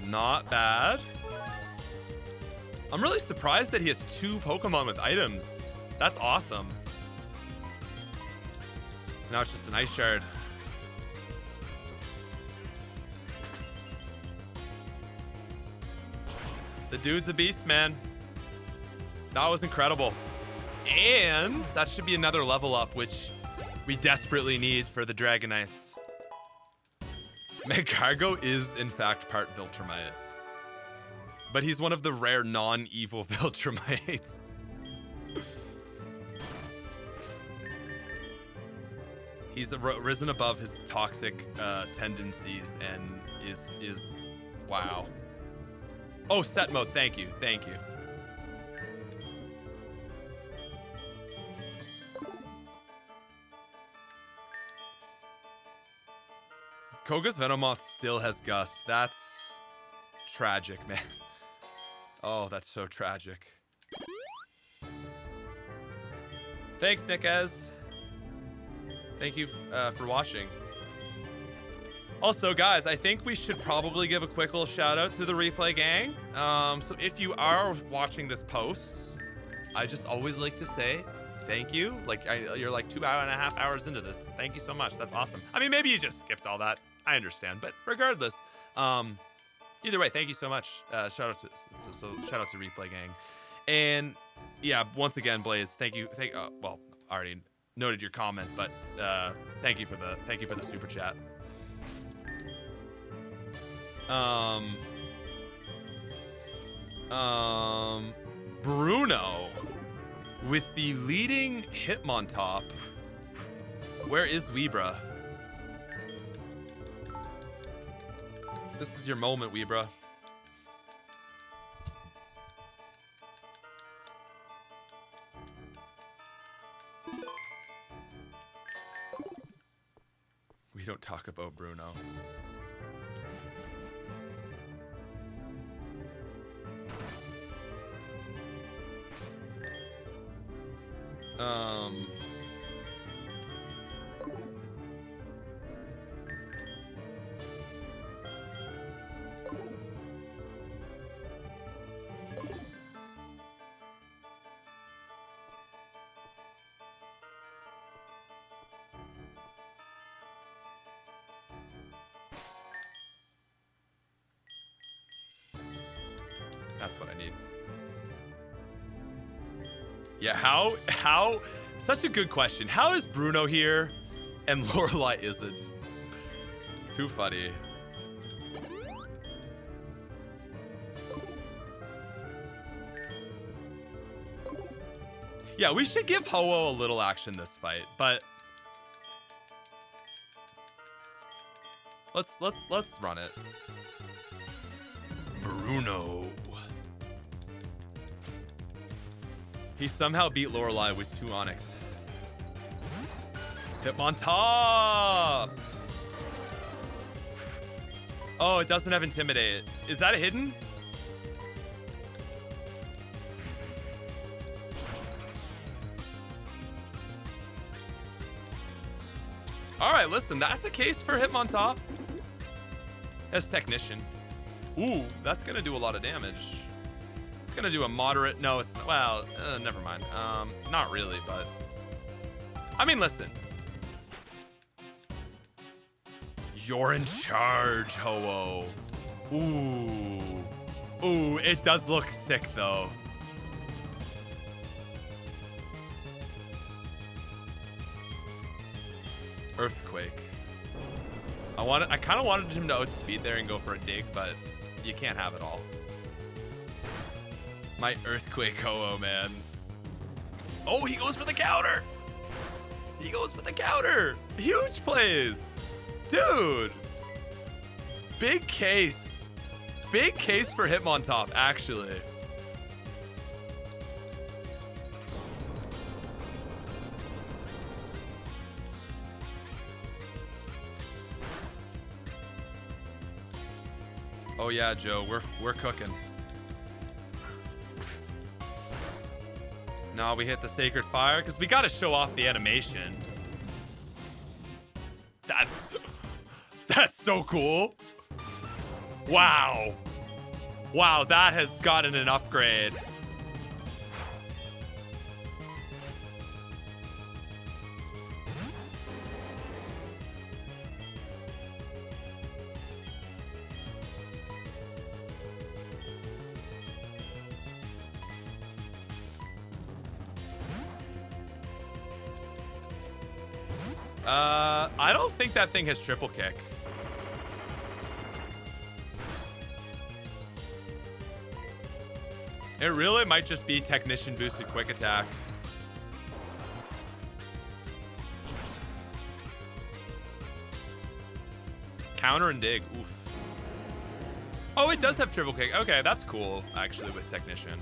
Not bad. I'm really surprised that he has 2 Pokemon with items. That's awesome. Now it's just an Ice Shard. The dude's a beast, man. That was incredible. And that should be another level up, which we desperately need for the Dragonites. Magcargo is, in fact, part Viltrumite. But he's one of the rare non-evil Viltrumites. He's risen above his toxic tendencies and is wow. Oh, set mode. Thank you. Thank you. Koga's Venomoth still has Gust. That's tragic, man. Oh, that's so tragic. Thanks, Nickez. Thank you for watching. Also, guys, I think we should probably give a quick little shout out to the replay gang. So if you are watching this post, I just always like to say thank you. Like, you're like 2.5 hours into this. Thank you so much. That's awesome. I mean, maybe you just skipped all that. I understand, but regardless, either way, thank you so much. Shout out to replay gang, and yeah, once again, Blaze, thank you. Well, I already noted your comment, but thank you for the super chat. Bruno with the leading Hitmontop. Where is Weebra? This is your moment, Weebra. We don't talk about Bruno. That's what I need. Yeah, how, such a good question. How is Bruno here and Lorelai isn't? Too funny. Yeah, we should give Ho-Oh a little action this fight, but let's run it. Bruno. He somehow beat Lorelai with 2 Onyx. Hitmontop! Oh, it doesn't have Intimidate. Is that a hidden? Alright, listen, that's a case for Hitmontop. As Technician. Ooh, that's gonna do a lot of damage. It's gonna do a moderate, no, it's not, well, never mind. Not really, but I mean, listen. You're in charge, Ho-Oh. Ooh. Ooh, it does look sick though. Earthquake. I kind of wanted him to outspeed there and go for a dig, but you can't have it all. My Earthquake Ho-Oh, man. Oh, he goes for the counter. He goes for the counter. Huge plays. Dude. Big case. Big case for Hitmontop, actually. Oh yeah, Joe, we're cooking. No, we hit the Sacred Fire because we got to show off the animation. That's so cool. Wow. Wow, that has gotten an upgrade. I don't think that thing has triple kick. It really might just be Technician boosted quick attack. Counter and dig. Oof. Oh, it does have triple kick. Okay, that's cool, actually, with Technician.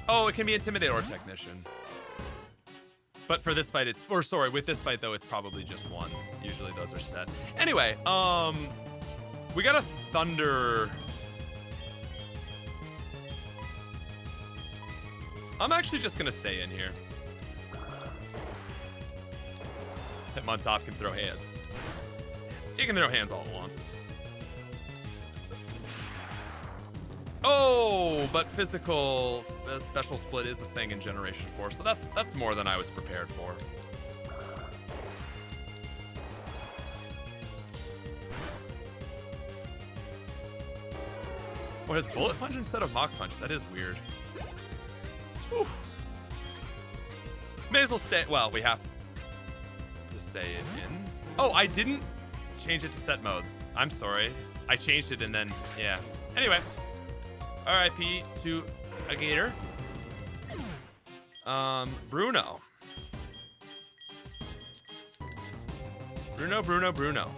Oh, it can be Intimidate or Technician. But for this fight, with this fight though, it's probably just one. Usually those are set. Anyway, we got a thunder. I'm actually just gonna stay in here. Hitmontop can throw hands. He can throw hands all at once. Oh, but physical special split is a thing in Generation 4, so that's more than I was prepared for. What is bullet punch instead of mach punch? That is weird. Oof. May as well stay. Well, we have to stay in. Oh, I didn't change it to set mode. I'm sorry. I changed it and then, yeah. Anyway, RIP to a gator. Bruno. Bruno.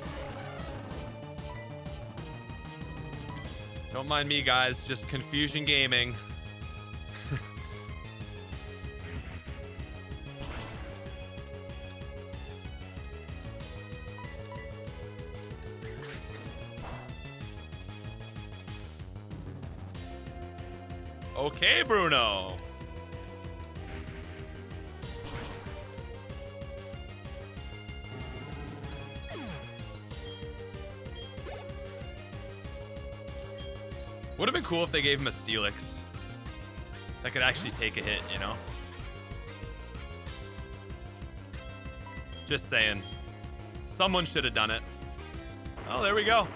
Don't mind me, guys. Just confusion gaming. Okay, Bruno. Would have been cool if they gave him a Steelix that could actually take a hit, you know? Just saying. Someone should have done it. Oh, there we go.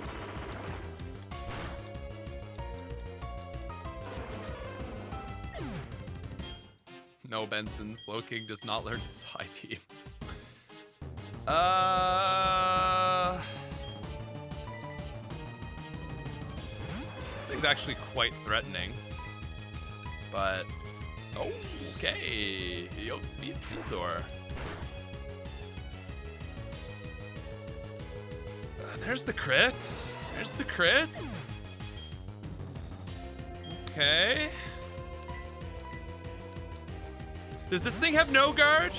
No, Benson. Slow King does not learn side beam. This thing's actually quite threatening. But, oh, okay. He outspeeds Caesar. There's the crits. There's the crits. Okay. Does this thing have no guard?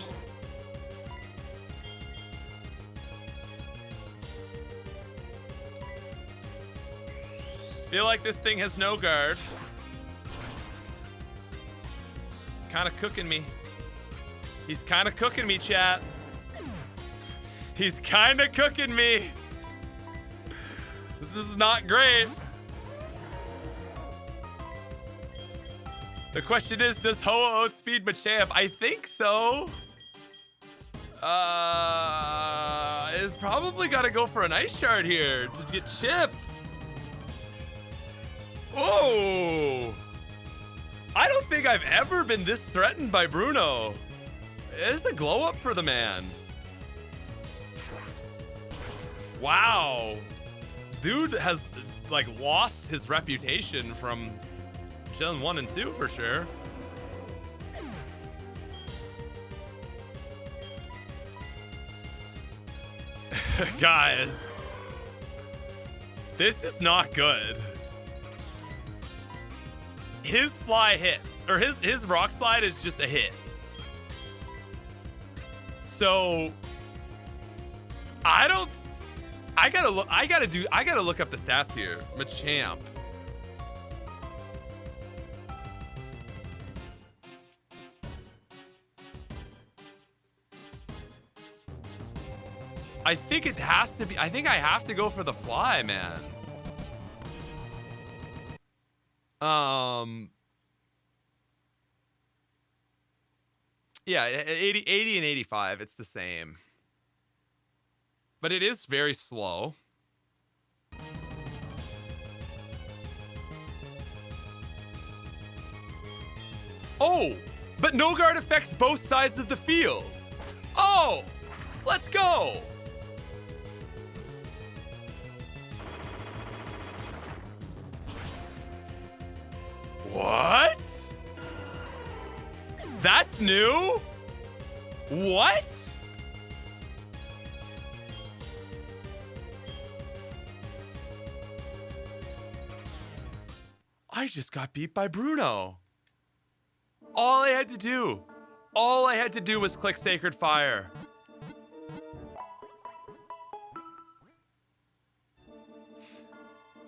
Feel like this thing has no guard. It's kind of cooking me. He's kind of cooking me, chat. He's kind of cooking me. This is not great. The question is, does Ho outspeed Machamp? I think so. It's probably got to go for an Ice Shard here to get Chip. Oh! I don't think I've ever been this threatened by Bruno. It's a glow up for the man. Wow. Dude has, like, lost his reputation from Gen 1 and 2 for sure. Guys, this is not good. His fly hits, or his rock slide is just a hit. So I gotta look up the stats here. Machamp. I think it has to be. I think I have to go for the fly, man. Yeah, 80 and 85, it's the same. But it is very slow. Oh, but no guard affects both sides of the field. Oh, let's go. What? That's new? What? I just got beat by Bruno. All I had to do All I had to do was click Sacred Fire.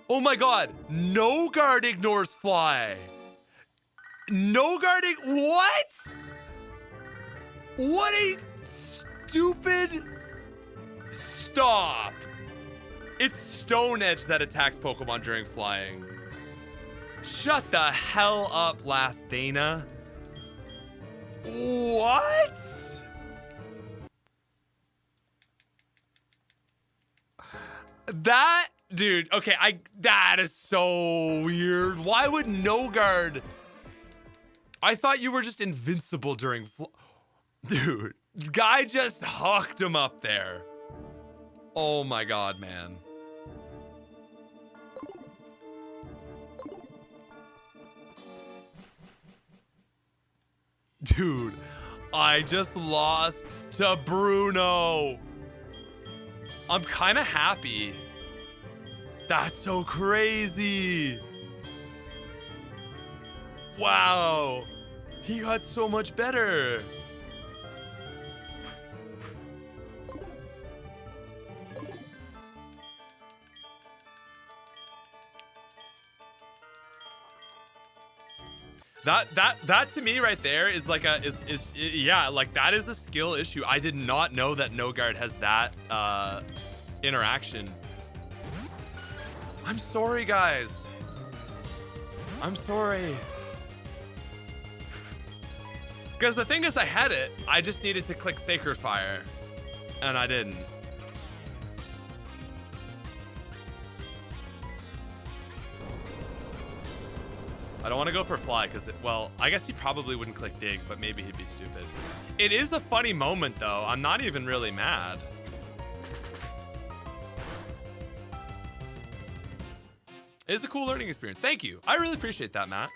Oh my god, no guard ignores fly. No guarding, what? What a stupid, stop. It's Stone Edge that attacks Pokemon during flying. Shut the hell up, Last Dana. What? That, dude, okay, that is so weird. Why would no guard? I thought you were just invincible during dude, guy just hucked him up there. Oh my god, man. Dude, I just lost to Bruno. I'm kind of happy. That's so crazy. Wow. He got so much better. That to me right there is like yeah, like that is a skill issue. I did not know that no guard has that interaction. I'm sorry, guys. I'm sorry. Because the thing is, I had it. I just needed to click Sacred Fire, and I didn't. I don't want to go for Fly because, well, I guess he probably wouldn't click Dig, but maybe he'd be stupid. It is a funny moment, though. I'm not even really mad. It is a cool learning experience. Thank you. I really appreciate that, Matt.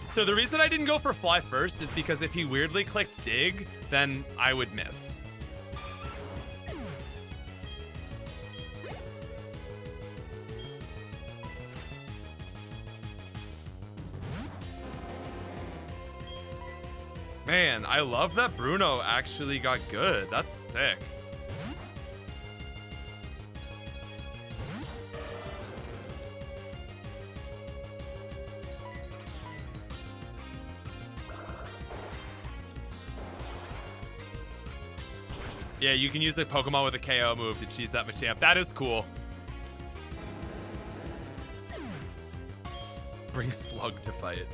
So the reason I didn't go for Fly first is because if he weirdly clicked Dig, then I would miss. Man, I love that Bruno actually got good. That's sick. Yeah, you can use a Pokemon with a KO move to cheese that Machamp. That is cool. Bring Slug to fight.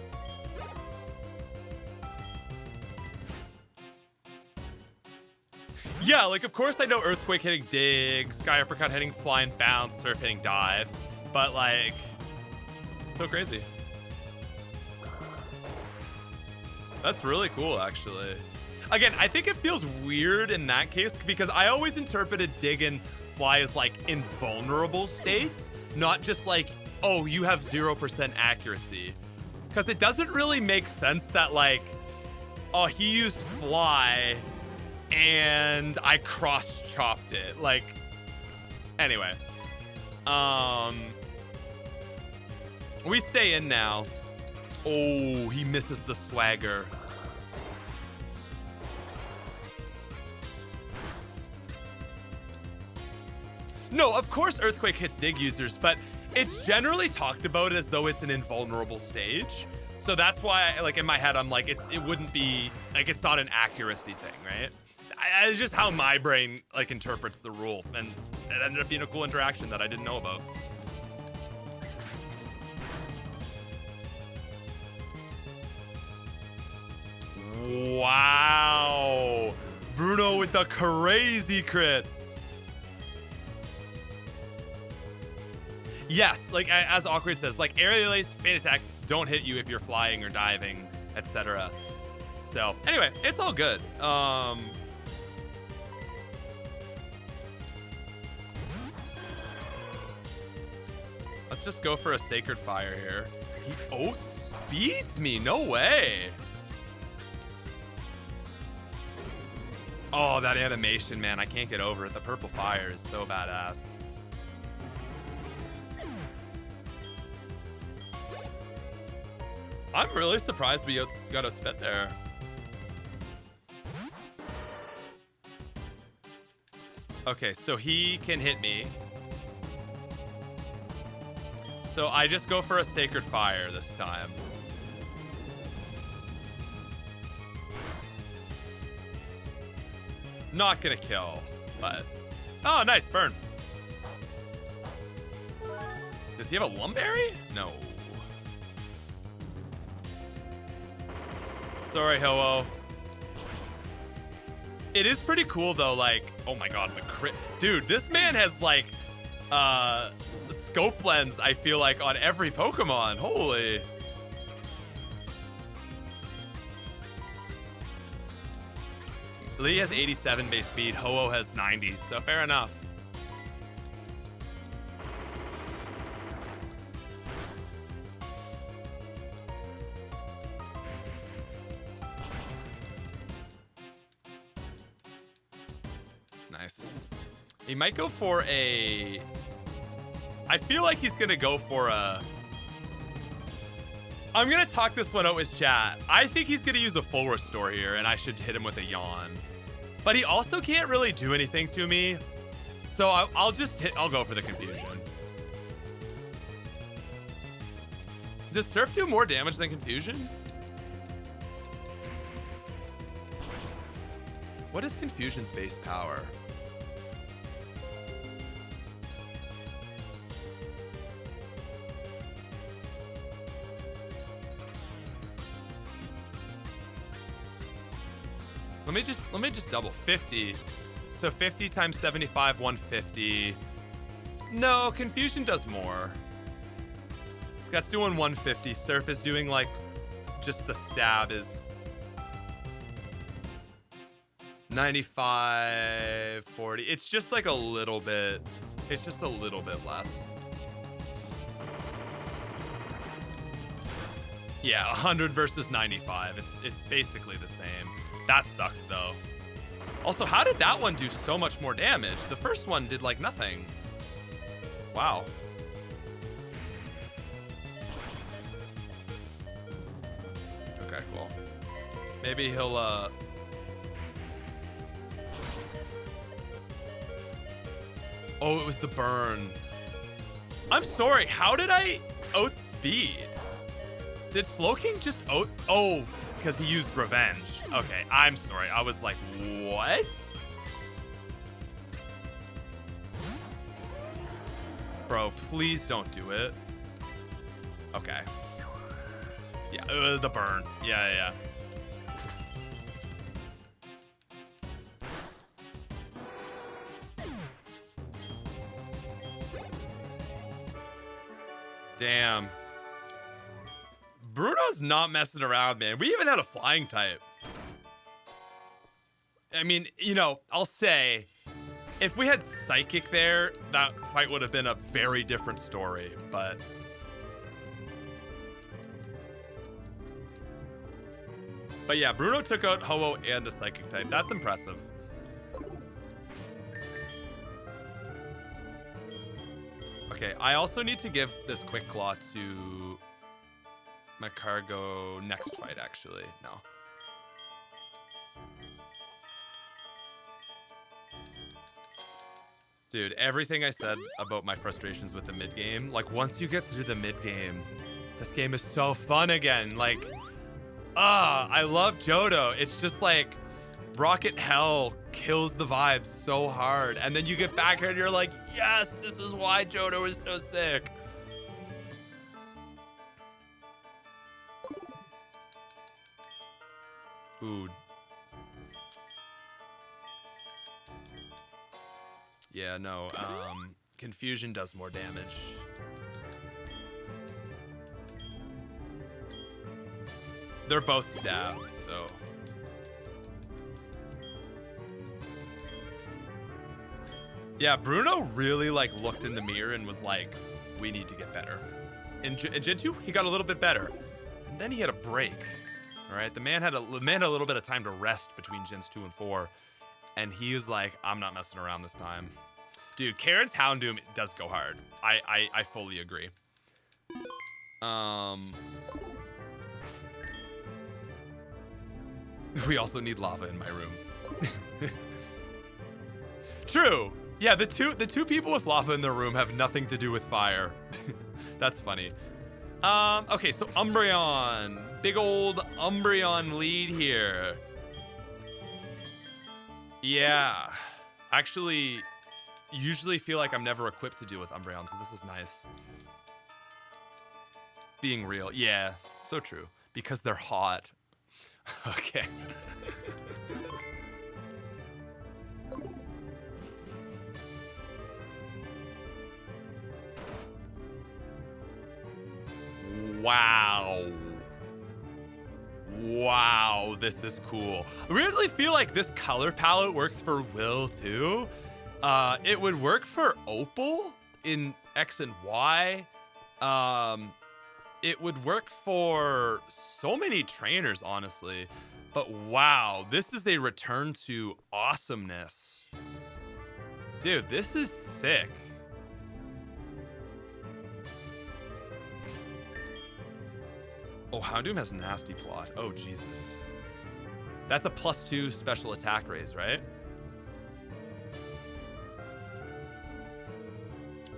Yeah, like, of course I know Earthquake hitting Dig, Sky Uppercut hitting Fly and Bounce, Surf hitting Dive, but, like, so crazy. That's really cool, actually. Again, I think it feels weird in that case because I always interpreted Dig and Fly as, like, invulnerable states, not just, like, oh, you have 0% accuracy. Because it doesn't really make sense that, like, oh, he used Fly and I cross-chopped it. Like, anyway. We stay in now. Oh, he misses the swagger. No, of course Earthquake hits Dig users, but it's generally talked about as though it's an invulnerable stage. So that's why, like, in my head, I'm like, it wouldn't be, like, it's not an accuracy thing, right? It's just how my brain, like, interprets the rule, and it ended up being a cool interaction that I didn't know about. Wow. Bruno with the crazy crits. Yes, like, as Awkward says, like, Aerial Ace, Feint Attack don't hit you if you're flying or diving, etc. So, anyway, it's all good. Let's just go for a Sacred Fire here. He outspeeds me, no way. Oh, that animation, man, I can't get over it. The purple fire is so badass. I'm really surprised we got a spit there. Okay, so he can hit me. So I just go for a Sacred Fire this time. Not gonna kill, but... Oh, nice, burn. Does he have a Lumberry? No. Sorry, Ho-Oh. It is pretty cool, though, like... Oh my god, the crit... Dude, this man has, like... Scope Lens, I feel like, on every Pokemon. Holy... Lee has 87 base speed, Ho-Oh has 90, so fair enough. Nice. He might go for a... I feel like he's gonna go for a... I'm gonna talk this one out with chat. I think he's gonna use a full restore here, and I should hit him with a yawn. But he also can't really do anything to me, so I'll go for the confusion. Does Surf do more damage than confusion? What is confusion's base power? Let me just double 50. So 50 times 75, 150. No, confusion does more. That's doing 150. Surf is doing like just the stab is 95, 40. It's just like a little bit. It's just a little bit less. Yeah, 100 versus 95. It's basically the same. That sucks, though. Also, how did that one do so much more damage? The first one did, like, nothing. Wow. Okay, cool. Maybe he'll, Oh, it was the burn. I'm sorry, how did I outspeed? Did Slowking just Oh, because he used Revenge. Okay, I'm sorry. I was like, what? Bro, please don't do it. Okay. Yeah, the burn. Yeah. Damn. Bruno's not messing around, man. We even had a flying type. I mean, you know, I'll say, if we had Psychic there, that fight would have been a very different story, but... But yeah, Bruno took out Ho-Oh and a Psychic type. That's impressive. Okay, I also need to give this Quick Claw to my Cargo next fight, actually. No. Dude, everything I said about my frustrations with the mid-game, like, once you get through the mid-game, this game is so fun again. Like, I love Johto. It's just like, Rocket Hell kills the vibe so hard. And then you get back here and you're like, yes, this is why Johto is so sick. Ooh. Yeah, no, Confusion does more damage. They're both stabbed, so. Yeah, Bruno really, like, looked in the mirror and was like, we need to get better. In Gen 2, he got a little bit better. And then he had a break, all right? The man had a little bit of time to rest between Gens 2 and 4. And he was like, I'm not messing around this time. Dude, Karen's Houndoom does go hard. I fully agree. We also need lava in my room. True. Yeah, the two people with lava in their room have nothing to do with fire. That's funny. Okay, so Umbreon. Big old Umbreon lead here. Yeah. Actually, usually feel like I'm never equipped to deal with Umbreon, so this is nice. Being real. Yeah, so true. Because they're hot. Okay. Wow. Wow, this is cool. I really feel like this color palette works for Will too. It would work for Opal in X and Y. It would work for so many trainers, honestly. But wow, this is a return to awesomeness. Dude, this is sick. Oh, Houndoom has nasty plot. Oh, Jesus. That's a +2 special attack raise, right?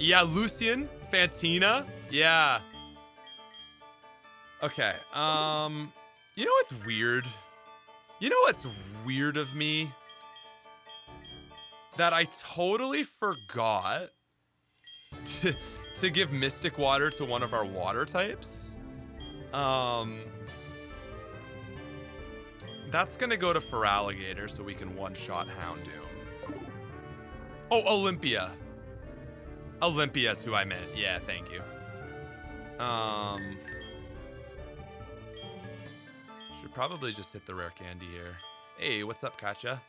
Yeah, Lucian, Fantina. Yeah. Okay. You know what's weird? You know what's weird of me? That I totally forgot to give Mystic Water to one of our water types. That's gonna go to Feraligatr so we can one-shot Houndoom. Oh, Olympia. Olympia's who I meant. Yeah, thank you. Should probably just hit the rare candy here. Hey, what's up, Katja?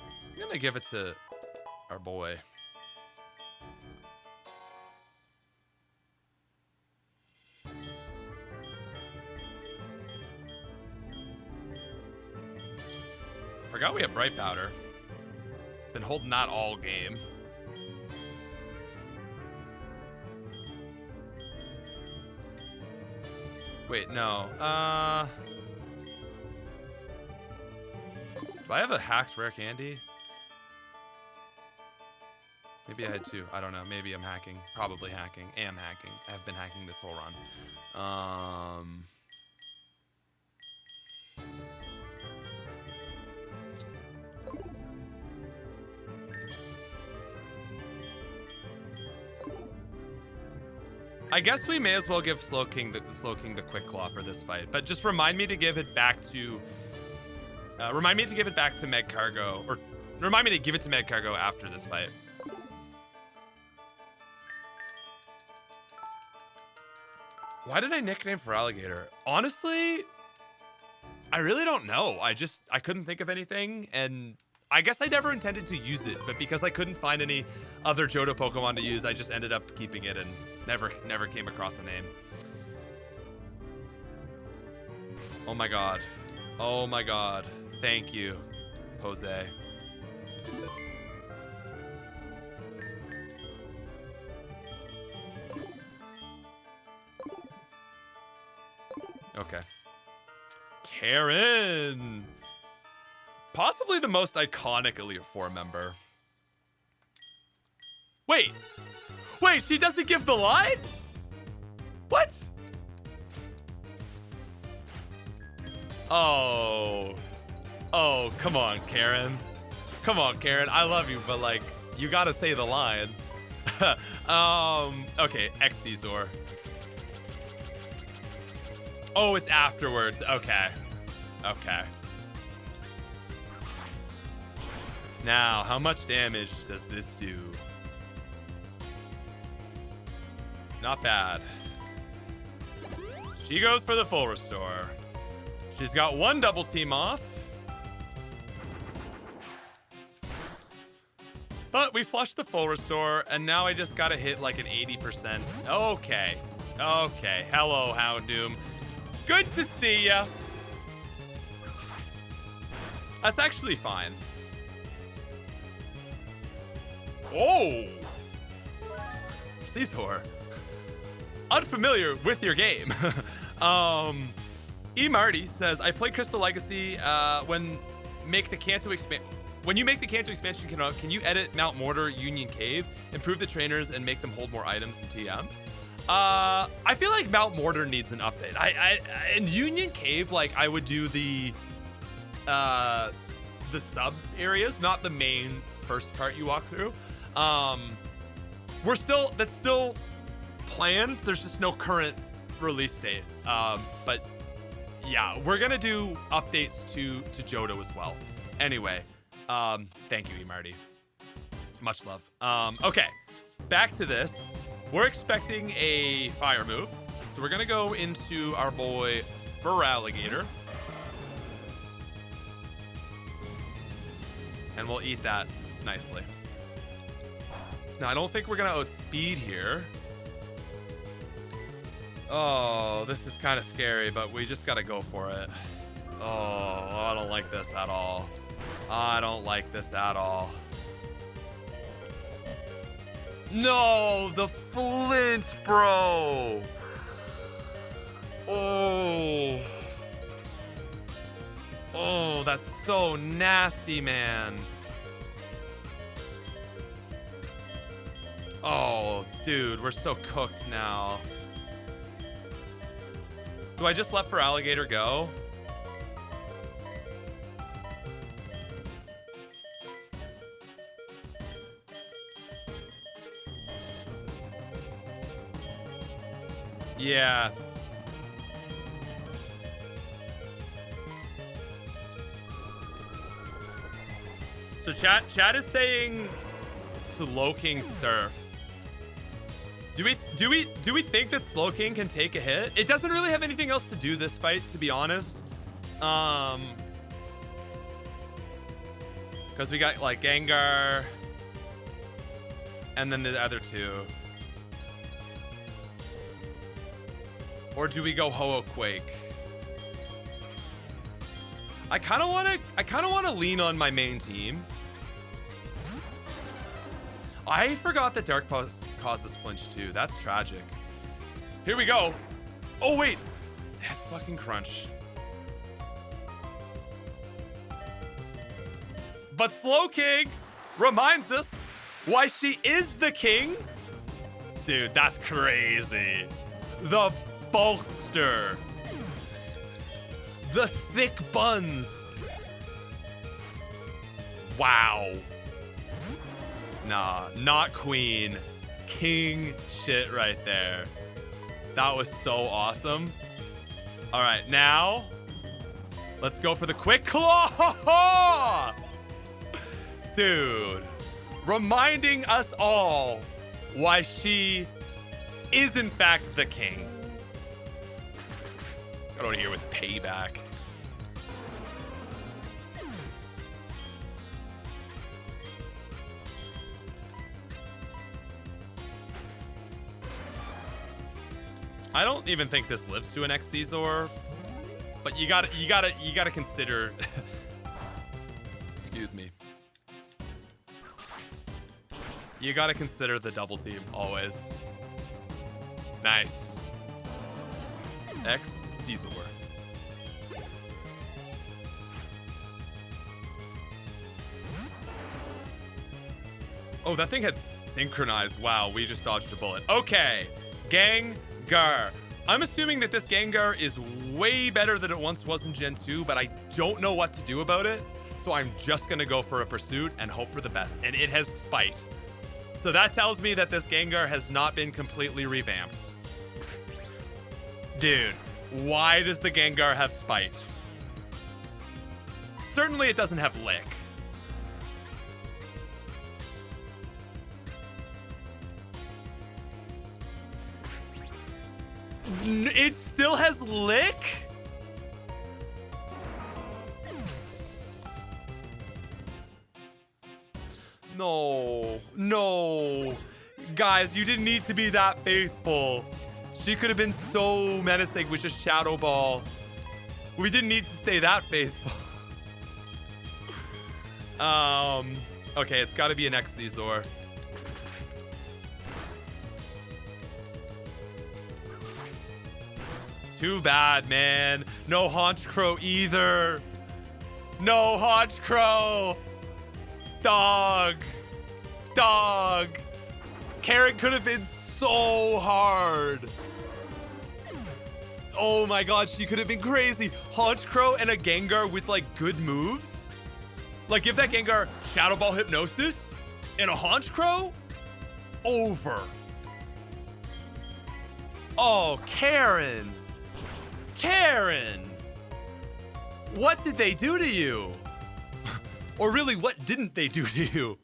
I'm gonna give it to our boy. Forgot we have Bright Powder. Been holding that all game. Wait, no. Do I have a hacked rare candy? Maybe I had two. I don't know. Maybe I'm hacking. Probably hacking. Am hacking. I have been hacking this whole run. I guess we may as well give Slowking the Quick Claw for this fight, but just remind me to give it back to Meg Cargo, or remind me to give it to Meg Cargo after this fight. Why did I nickname Feraligatr? Honestly, I really don't know. I couldn't think of anything, and I guess I never intended to use it, but because I couldn't find any other Johto Pokemon to use, I just ended up keeping it and never came across a name. Oh my god. Oh my god. Thank you, Jose. Okay. Karen! Possibly the most iconic Elite Four member. Wait! Wait, she doesn't give the line? What? Oh. Oh, come on, Karen. Come on, Karen. I love you, but like, you gotta say the line. Okay, Xyzor. Oh, it's afterwards. Okay. Okay. Now, how much damage does this do? Not bad. She goes for the full restore. She's got one double team off. But we flushed the full restore, and now I just gotta hit like an 80%. Okay. Okay. Hello, Houndoom. Good to see ya. That's actually fine. Oh! Caesar. Unfamiliar with your game. E. Marty says, I played Crystal Legacy when you make the Kanto expansion, can you edit Mount Mortar Union Cave, improve the trainers, and make them hold more items and TMs? I feel like Mount Mortar needs an update. In Union Cave, like, I would do the sub areas, not the main first part you walk through. That's still planned. There's just no current release date. But yeah, we're gonna do updates to Johto as well. Anyway, thank you, E. Marty. Much love. Okay, back to this. We're expecting a fire move, so we're gonna go into our boy Feraligatr, and we'll eat that nicely. Now, I don't think we're gonna outspeed here. Oh, this is kind of scary, but we just gotta go for it. Oh, I don't like this at all. I don't like this at all. No, the flinch, bro. Oh. Oh, that's so nasty, man. Oh, dude, we're so cooked now. Do I just let Feraligatr go? Yeah. So chat is saying Slowking Surf. Do we think that Slowking can take a hit? It doesn't really have anything else to do this fight, to be honest. Because we got like Gengar and then the other two. Or do we go Ho-Oh-Quake? I kind of want to lean on my main team. I forgot that Dark Pulse causes flinch too. That's tragic. Here we go. Oh wait, that's fucking Crunch. But Slowking reminds us why she is the king. Dude, that's crazy. The Bulkster. The thick buns. Wow. Nah, not queen. King shit right there. That was so awesome. All right, now let's go for the quick claw. Dude, reminding us all why she is in fact the king. Got out of here with payback. I don't even think this lives to an Xyzor, but you gotta consider. Excuse me. You gotta consider the double team always. Nice. Xyzor. Oh, that thing had synchronized. Wow, we just dodged a bullet. Okay, Gengar. I'm assuming that this Gengar is way better than it once was in Gen 2, but I don't know what to do about it. So I'm just gonna go for a Pursuit and hope for the best. And it has Spite. So that tells me that this Gengar has not been completely revamped. Dude, why does the Gengar have Spite? Certainly it doesn't have Lick. It still has Lick? No, no. Guys, you didn't need to be that faithful. She could have been so menacing with just Shadow Ball. We didn't need to stay that faithful. Okay, it's gotta be an Xyzor. Too bad, man. No Haunch Crow either. No Haunch Crow. Dog. Dog. Karen could have been so hard. Oh my god, she could have been crazy. Haunch Crow and a Gengar with like good moves. Like give that Gengar Shadow Ball Hypnosis and a Haunch Crow. Over. Oh, Karen. Karen. What did they do to you? Or really, what didn't they do to you?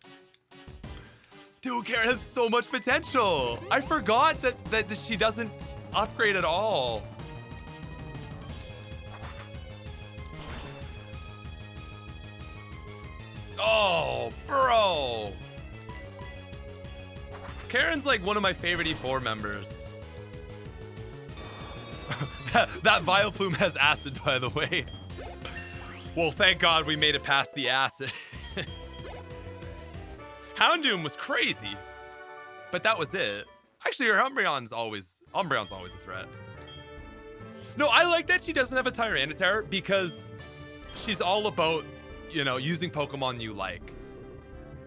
Dude, Karen has so much potential. I forgot that she doesn't upgrade at all. Oh, bro. Karen's like one of my favorite E4 members. that Vileplume has acid, by the way. Well, thank God we made it past the acid. Houndoom was crazy, but that was it. Actually, her Umbreon's always a threat. No, I like that she doesn't have a Tyranitar because she's all about, you know, using Pokemon you like.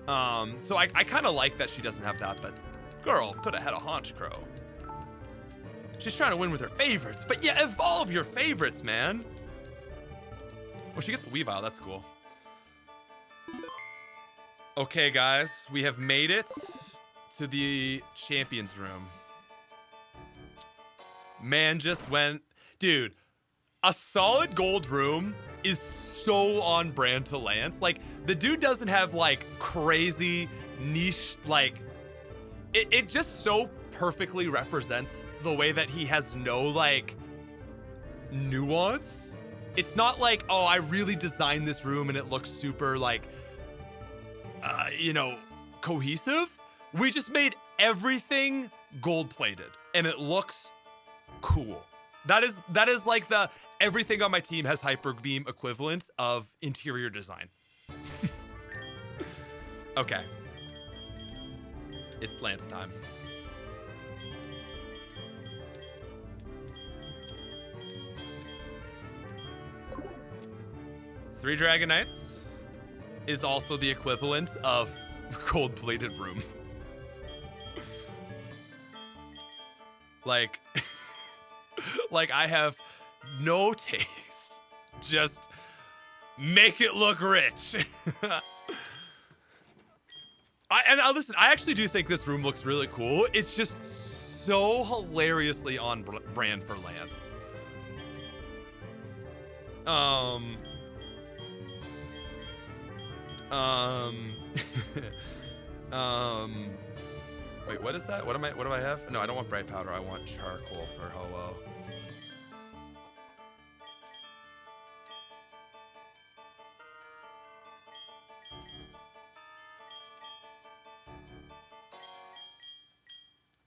So I kind of like that she doesn't have that, but girl could have had a Haunch Crow. She's trying to win with her favorites, but yeah, evolve your favorites, man. Well, she gets a Weavile, that's cool. Okay, guys, we have made it to the champions room. Man just went, dude, a solid gold room is so on brand to Lance. Like, the dude doesn't have like crazy niche, like, it just so perfectly represents the way that he has no like nuance. It's not like, oh, I really designed this room and it looks super like, you know, cohesive. We just made everything gold plated and it looks cool. That is like the everything on my team has Hyper Beam equivalent of interior design. Okay. It's Lance time. Three Dragonites is also the equivalent of gold-plated room. Like, like I have no taste. Just make it look rich. Listen, I actually do think this room looks really cool. It's just so hilariously on brand for Lance. Wait, what is that? What do I have? No, I don't want bright powder. I want charcoal for Ho-Oh.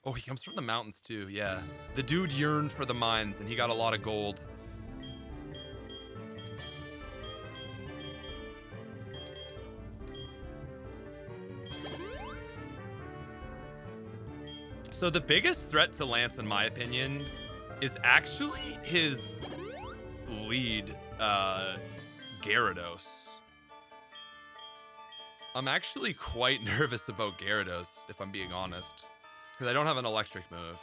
Oh, he comes from the mountains too, yeah. The dude yearned for the mines and he got a lot of gold. So the biggest threat to Lance, in my opinion, is actually his lead, Gyarados. I'm actually quite nervous about Gyarados, if I'm being honest. Because I don't have an electric move.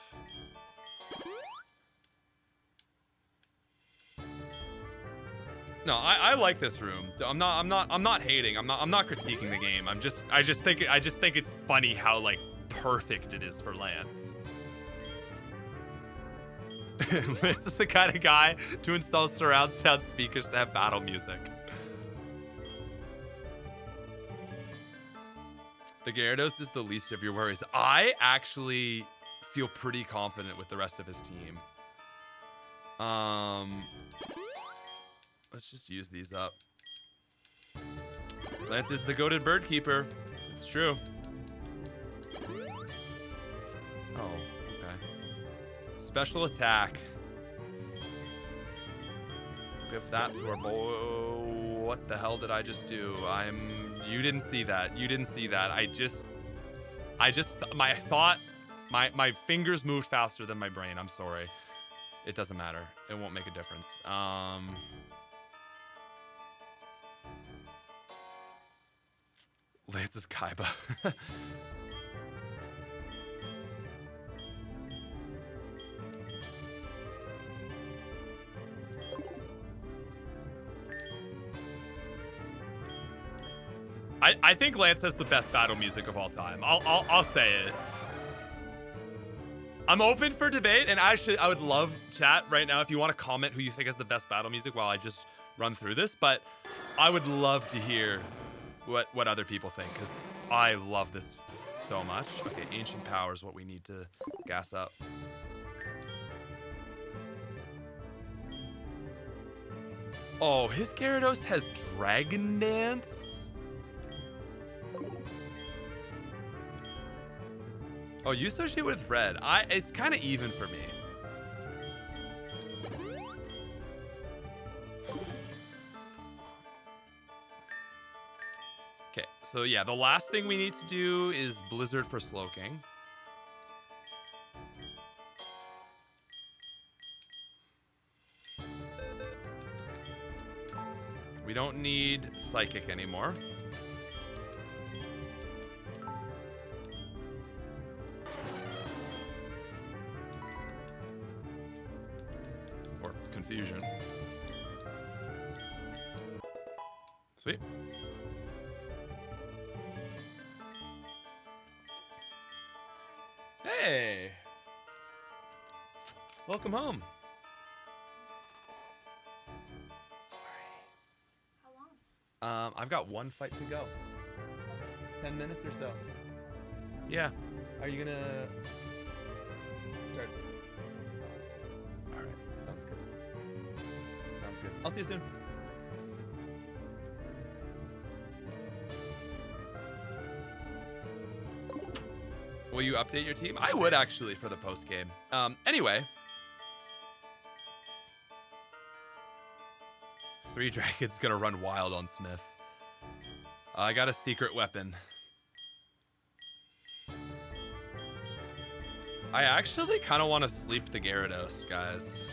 No, I like this room. I'm not hating. I'm not critiquing the game. I just think it's funny how like perfect it is for Lance. Lance is the kind of guy to install surround sound speakers to have battle music. The Gyarados is the least of your worries. I actually feel pretty confident with the rest of his team. Let's just use these up. Lance is the goated bird keeper. It's true. Oh, okay. Special attack. Give that to our boy. What the hell did I just do? You didn't see that. You didn't see that. my fingers moved faster than my brain. I'm sorry. It doesn't matter. It won't make a difference. Lance's Kaiba. I think Lance has the best battle music of all time. I'll say it. I'm open for debate, and actually, I would love chat right now if you want to comment who you think has the best battle music while I just run through this. But I would love to hear what other people think, because I love this so much. Okay, Ancient Power is what we need to gas up. Oh, his Gyarados has Dragon Dance? Oh, you associate with red. It's kind of even for me. Okay, so yeah, the last thing we need to do is Blizzard for Slowking. We don't need Psychic anymore. Confusion. Sweet. Hey! Welcome home. How long? I've got one fight to go. 10 minutes or so. Yeah. Are you gonna start? Alright, sounds good. Sounds good. I'll see you soon. Will you update your team? I would actually for the post game. Anyway. 3 Dragons gonna run wild on Smith. I got a secret weapon. I actually kind of want to sleep the Gyarados, guys.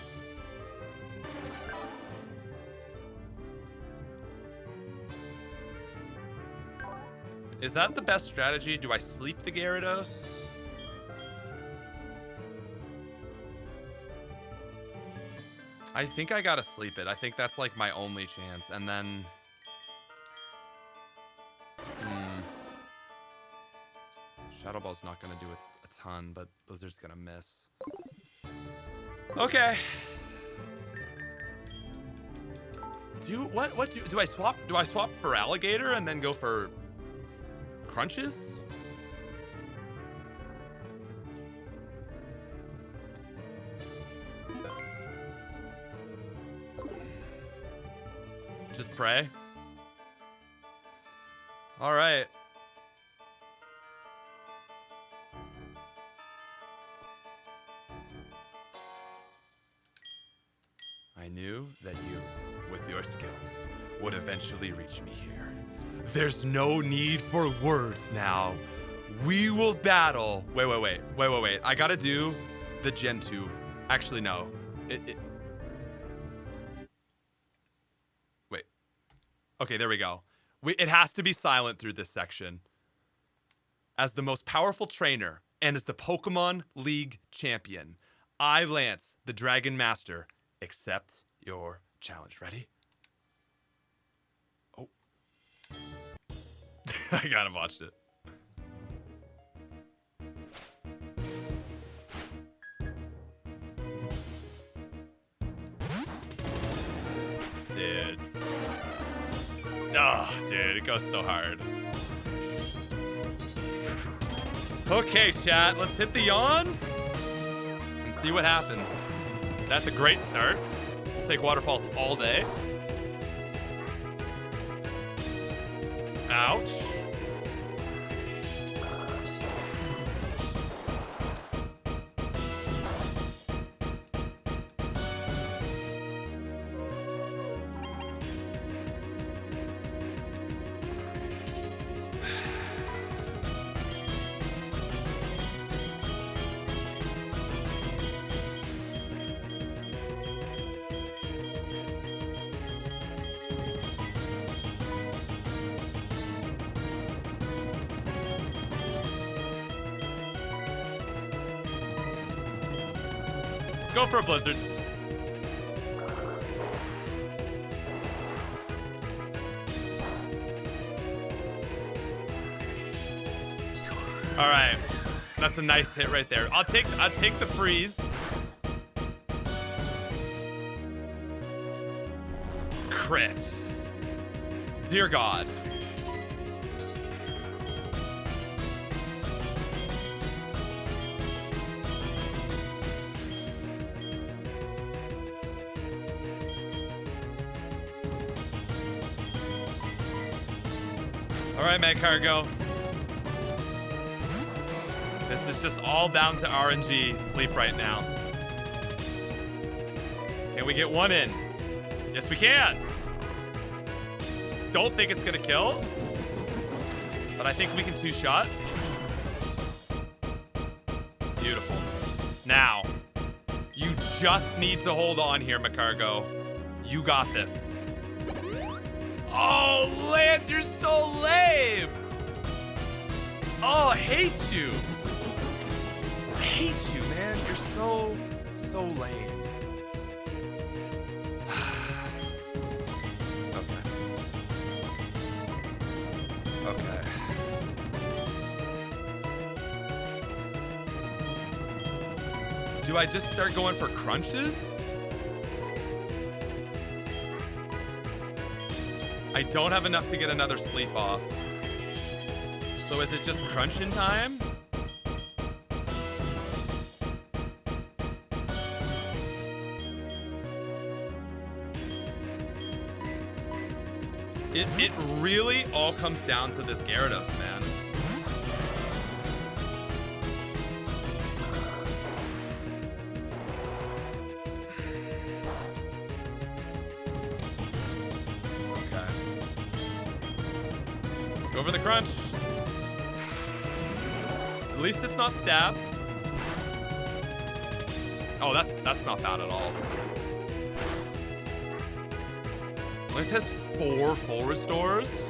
Is that the best strategy? Do I sleep the Gyarados? I think I gotta sleep it. I think that's like my only chance. And then... Shadow Ball's not gonna do a ton, but Blizzard's gonna miss. Okay. Do I swap? Do I swap for Alligator and then go for Crunches? Just pray. All right. I knew that you, with your skills, would eventually reach me here. There's no need for words now. We will battle. Wait. I gotta do the Gen 2. Actually, no. Wait. Okay, there we go. It has to be silent through this section. As the most powerful trainer and as the Pokemon League champion, I, Lance, the Dragon Master, accept your challenge. Ready? Oh. I gotta watch it. Dude. Oh, dude, it goes so hard. Okay, chat, let's hit the yawn and see what happens. That's a great start. We'll take waterfalls all day. Ouch. Let's go for a blizzard. All right, that's a nice hit right there. I'll take the freeze. Crit. Dear God. All right, man, cargo. This is just all down to RNG sleep right now. Can we get one in? Yes, we can. Don't think it's gonna kill, but I think we can two-shot. Beautiful. Now, you just need to hold on here, Macargo. You got this. Oh, Lance, you're so lame. Oh, I hate you. I hate you, man. You're so lame. Okay. Do I just start going for crunches? I don't have enough to get another sleep off. So is it just crunching time? It really all comes down to this Gyarados, man. Okay. Go for the crunch. At least it's not stab. Oh, that's not bad at all. It has 4 full restores.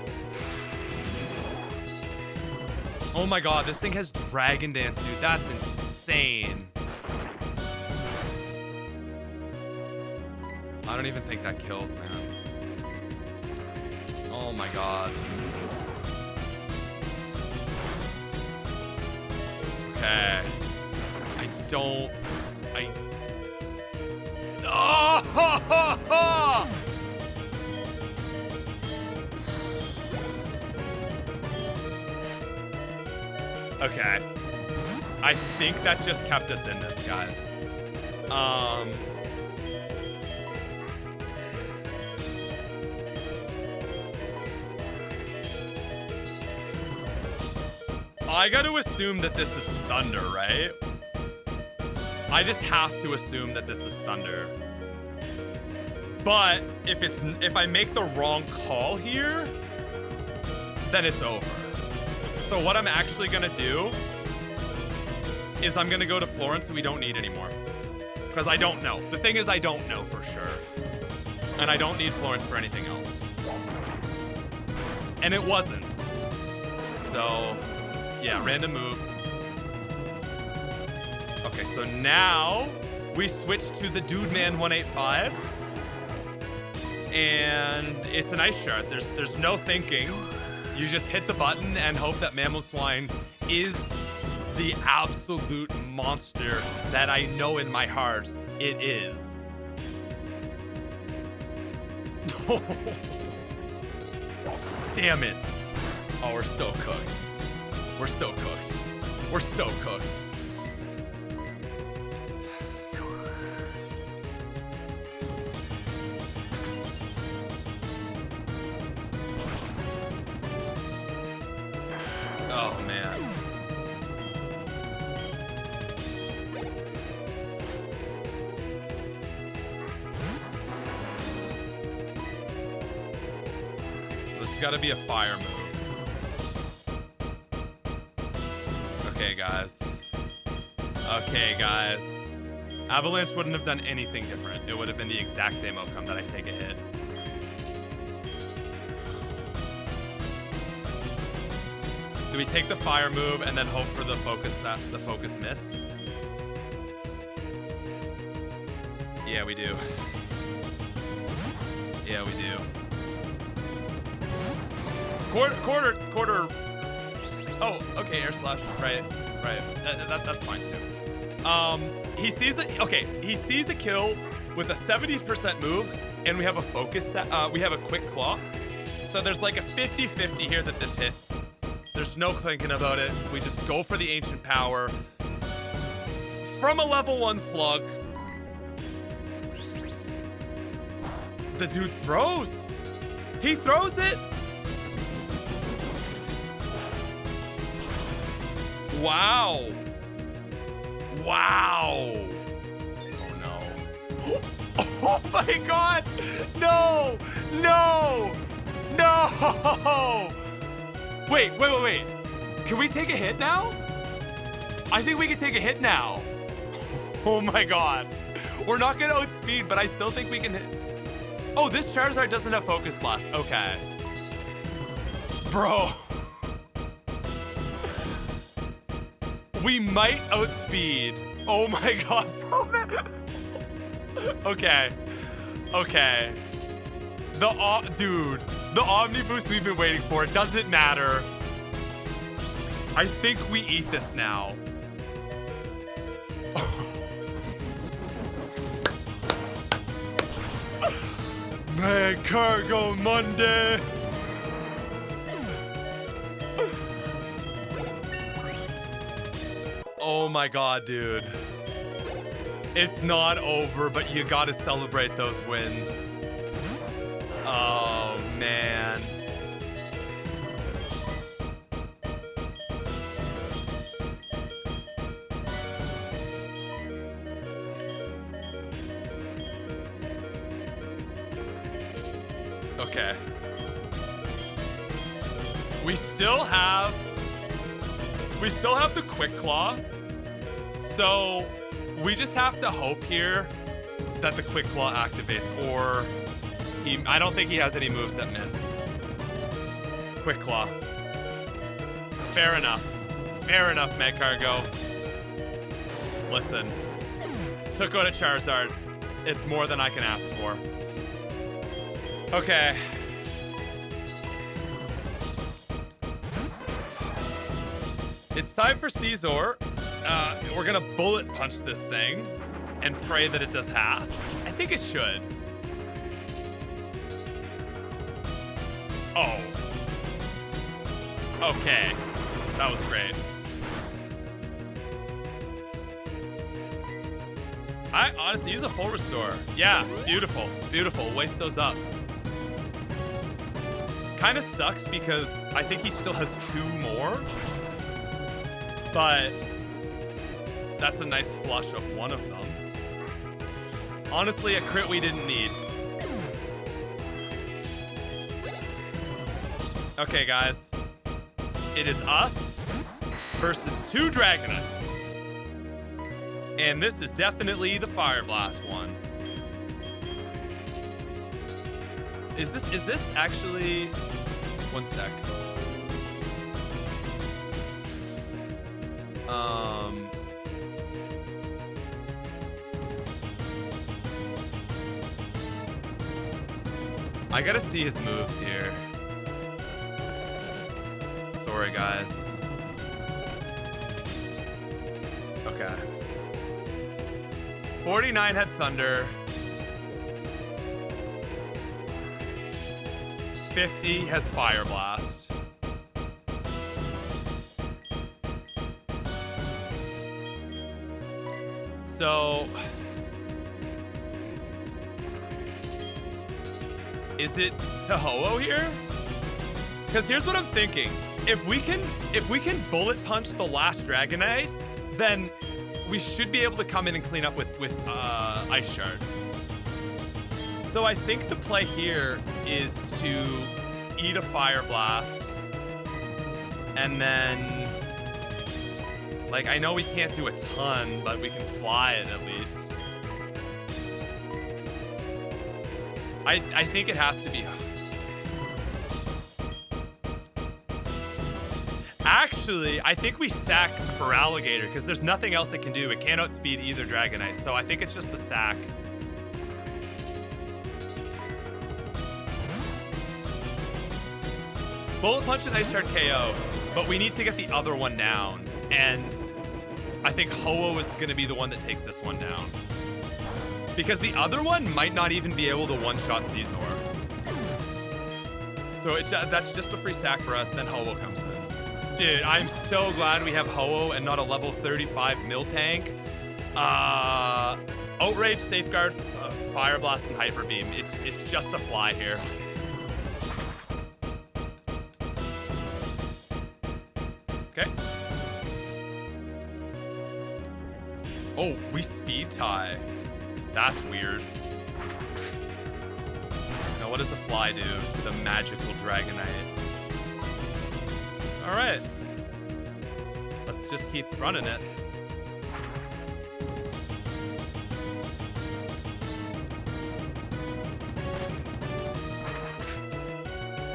Oh my god, this thing has Dragon Dance, dude. That's insane. I don't even think that kills, man. Oh my god. Okay. Oh! Okay. I think that just kept us in this, guys. I got to assume that this is Thunder, right? I just have to assume that this is Thunder. But if I make the wrong call here, then it's over. So what I'm actually gonna do is I'm gonna go to Florence, who we don't need anymore. Because I don't know. The thing is, I don't know for sure. And I don't need Florence for anything else. And it wasn't. So, yeah, random move. Okay, so now we switch to the Dude Man 185. And it's an ice shard. There's no thinking. You just hit the button and hope that Mamoswine is the absolute monster that I know in my heart it is. Damn it. Oh, we're so cooked. We're so cooked. We're so cooked. Oh, man. This has got to be a fire move. Okay, guys. Okay, guys. Avalanche wouldn't have done anything different. It would have been the exact same outcome that I take a hit. Do we take the fire move and then hope for the focus miss? Yeah, we do. Yeah, we do. Quarter. Oh, okay, air slash. Right. That's fine too. He sees it. Okay, he sees a kill with a 70% move, and we have a focus. We have a quick claw. So there's like a 50-50 here that this hits. There's no thinking about it. We just go for the ancient power from a level 1 slug. The dude throws. He throws it. Wow. Oh no. Oh my god. No. Wait. Can we take a hit now? I think we can take a hit now. Oh my god. We're not gonna outspeed, but I still think we can hit. Oh, this Charizard doesn't have Focus Blast. Okay. Bro. We might outspeed. Oh my god, bro. Okay. Dude, the Omni Boost we've been waiting for, it doesn't matter. I think we eat this now. Man, Cargo Monday. Oh my god, dude. It's not over, but you gotta celebrate those wins. Oh, man. Okay. We still have the Quick Claw. So we just have to hope here that the Quick Claw activates, or I don't think he has any moves that miss. Quick Claw. Fair enough, Magcargo. Listen, took out a Charizard. It's more than I can ask for. Okay. It's time for Caesar. We're gonna bullet punch this thing and pray that it does half. I think it should. Oh. Okay. That was great. I honestly use a full restore. Yeah, beautiful. Waste those up. Kind of sucks because I think he still has 2 more. But that's a nice flush of one of them. Honestly, a crit we didn't need. Okay, guys. It is us versus 2 Dragonites. And this is definitely the Fire Blast one. Is this actually... One sec. I gotta see his moves here. Sorry, guys. Okay. 49 had Thunder. 50 has Fire Blast. So is it Toho here? Because here's what I'm thinking. If we can bullet punch the last Dragonite, then we should be able to come in and clean up with Ice Shard. So I think the play here is to eat a Fire Blast, and then, like, I know we can't do a ton, but we can fly it at least. I think it has to be. Actually, I think we sack for Alligator because there's nothing else it can do. It can't outspeed either Dragonite, so I think it's just a sack. Bullet Punch and Ice Shard KO, but we need to get the other one down. And I think Ho-Oh is going to be the one that takes this one down. Because the other one might not even be able to one-shot Caesar. So that's just a free stack for us, then Ho-Oh comes in. Dude, I'm so glad we have Ho-Oh and not a level 35 Miltank. Outrage, Safeguard, Fire Blast, and Hyper Beam. It's just a fly here. Okay. Oh, we speed tie. That's weird. Now, what does the fly do to the magical Dragonite? All right. Let's just keep running it.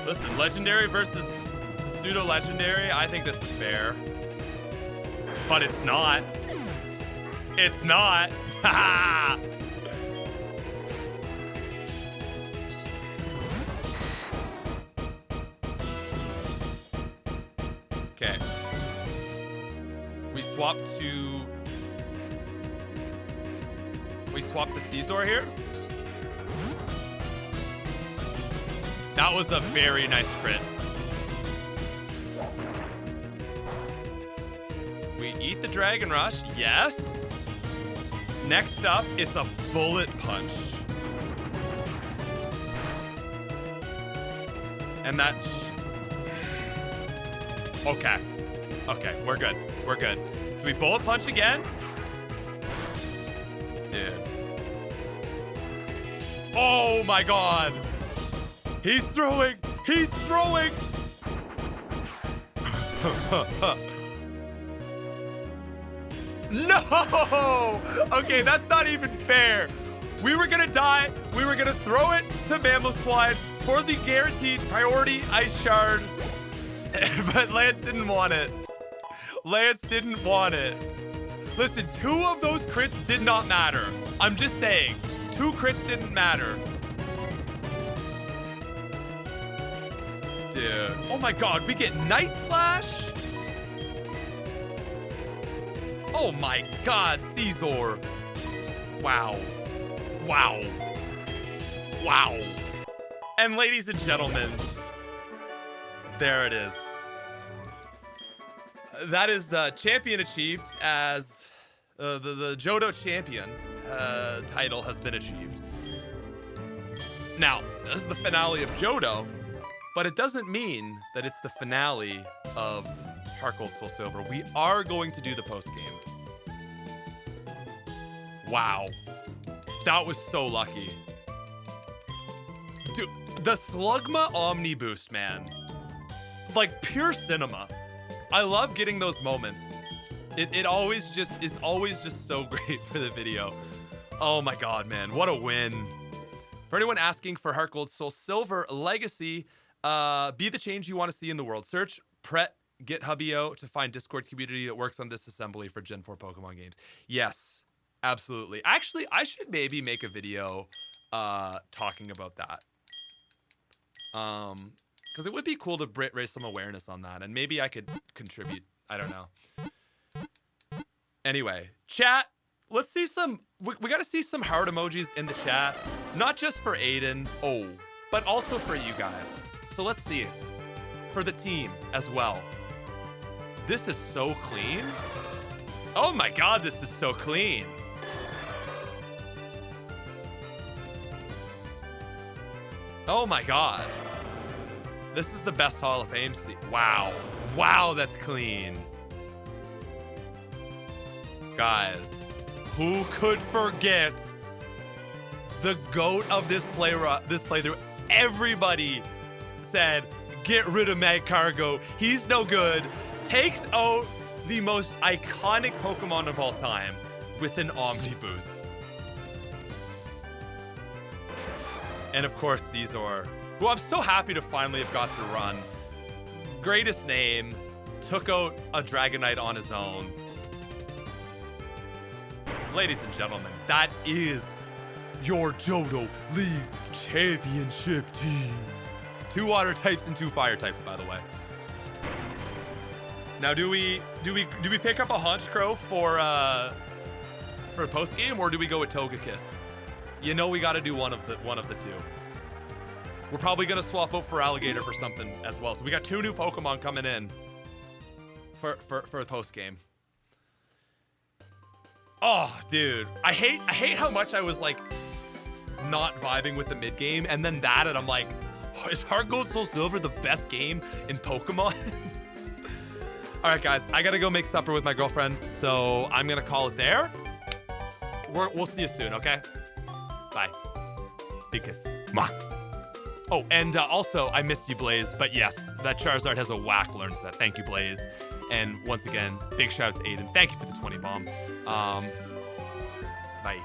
Listen, legendary versus pseudo-legendary, I think this is fair. But it's not. It's not. Ha Okay. We swap to Caesar here. That was a very nice crit. We eat the Dragon Rush. Yes. Next up, it's a Bullet Punch. And that... Okay. Okay, we're good. We're good. So we Bullet Punch again. Dude. Oh my god. He's throwing. He's throwing. No! Okay, that's not even fair. We were gonna die. We were gonna throw it to Mamoswine for the guaranteed priority Ice Shard. But Lance didn't want it. Lance didn't want it. Listen, 2 of those crits did not matter. I'm just saying, 2 crits didn't matter. Dude. Oh my god, we get Night Slash? Oh my god, Caesar. Wow. Wow. Wow. And ladies and gentlemen, there it is. That is champion achieved as the Johto champion title has been achieved. Now, this is the finale of Johto, but it doesn't mean that it's the finale of Heart Gold Soul Silver. We are going to do the post game. Wow. That was so lucky. Dude, the Slugma Omni Boost, man. Like pure cinema. I love getting those moments. It always just is always just so great for the video. Oh my god, man. What a win. For anyone asking for Heart Gold Soul Silver Legacy, be the change you want to see in the world. Search Pret GitHubio to find Discord community that works on this assembly for Gen 4 Pokemon games. Yes, absolutely. Actually, I should maybe make a video talking about that. Because it would be cool to raise some awareness on that, and maybe I could contribute. I don't know. Anyway, chat, let's see some... We got to see some heart emojis in the chat. Not just for Aiden, but also for you guys. So let's see it. For the team as well. This is so clean. Oh my god, this is so clean. Oh my god. This is the best Hall of Fame scene. Wow. Wow, that's clean. Guys, who could forget the GOAT of this playthrough? Everybody said, get rid of Magcargo. He's no good. Takes out the most iconic Pokemon of all time with an Omni Boost. And of course, Caesar, who I'm so happy to finally have got to run. Greatest name, took out a Dragonite on his own. Ladies and gentlemen, that is your Johto League Championship team. 2 water types and 2 fire types, by the way. Now, do we pick up a Haunch Crow for post game, or do we go with Togekiss? You know we got to do one of the two. We're probably gonna swap out for Alligator for something as well. So we got 2 new Pokemon coming in for the post game. Oh, dude, I hate how much I was like not vibing with the mid game, and then that, and I'm like, oh, is Heart Gold Soul Silver the best game in Pokemon? All right, guys, I gotta go make supper with my girlfriend, so I'm gonna call it there. We'll see you soon, okay? Bye. Big kiss. Mwah. Oh, and also, I missed you, Blaze, but yes, that Charizard has a whack learn set. Thank you, Blaze. And once again, big shout out to Aiden. Thank you for the 20 bomb. Bye.